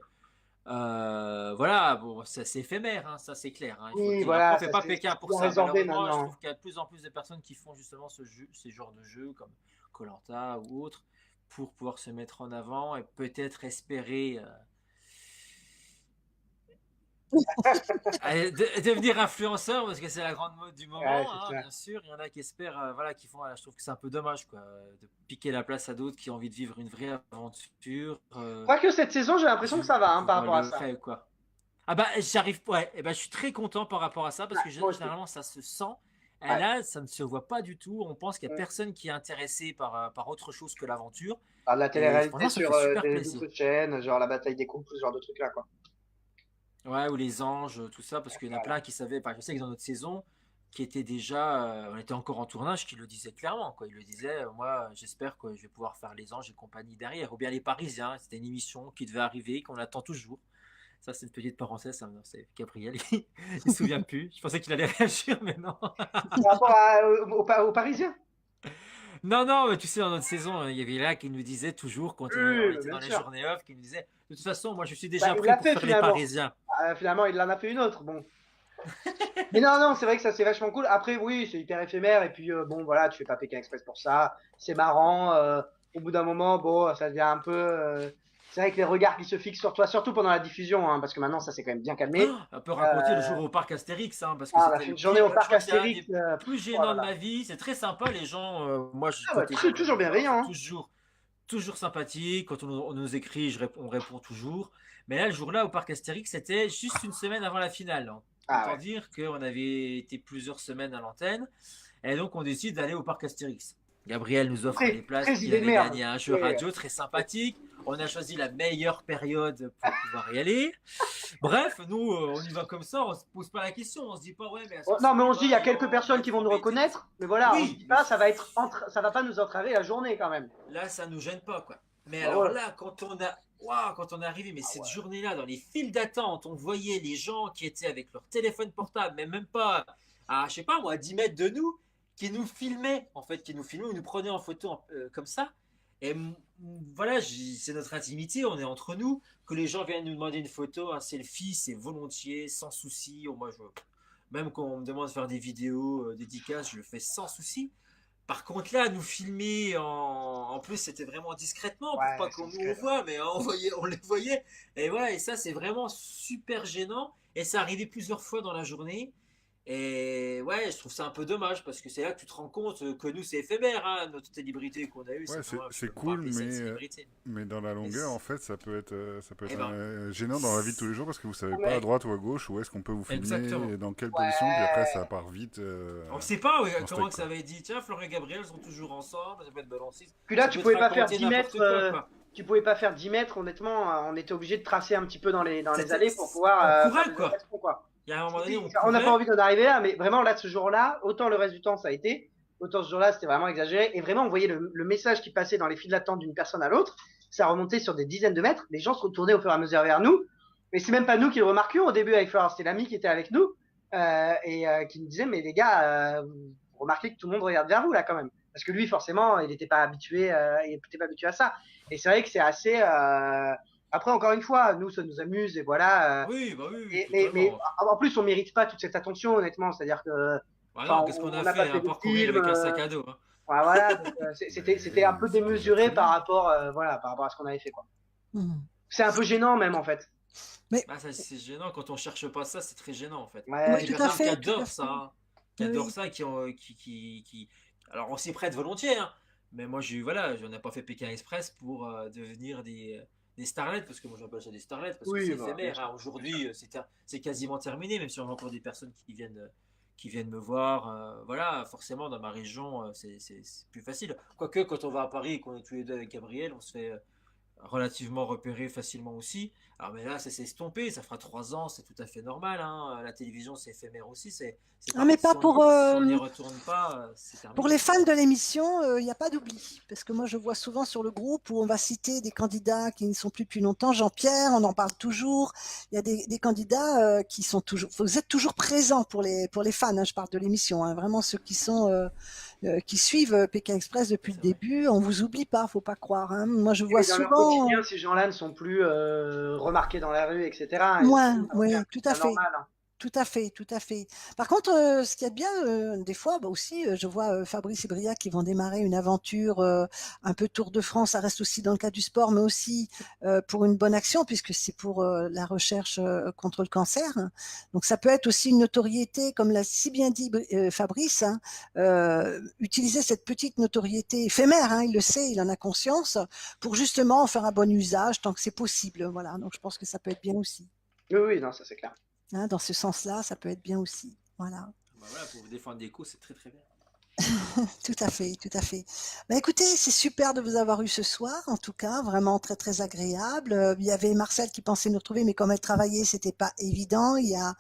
Voilà, bon, c'est éphémère, hein, ça c'est clair, hein, il faut le Oui, dire. voilà, Après, on fait ça pas c'est Pékin pour bien ça. résorbé Malheureusement, je maintenant. trouve qu'il y a de plus en plus de personnes qui font justement ces genres de jeux comme koh ou autres pour pouvoir se mettre en avant et peut-être espérer devenir influenceur parce que c'est la grande mode du moment, Ouais, c'est hein, clair. bien sûr. Il y en a qui espèrent, voilà, qui font. Je trouve que c'est un peu dommage, quoi, de piquer la place à d'autres qui ont envie de vivre une vraie aventure. Quoique cette saison, j'ai l'impression que ça va hein, par rapport à le ça. faire, quoi. Ah bah j'arrive, ouais, et bah, je suis très content par rapport à ça parce que Moi aussi. généralement ça se sent. Et Ouais. là, ça ne se voit pas du tout. On pense qu'il n'y a Ouais. personne qui est intéressé par autre chose que l'aventure. Alors, de la Et télé-réalité franchement, ça sur fait super des plaisir. autres chaînes, genre la bataille des couples, ce genre de trucs là, quoi. Ouais, ou les anges, tout ça, parce qu'il y en a plein qui savaient. Je sais que dans notre saison, qui était déjà, on était encore en tournage, qui le disaient clairement, quoi. Ils le disaient, moi, j'espère que je vais pouvoir faire les anges et compagnie derrière. Ou bien les Parisiens, c'était une émission qui devait arriver, qu'on attend toujours. Ça, c'est une petite parenthèse, hein, c'est Gabriel, il ne se souvient plus. Je pensais qu'il allait réagir, mais non. Par rapport aux Parisiens. Non, non, mais tu sais, dans notre saison, il y avait là qui nous disait toujours, quand on Oui, était bien dans les sûr. journées off, qui nous disait, de toute façon, moi, je suis déjà Bah, il prêt l'a pour fait faire les finalement. Parisiens. Finalement, il en a fait une autre. Bon. Mais non, c'est vrai que ça c'est vachement cool. Après, oui, c'est hyper éphémère. Et puis, bon, voilà, tu fais pas Pékin Express pour ça. C'est marrant. Au bout d'un moment, bon, ça devient un peu. C'est vrai que les regards qui se fixent sur toi, surtout pendant la diffusion, hein, parce que maintenant ça s'est quand même bien calmé. On peut raconter le jour au parc Astérix, hein, parce que On a c'était fait le une journée au pire, je parc crois que c'est un Astérix. des plus Oh gênants là de là. ma vie. C'est très sympa, les gens. Moi, Ah ouais, côté toujours bienveillant. Hein. toujours sympathique. Quand on nous écrit, on répond toujours. Mais là, le jour-là, au parc Astérix, c'était juste une semaine avant la finale, hein. Ah Autant ouais. dire qu'on avait été plusieurs semaines à l'antenne. Et donc, on décide d'aller au parc Astérix. Gabriel nous offre Très- des places très qui idée de avait merde. gagné un jeu Ouais. radio très sympathique. On a choisi la meilleure période pour pouvoir y aller. Bref, nous, on y va comme ça, on se pose pas la question, on se dit pas, ouais, mais. Non, mais on se dit, il y a quelques on personnes va qui être vont nous embêtés. reconnaître. Mais voilà, Oui, on se dit pas, ça va pas nous entraver la journée quand même. Là, ça nous gêne pas, quoi. Mais Ah alors ouais. là, quand on est arrivé, mais cette journée-là, dans les files d'attente, on voyait les gens qui étaient avec leur téléphone portable, mais même pas à, je sais pas moi, à 10 mètres de nous, qui nous filmaient, en fait, ou nous prenaient en photo comme ça. Et voilà, c'est notre intimité, on est entre nous. Que les gens viennent nous demander une photo, un selfie, c'est volontiers, sans souci. Même quand on me demande de faire des vidéos dédicaces, je le fais sans souci. Par contre, là, nous filmer en plus, c'était vraiment discrètement pour Ouais, pas c'est qu'on nous discret. voit, mais on les voyait. Et voilà, et ça, c'est vraiment super gênant. Et ça arrivait plusieurs fois dans la journée. Et ouais, je trouve ça un peu dommage parce que c'est là que tu te rends compte que nous, c'est éphémère, hein, notre célébrité qu'on a eue. Ouais, Vraiment, je c'est peux pas cool, appeler ça une célébrité. mais dans la longueur, c'est- en fait, ça peut être Eh ben, gênant dans la vie de tous les jours parce que vous savez Ouais. pas à droite ou à gauche où est-ce qu'on peut vous filmer Exactement. et dans quelle Ouais. position, puis après ça part vite. On ne sait pas on comment steak, que ça va être dit. Tiens, Florent et Gabriel sont toujours ensemble, ça peut être balancé. Puis là, Ça tu peut pouvais te pas faire raconter 10 mètres. n'importe quoi, quoi. Tu pouvais pas faire 10 mètres, honnêtement, on était obligé de tracer un petit peu dans les C'était- allées pour pouvoir on courait, faire des quoi. rotations, quoi. Il y a un moment donné, on On n'a courait. pas envie d'en arriver là, mais vraiment là, ce jour-là, autant le reste du temps ça a été, autant ce jour-là c'était vraiment exagéré. Et vraiment, on voyait le message qui passait dans les files d'attente d'une personne à l'autre, ça remontait sur des dizaines de mètres, les gens se retournaient au fur et à mesure vers nous. Mais c'est même pas nous qui le remarquions au début avec Florent, c'était l'ami qui était avec nous qui nous disait, mais les gars, vous remarquez que tout le monde regarde vers vous là quand même. Parce que lui, forcément, il n'était pas habitué à ça. Et c'est vrai que c'est assez. Après, encore une fois, nous, ça nous amuse et voilà. Oui, bah oui, oui, Mais totalement. en plus, on mérite pas toute cette attention, honnêtement. C'est-à-dire que, Bah enfin, non, qu'est-ce qu'on on a n'a pas fait fait à de part courir film. avec un sac à dos, hein. Voilà, donc c'était un Mais peu c'est déjà démesuré très par bien. rapport, voilà, par rapport à ce qu'on avait fait, quoi. Mhm. C'est un peu gênant même en fait. Mais Bah, ça, c'est gênant. Quand on cherche pas ça, c'est très gênant en fait. Il y a oui, Ouais, des tout c'est à ça. personnes qui fait, tout à adorent ça, fait. hein, qui adorent Oui. ça, et alors on s'y prête volontiers, hein. Mais moi, voilà, je n'ai pas fait Pékin Express pour devenir des starlets, parce que moi j'appelle ça des starlets, parce que c'est Oui, bah, bien éphémère, sûr, hein. bien sûr. Aujourd'hui, c'est quasiment terminé, même si on a encore des personnes qui viennent me voir. Voilà, forcément, dans ma région, c'est plus facile. Quoique, quand on va à Paris et qu'on est tous les deux avec Gabriel, on se fait relativement repéré facilement aussi. Alors, mais là, ça s'est estompé, ça fera 3 ans, c'est tout à fait normal, hein. La télévision, c'est éphémère aussi, c'est Ah, mais pareil. pas Si on n'y retourne pas, c'est pour les terminé. fans de l'émission, il n'y a pas d'oubli. Parce que moi, je vois souvent sur le groupe où on va citer des candidats qui ne sont plus depuis longtemps. Jean-Pierre, on en parle toujours. Il y a des candidats qui sont toujours. Vous êtes toujours présents pour les fans. Hein, je parle de l'émission. Hein, vraiment ceux qui suivent Pékin Express depuis le C'est vrai. début. On vous oublie pas, faut pas croire. Hein. Moi, je Et vois oui, dans leur souvent quotidien, ces gens-là ne sont plus remarqués dans la rue, etc. Et moins. ça revient Oui, tout à à la fait. normale, hein. Tout à fait, tout à fait. Par contre, ce qu'il y a de bien, des fois, bah aussi, je vois Fabrice et Bria qui vont démarrer une aventure un peu Tour de France. Ça reste aussi dans le cadre du sport, mais aussi pour une bonne action, puisque c'est pour la recherche contre le cancer. Donc, ça peut être aussi une notoriété, comme l'a si bien dit Fabrice, hein, utiliser cette petite notoriété éphémère. Hein, il le sait, il en a conscience, pour justement en faire un bon usage tant que c'est possible. Voilà. Donc, je pense que ça peut être bien aussi. Oui, oui, non, ça c'est clair. Hein, dans ce sens-là, ça peut être bien aussi. Voilà. Bah voilà, pour vous défendre des coups, c'est très très bien. Tout à fait, tout à fait. Ben écoutez, c'est super de vous avoir eu ce soir, en tout cas, vraiment très très agréable. Il y avait Marcel qui pensait nous retrouver, mais comme elle travaillait, c'était pas évident. Il y a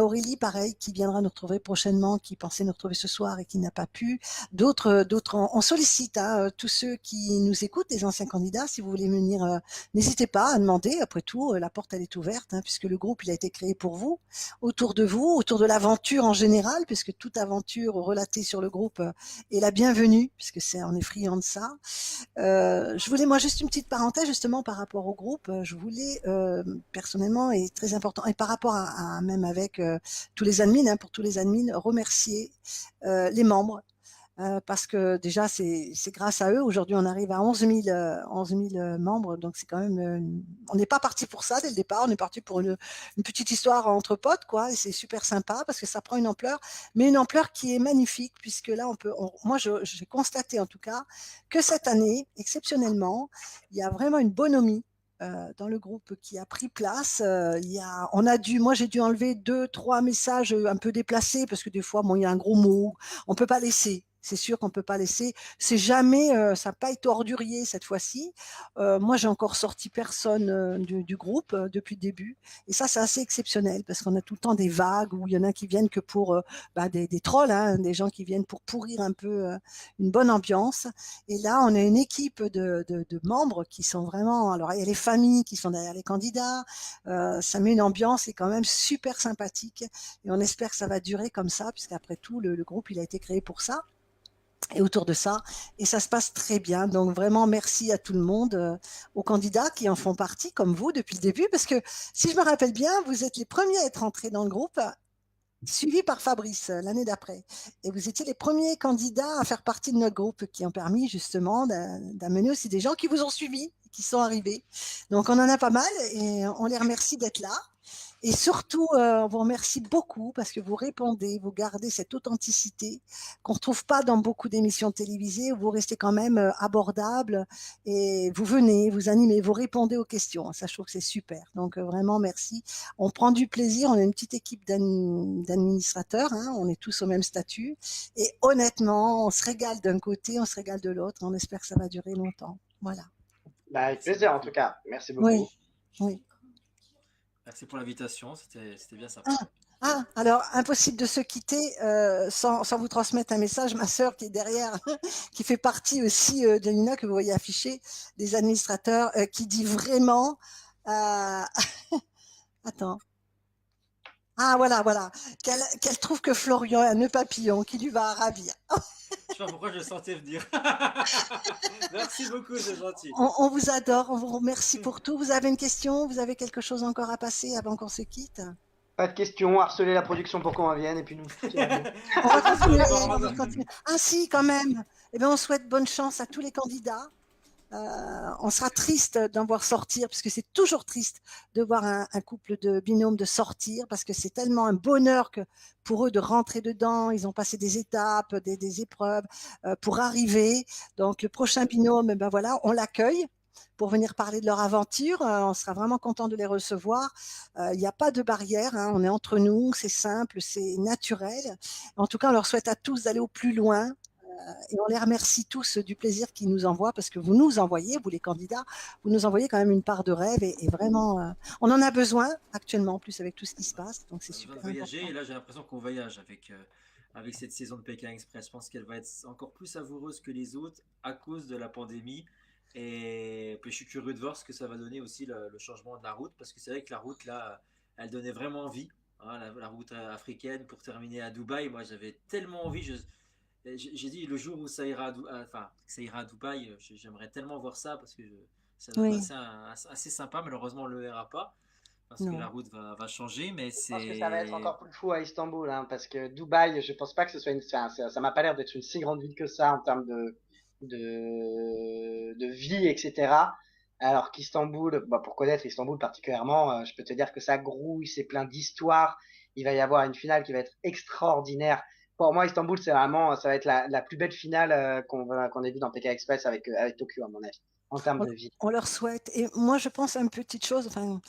Aurélie, pareil, qui viendra nous retrouver prochainement, qui pensait nous retrouver ce soir et qui n'a pas pu. D'autres, on sollicite hein, tous ceux qui nous écoutent, les anciens candidats, si vous voulez venir, n'hésitez pas à demander. Après tout, la porte elle est ouverte, hein, puisque le groupe il a été créé pour vous, autour de l'aventure en général, puisque toute aventure relatée sur le groupe et la bienvenue, puisque on est friand de ça. Je voulais moi juste une petite parenthèse justement par rapport au groupe. Je voulais personnellement et très important et par rapport même avec tous les admins, hein, pour tous les admins, remercier les membres. Parce que déjà, c'est grâce à eux. Aujourd'hui, on arrive à 11 000 membres. Donc, c'est quand même. On n'est pas parti pour ça dès le départ. On est parti pour une petite histoire entre potes, quoi. Et c'est super sympa parce que ça prend une ampleur, mais une ampleur qui est magnifique, puisque là, moi, j'ai constaté en tout cas que cette année, exceptionnellement, il y a vraiment une bonhomie dans le groupe qui a pris place. Moi j'ai dû enlever 2, 3 messages un peu déplacés parce que des fois, bon, il y a un gros mot, on peut pas laisser. C'est sûr qu'on peut pas laisser. C'est jamais, ça n'a pas été ordurier cette fois-ci. Moi, j'ai encore sorti personne du groupe depuis le début, et ça, c'est assez exceptionnel parce qu'on a tout le temps des vagues où il y en a qui viennent que pour des trolls, hein, des gens qui viennent pour pourrir un peu une bonne ambiance. Et là, on a une équipe de membres qui sont vraiment. Alors, il y a les familles qui sont derrière les candidats. Ça met une ambiance qui est quand même super sympathique, et on espère que ça va durer comme ça, puisqu'après tout, le groupe, il a été créé pour ça et autour de ça, et ça se passe très bien. Donc vraiment merci à tout le monde, aux candidats qui en font partie comme vous depuis le début, parce que si je me rappelle bien, vous êtes les premiers à être entrés dans le groupe, suivi par Fabrice l'année d'après, et vous étiez les premiers candidats à faire partie de notre groupe, qui ont permis justement d'amener aussi des gens qui vous ont suivis, qui sont arrivés. Donc on en a pas mal et on les remercie d'être là. Et surtout, on vous remercie beaucoup parce que vous répondez, vous gardez cette authenticité qu'on ne retrouve pas dans beaucoup d'émissions télévisées, où vous restez quand même abordable, et vous venez, vous animez, vous répondez aux questions. Ça, je trouve que c'est super. Donc, vraiment, merci. On prend du plaisir. On est une petite équipe d'administrateurs. Hein, on est tous au même statut. Et honnêtement, on se régale d'un côté, on se régale de l'autre. On espère que ça va durer longtemps. Voilà. Bah, avec Merci plaisir en beaucoup. tout cas. Merci Oui, beaucoup. oui. Merci pour l'invitation, c'était bien sympa. Alors, impossible de se quitter sans vous transmettre un message. Ma sœur qui est derrière, qui fait partie aussi de l'INA, que vous voyez afficher, des administrateurs, qui dit vraiment... Attends. Ah, voilà, qu'elle trouve que Florian est un nœud papillon qui lui va ravir. sais pas pourquoi je le sentais venir. Merci beaucoup, c'est gentil. On vous adore, on vous remercie pour tout. Vous avez une question? Vous avez quelque chose encore à passer avant qu'on se quitte? Pas de questions, harceler la production pour qu'on revienne et puis nous. tout ira bien. On va continuer, D'accord, on va madame. continuer. Ainsi, quand même, eh bien, on souhaite bonne chance à tous les candidats. On sera triste d'en voir sortir, puisque c'est toujours triste de voir un couple de binômes de sortir, parce que c'est tellement un bonheur que pour eux de rentrer dedans. Ils ont passé des étapes, des épreuves pour arriver. Donc le prochain binôme, eh ben voilà, on l'accueille pour venir parler de leur aventure. On sera vraiment content de les recevoir. Il n'y a pas de barrière, hein, on est entre nous, c'est simple, c'est naturel. En tout cas, on leur souhaite à tous d'aller au plus loin. Et on les remercie tous du plaisir qu'ils nous envoient, parce que vous nous envoyez, vous les candidats, vous nous envoyez quand même une part de rêve, et vraiment, on en a besoin actuellement, en plus avec tout ce qui se passe, donc c'est On a besoin super de voyager important. et là j'ai l'impression qu'on voyage avec cette saison de Pékin Express. Je pense qu'elle va être encore plus savoureuse que les autres à cause de la pandémie. Et puis je suis curieux de voir ce que ça va donner aussi le changement de la route, parce que c'est vrai que la route là, elle donnait vraiment envie, hein, la route africaine pour terminer à Dubaï. Moi j'avais tellement envie, j'ai dit le jour où ça ira enfin, ça ira à Dubaï, j'aimerais tellement voir ça parce que ça va être Oui, assez sympa. Malheureusement on ne le verra pas parce que la non. route va changer, mais Je pense que ça va être c'est. encore plus fou à Istanbul, hein, parce que Dubaï, je pense pas que ce soit ça m'a pas l'air d'être une si grande ville que ça en termes de vie, etc. Alors qu'Istanbul, bah, pour connaître Istanbul particulièrement, je peux te dire que ça grouille, c'est plein d'histoires. Il va y avoir une finale qui va être extraordinaire. Pour moi, Istanbul, c'est vraiment, ça va être la plus belle finale qu'on ait vue dans Pékin Express avec Tokyo, à mon avis, en termes On, de vie. on leur souhaite. Et moi, je pense à une petite chose. Enfin,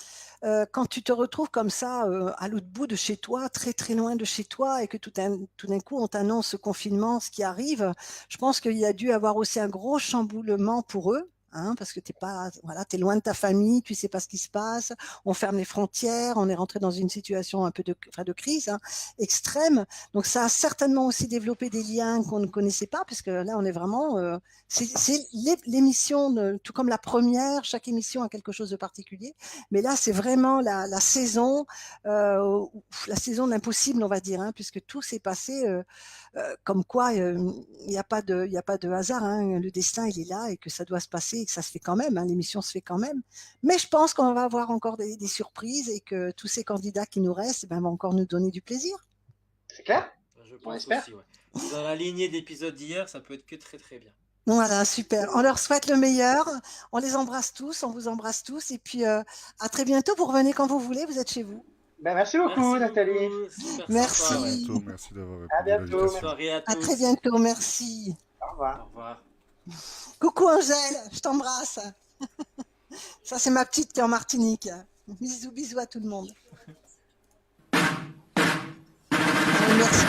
quand tu te retrouves comme ça, à l'autre bout de chez toi, très très loin de chez toi, et que tout d'un coup on t'annonce ce confinement, ce qui arrive, je pense qu'il y a dû avoir aussi un gros chamboulement pour eux. Hein, parce que t'es pas, voilà, t'es loin de ta famille, tu sais pas ce qui se passe. On ferme les frontières, on est rentré dans une situation un peu de crise, hein, extrême. Donc ça a certainement aussi développé des liens qu'on ne connaissait pas, parce que là on est vraiment, c'est l'émission, tout comme la première, chaque émission a quelque chose de particulier. Mais là, c'est vraiment la saison, la saison de l'impossible, on va dire, hein, puisque tout s'est passé comme quoi il n'y a pas de, il y a pas de hasard. Hein, le destin, il est là, et que ça doit se passer, et que ça se fait quand même. Hein, l'émission se fait quand même. Mais je pense qu'on va avoir encore des surprises, et que tous ces candidats qui nous restent, ben, vont encore nous donner du plaisir. C'est clair? Je On pense espère. aussi, ouais. Dans la lignée d'épisodes d'hier, ça peut être que très très bien. Voilà, super. On leur souhaite le meilleur. On les embrasse tous, on vous embrasse tous. Et puis, à très bientôt. Vous revenez quand vous voulez, vous êtes chez vous. Ben, merci beaucoup, Merci Nathalie. beaucoup, super Merci. sympa. À Ouais. bientôt, merci d'avoir À répondu à bientôt. Bonne l'invitation. soirée à À très tous. bientôt, merci. Au revoir. Au revoir. Coucou Angèle, je t'embrasse. Ça, c'est ma petite qui est en Martinique. Bisous, bisous à tout le monde. Allez, merci.